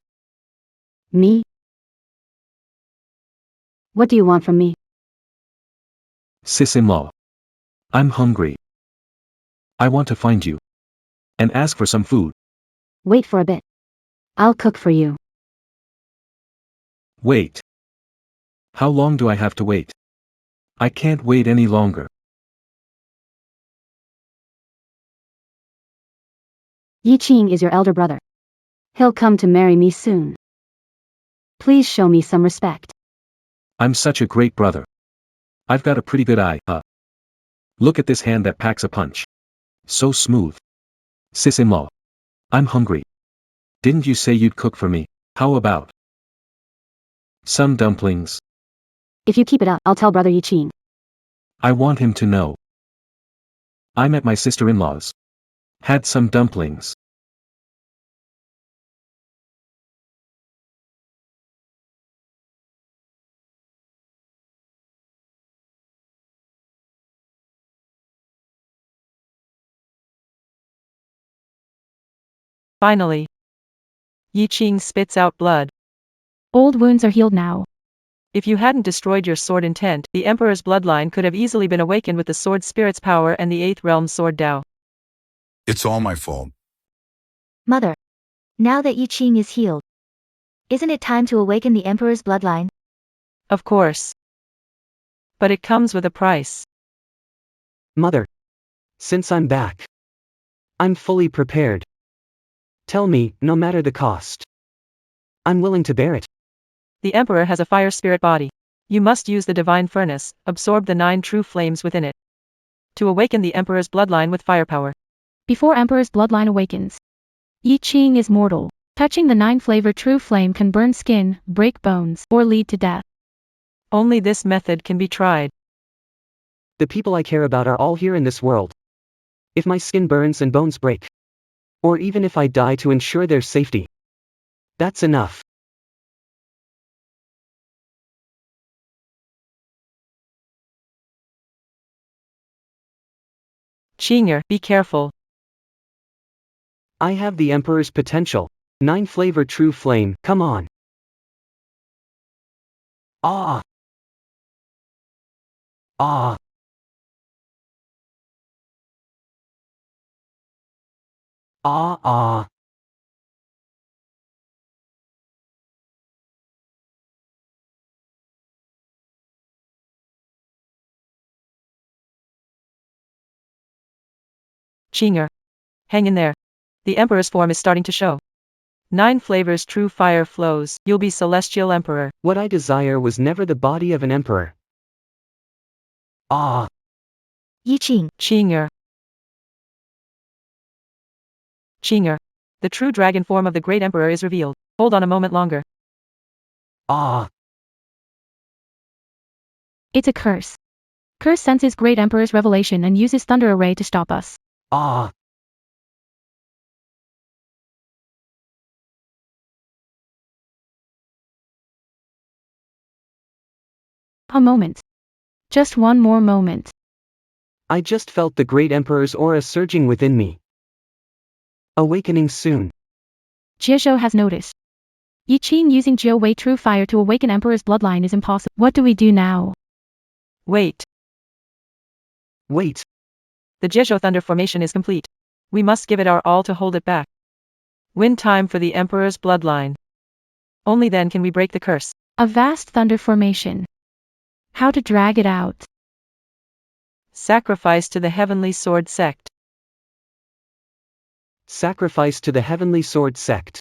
Me? What do you want from me? Sis-in-law. I'm hungry. I want to find you. And ask for some food. Wait for a bit. I'll cook for you. Wait. How long do I have to wait? I can't wait any longer. Yi Qing is your elder brother. He'll come to marry me soon. Please show me some respect. I'm such a great brother. I've got a pretty good eye, huh? Look at this hand that packs a punch. So smooth. Sis-in-law. I'm hungry. Didn't you say you'd cook for me? How about some dumplings? If you keep it up, I'll tell Brother Yi Qing. I want him to know. I'm at my sister-in-law's. Had some dumplings. Finally, Yi Qing spits out blood. Old wounds are healed now. If you hadn't destroyed your sword intent, the Emperor's bloodline could have easily been awakened with the sword spirit's power and the 8th realm sword Dao. It's all my fault. Mother. Now that Yi Qing is healed, isn't it time to awaken the Emperor's bloodline? Of course. But it comes with a price. Mother. Since I'm back, I'm fully prepared. Tell me, no matter the cost. I'm willing to bear it. The Emperor has a fire spirit body. You must use the divine furnace, absorb the 9 true flames within it, to awaken the Emperor's bloodline with firepower. Before Emperor's bloodline awakens, Yi Qing is mortal. Touching the 9-flavor true flame can burn skin, break bones, or lead to death. Only this method can be tried. The people I care about are all here in this world. If my skin burns and bones break, or even if I die to ensure their safety, that's enough. Qing'er, be careful. I have the Emperor's potential. 9-flavor true flame, come on. Ah! Ah! Ah ah! Qing'er. Hang in there. The Emperor's form is starting to show. 9 flavors true fire flows, you'll be Celestial Emperor. What I desire was never the body of an emperor. Ah! Yi Qing. Qing'er. Qing'er. The true dragon form of the great Emperor is revealed. Hold on a moment longer. Ah! It's a curse. Curse senses great Emperor's revelation and uses thunder array to stop us. Ah! A moment. Just one more moment. I just felt the great Emperor's aura surging within me. Awakening soon. Jiezhou has noticed. Yi Qing using Jiu Wei true fire to awaken Emperor's bloodline is impossible. What do we do now? Wait. Wait. The Jiezhou thunder formation is complete. We must give it our all to hold it back. Win time for the Emperor's bloodline. Only then can we break the curse. A vast thunder formation. How to drag it out? Sacrifice to the Heavenly Sword Sect. Sacrifice to the Heavenly Sword Sect.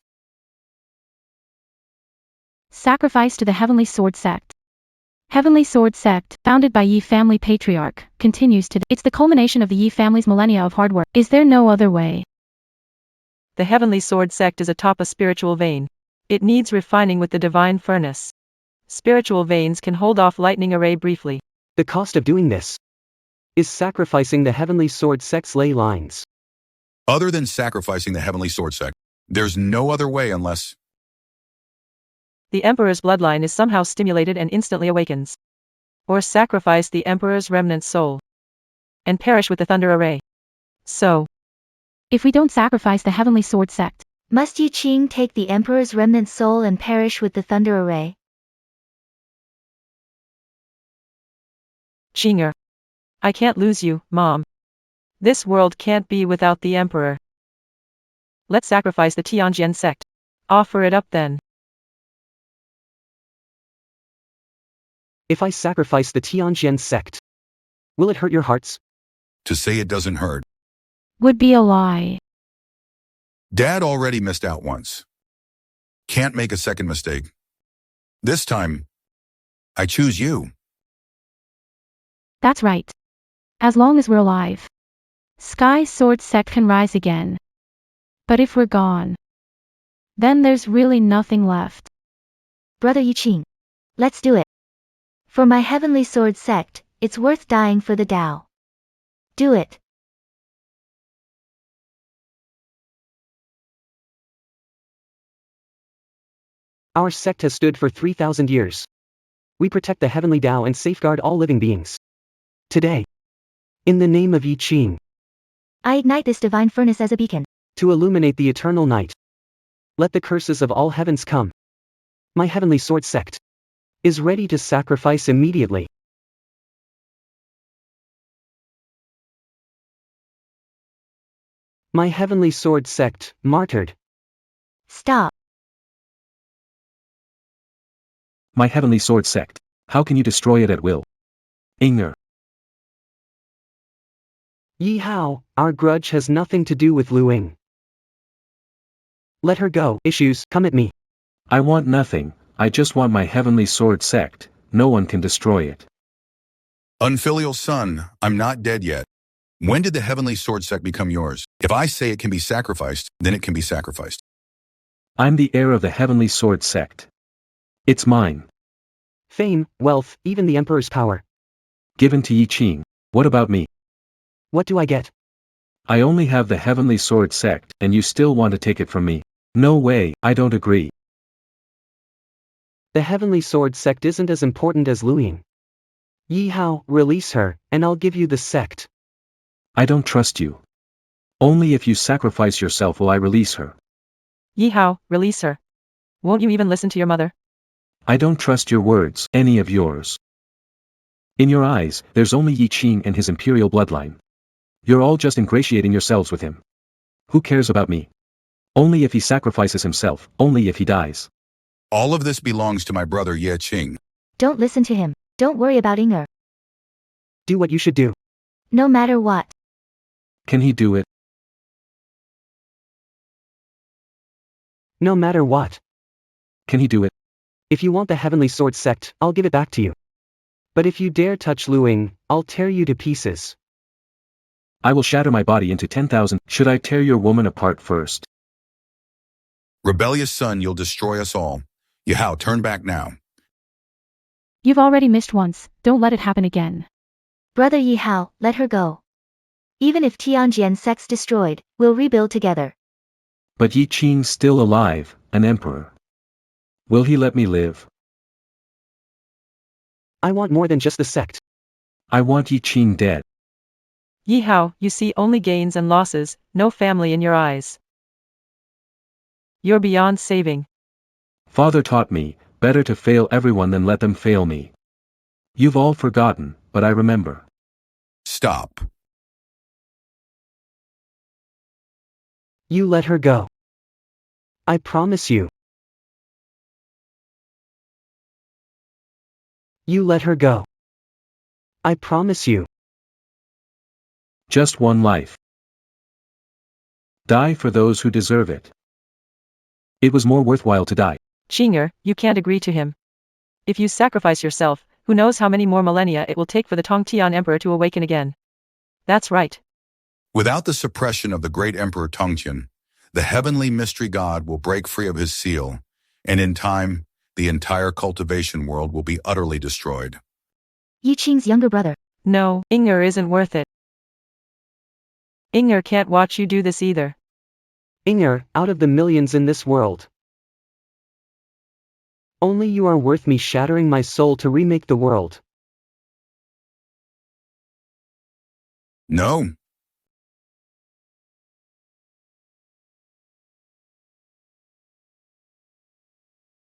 Sacrifice to the Heavenly Sword Sect. Heavenly Sword Sect, founded by Yi family patriarch, continues today. It's the culmination of the Yi family's millennia of hard work. Is there no other way? The Heavenly Sword Sect is atop a spiritual vein. It needs refining with the divine furnace. Spiritual veins can hold off lightning array briefly. The cost of doing this is sacrificing the Heavenly Sword Sect's ley lines. Other than sacrificing the Heavenly Sword Sect, there's no other way unless... The Emperor's bloodline is somehow stimulated and instantly awakens. Or sacrifice the Emperor's remnant soul. And perish with the thunder array. So, if we don't sacrifice the Heavenly Sword Sect, must Yi Qing take the Emperor's remnant soul and perish with the thunder array? Qinger. I can't lose you, Mom. This world can't be without the Emperor. Let's sacrifice the Tianjian sect. Offer it up then. If I sacrifice the Tianjian sect, will it hurt your hearts? To say it doesn't hurt. would be a lie. Dad already missed out once. Can't make a second mistake. This time, I choose you. That's right. As long as we're alive, Sky Sword Sect can rise again. But if we're gone, then there's really nothing left. Brother Yi Qing, let's do it. For my Heavenly Sword Sect, it's worth dying for the Tao. Do it. Our sect has stood for 3,000 years. We protect the heavenly Tao and safeguard all living beings. Today, in the name of Yi Qing, I ignite this divine furnace as a beacon. to illuminate the eternal night. Let the curses of all heavens come. My Heavenly Sword Sect is ready to sacrifice immediately. My Heavenly Sword Sect, martyred. Stop. My Heavenly Sword Sect. How can you destroy it at will? Inger. Yi Hao, our grudge has nothing to do with Lu Ying. Let her go. Issues, come at me. I want nothing, I just want my Heavenly Sword Sect, no one can destroy it. Unfilial son, I'm not dead yet. When did the Heavenly Sword Sect become yours? If I say it can be sacrificed, then it can be sacrificed. I'm the heir of the Heavenly Sword Sect. It's mine. Fame, wealth, even the Emperor's power. Given to Yi Qing. What about me? What do I get? I only have the Heavenly Sword Sect, and you still want to take it from me? No way, I don't agree. The Heavenly Sword Sect isn't as important as Lu Ying. Yi Hao, release her, and I'll give you the sect. I don't trust you. Only if you sacrifice yourself will I release her. Yi Hao, release her. Won't you even listen to your mother? I don't trust your words, any of yours. In your eyes, there's only Yi Qing and his imperial bloodline. You're all just ingratiating yourselves with him. Who cares about me? Only if he sacrifices himself, only if he dies. All of this belongs to my brother Ye Qing. Don't listen to him. Don't worry about Inger. Do what you should do. No matter what. Can he do it? No matter what. Can he do it? If you want the Heavenly Sword Sect, I'll give it back to you. But if you dare touch Lu Ying, I'll tear you to pieces. I will shatter my body into 10,000. Should I tear your woman apart first? Rebellious son, you'll destroy us all. Yi Hao, turn back now. You've already missed once, don't let it happen again. Brother Yi Hao, let her go. Even if Tianjian sect's destroyed, we'll rebuild together. But Yi Qing's still alive, an emperor. Will he let me live? I want more than just the sect. I want Yi Qing dead. Yi Hao, you see only gains and losses, no family in your eyes. You're beyond saving. Father taught me, better to fail everyone than let them fail me. You've all forgotten, but I remember. Stop. You let her go. I promise you. You let her go. I promise you. Just one life. Die for those who deserve it. It was more worthwhile to die. Qinger, you can't agree to him. If you sacrifice yourself, Who knows how many more millennia it will take for the Tongtian Emperor to awaken again. That's right. Without the suppression of the great Emperor Tongtian, the heavenly mystery god will break free of his seal, and in time, the entire cultivation world will be utterly destroyed. Yi Qing's younger brother. No, Inger isn't worth it. Inger can't watch you do this either. Inger, out of the millions in this world, only you are worth me shattering my soul to remake the world. No.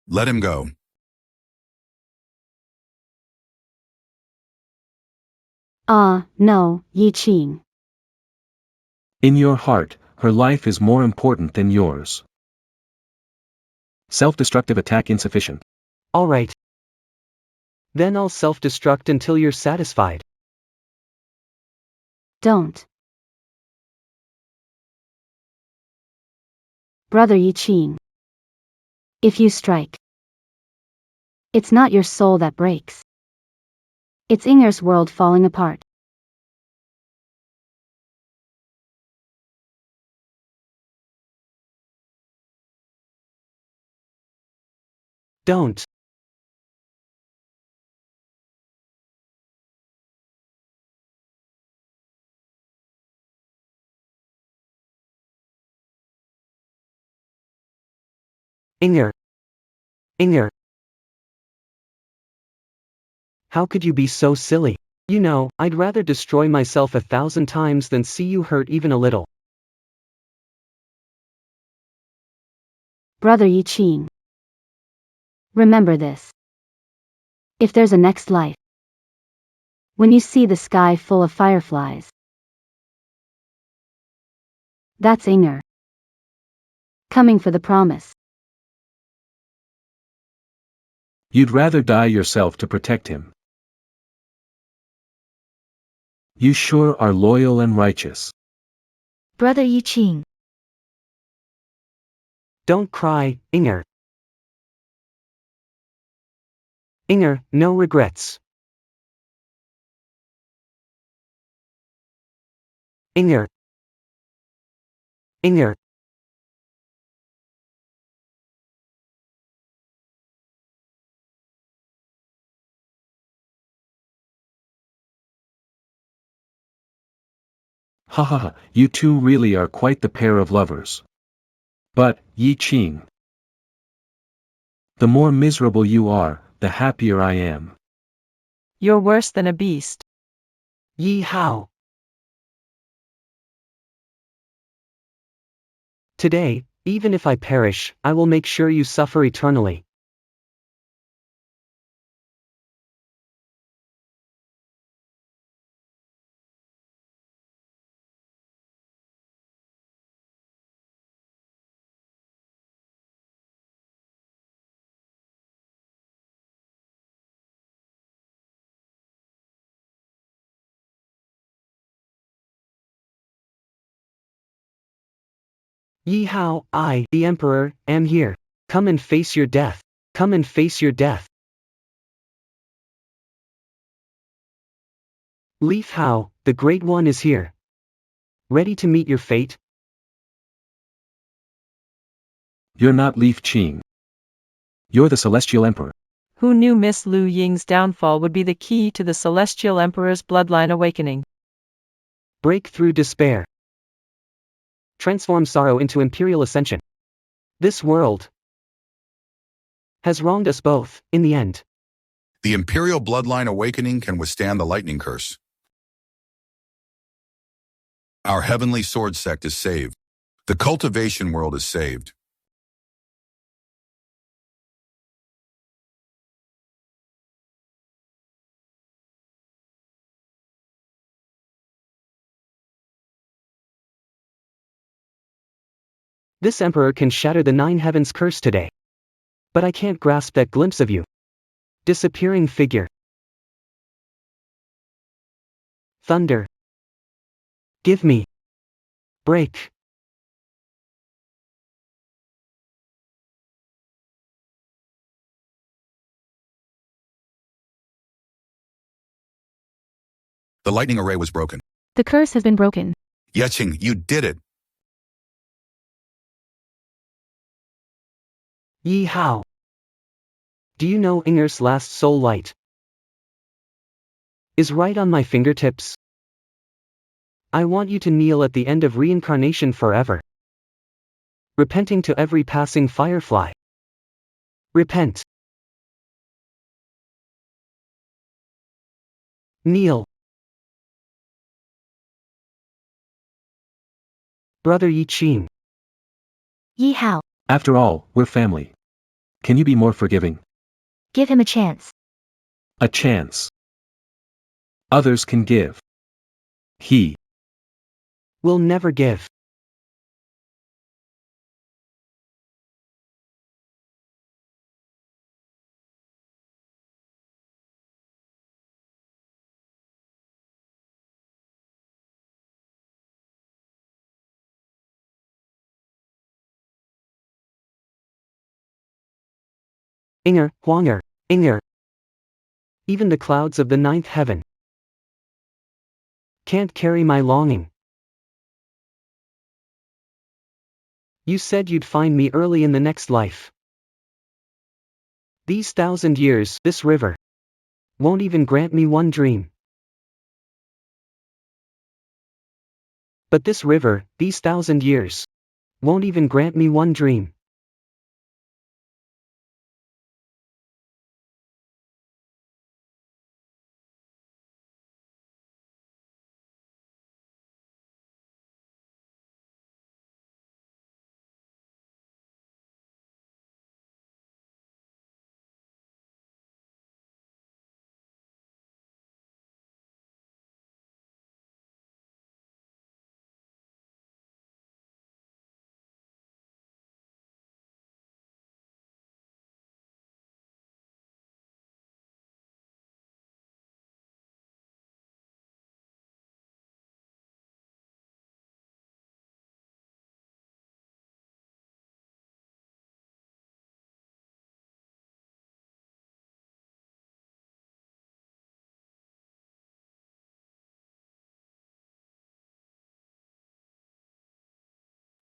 Let him go. No, Yi Qing. In your heart, her life is more important than yours. Self-destructive attack insufficient. Alright. Then I'll self-destruct until you're satisfied. Don't. Brother Yi Qing. If you strike, it's not your soul that breaks. It's Inger's world falling apart. Don't. Inger. Inger. How could you be so silly? You know, I'd rather destroy myself 1,000 times than see you hurt even a little. Brother Yi Qing. Remember this. If there's a next life, when you see the sky full of fireflies, that's Inger. Coming for the promise. You'd rather die yourself to protect him. You sure are loyal and righteous. Brother Yi Qing. Don't cry, Inger. Inger, no regrets. Inger. Inger. Ha ha ha, you two really are quite the pair of lovers. But, Yi Qing, the more miserable you are, the happier I am. You're worse than a beast. Yi Hao. Today, even if I perish, I will make sure you suffer eternally. Yi Hao, I, the Emperor, am here. Come and face your death. Come and face your death. Leaf Hao, the Great One is here. Ready to meet your fate? You're not Leaf Qing. You're the Celestial Emperor. Who knew Miss Lu Ying's downfall would be the key to the Celestial Emperor's bloodline awakening? Break through despair. Transform sorrow into imperial ascension. This world has wronged us both, in the end. The imperial bloodline awakening can withstand the lightning curse. Our heavenly sword sect is saved. The cultivation world is saved. This Emperor can shatter the 9 heavens curse today. But I can't grasp that glimpse of you. Disappearing figure. Thunder. Give me. Break. The lightning array was broken. The curse has been broken. Yeching, you did it. Yi Hao. Do you know Inger's last soul light is right on my fingertips? I want you to kneel at the end of reincarnation forever, repenting to every passing firefly. Repent. Kneel. Brother Yi Qing. Yi Hao, After all, we're family. Can you be more forgiving? give him a chance. A chance. Others can give. He Will never give. Inger, Huanger, Inger. Even the clouds of the ninth heaven can't carry my longing. You said you'd find me early in the next life. These 1,000 years, this river won't even grant me one dream. But this river, these 1,000 years, won't even grant me one dream.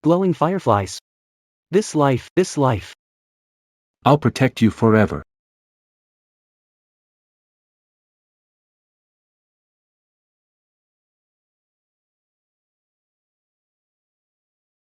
Glowing fireflies. This life. I'll protect you forever.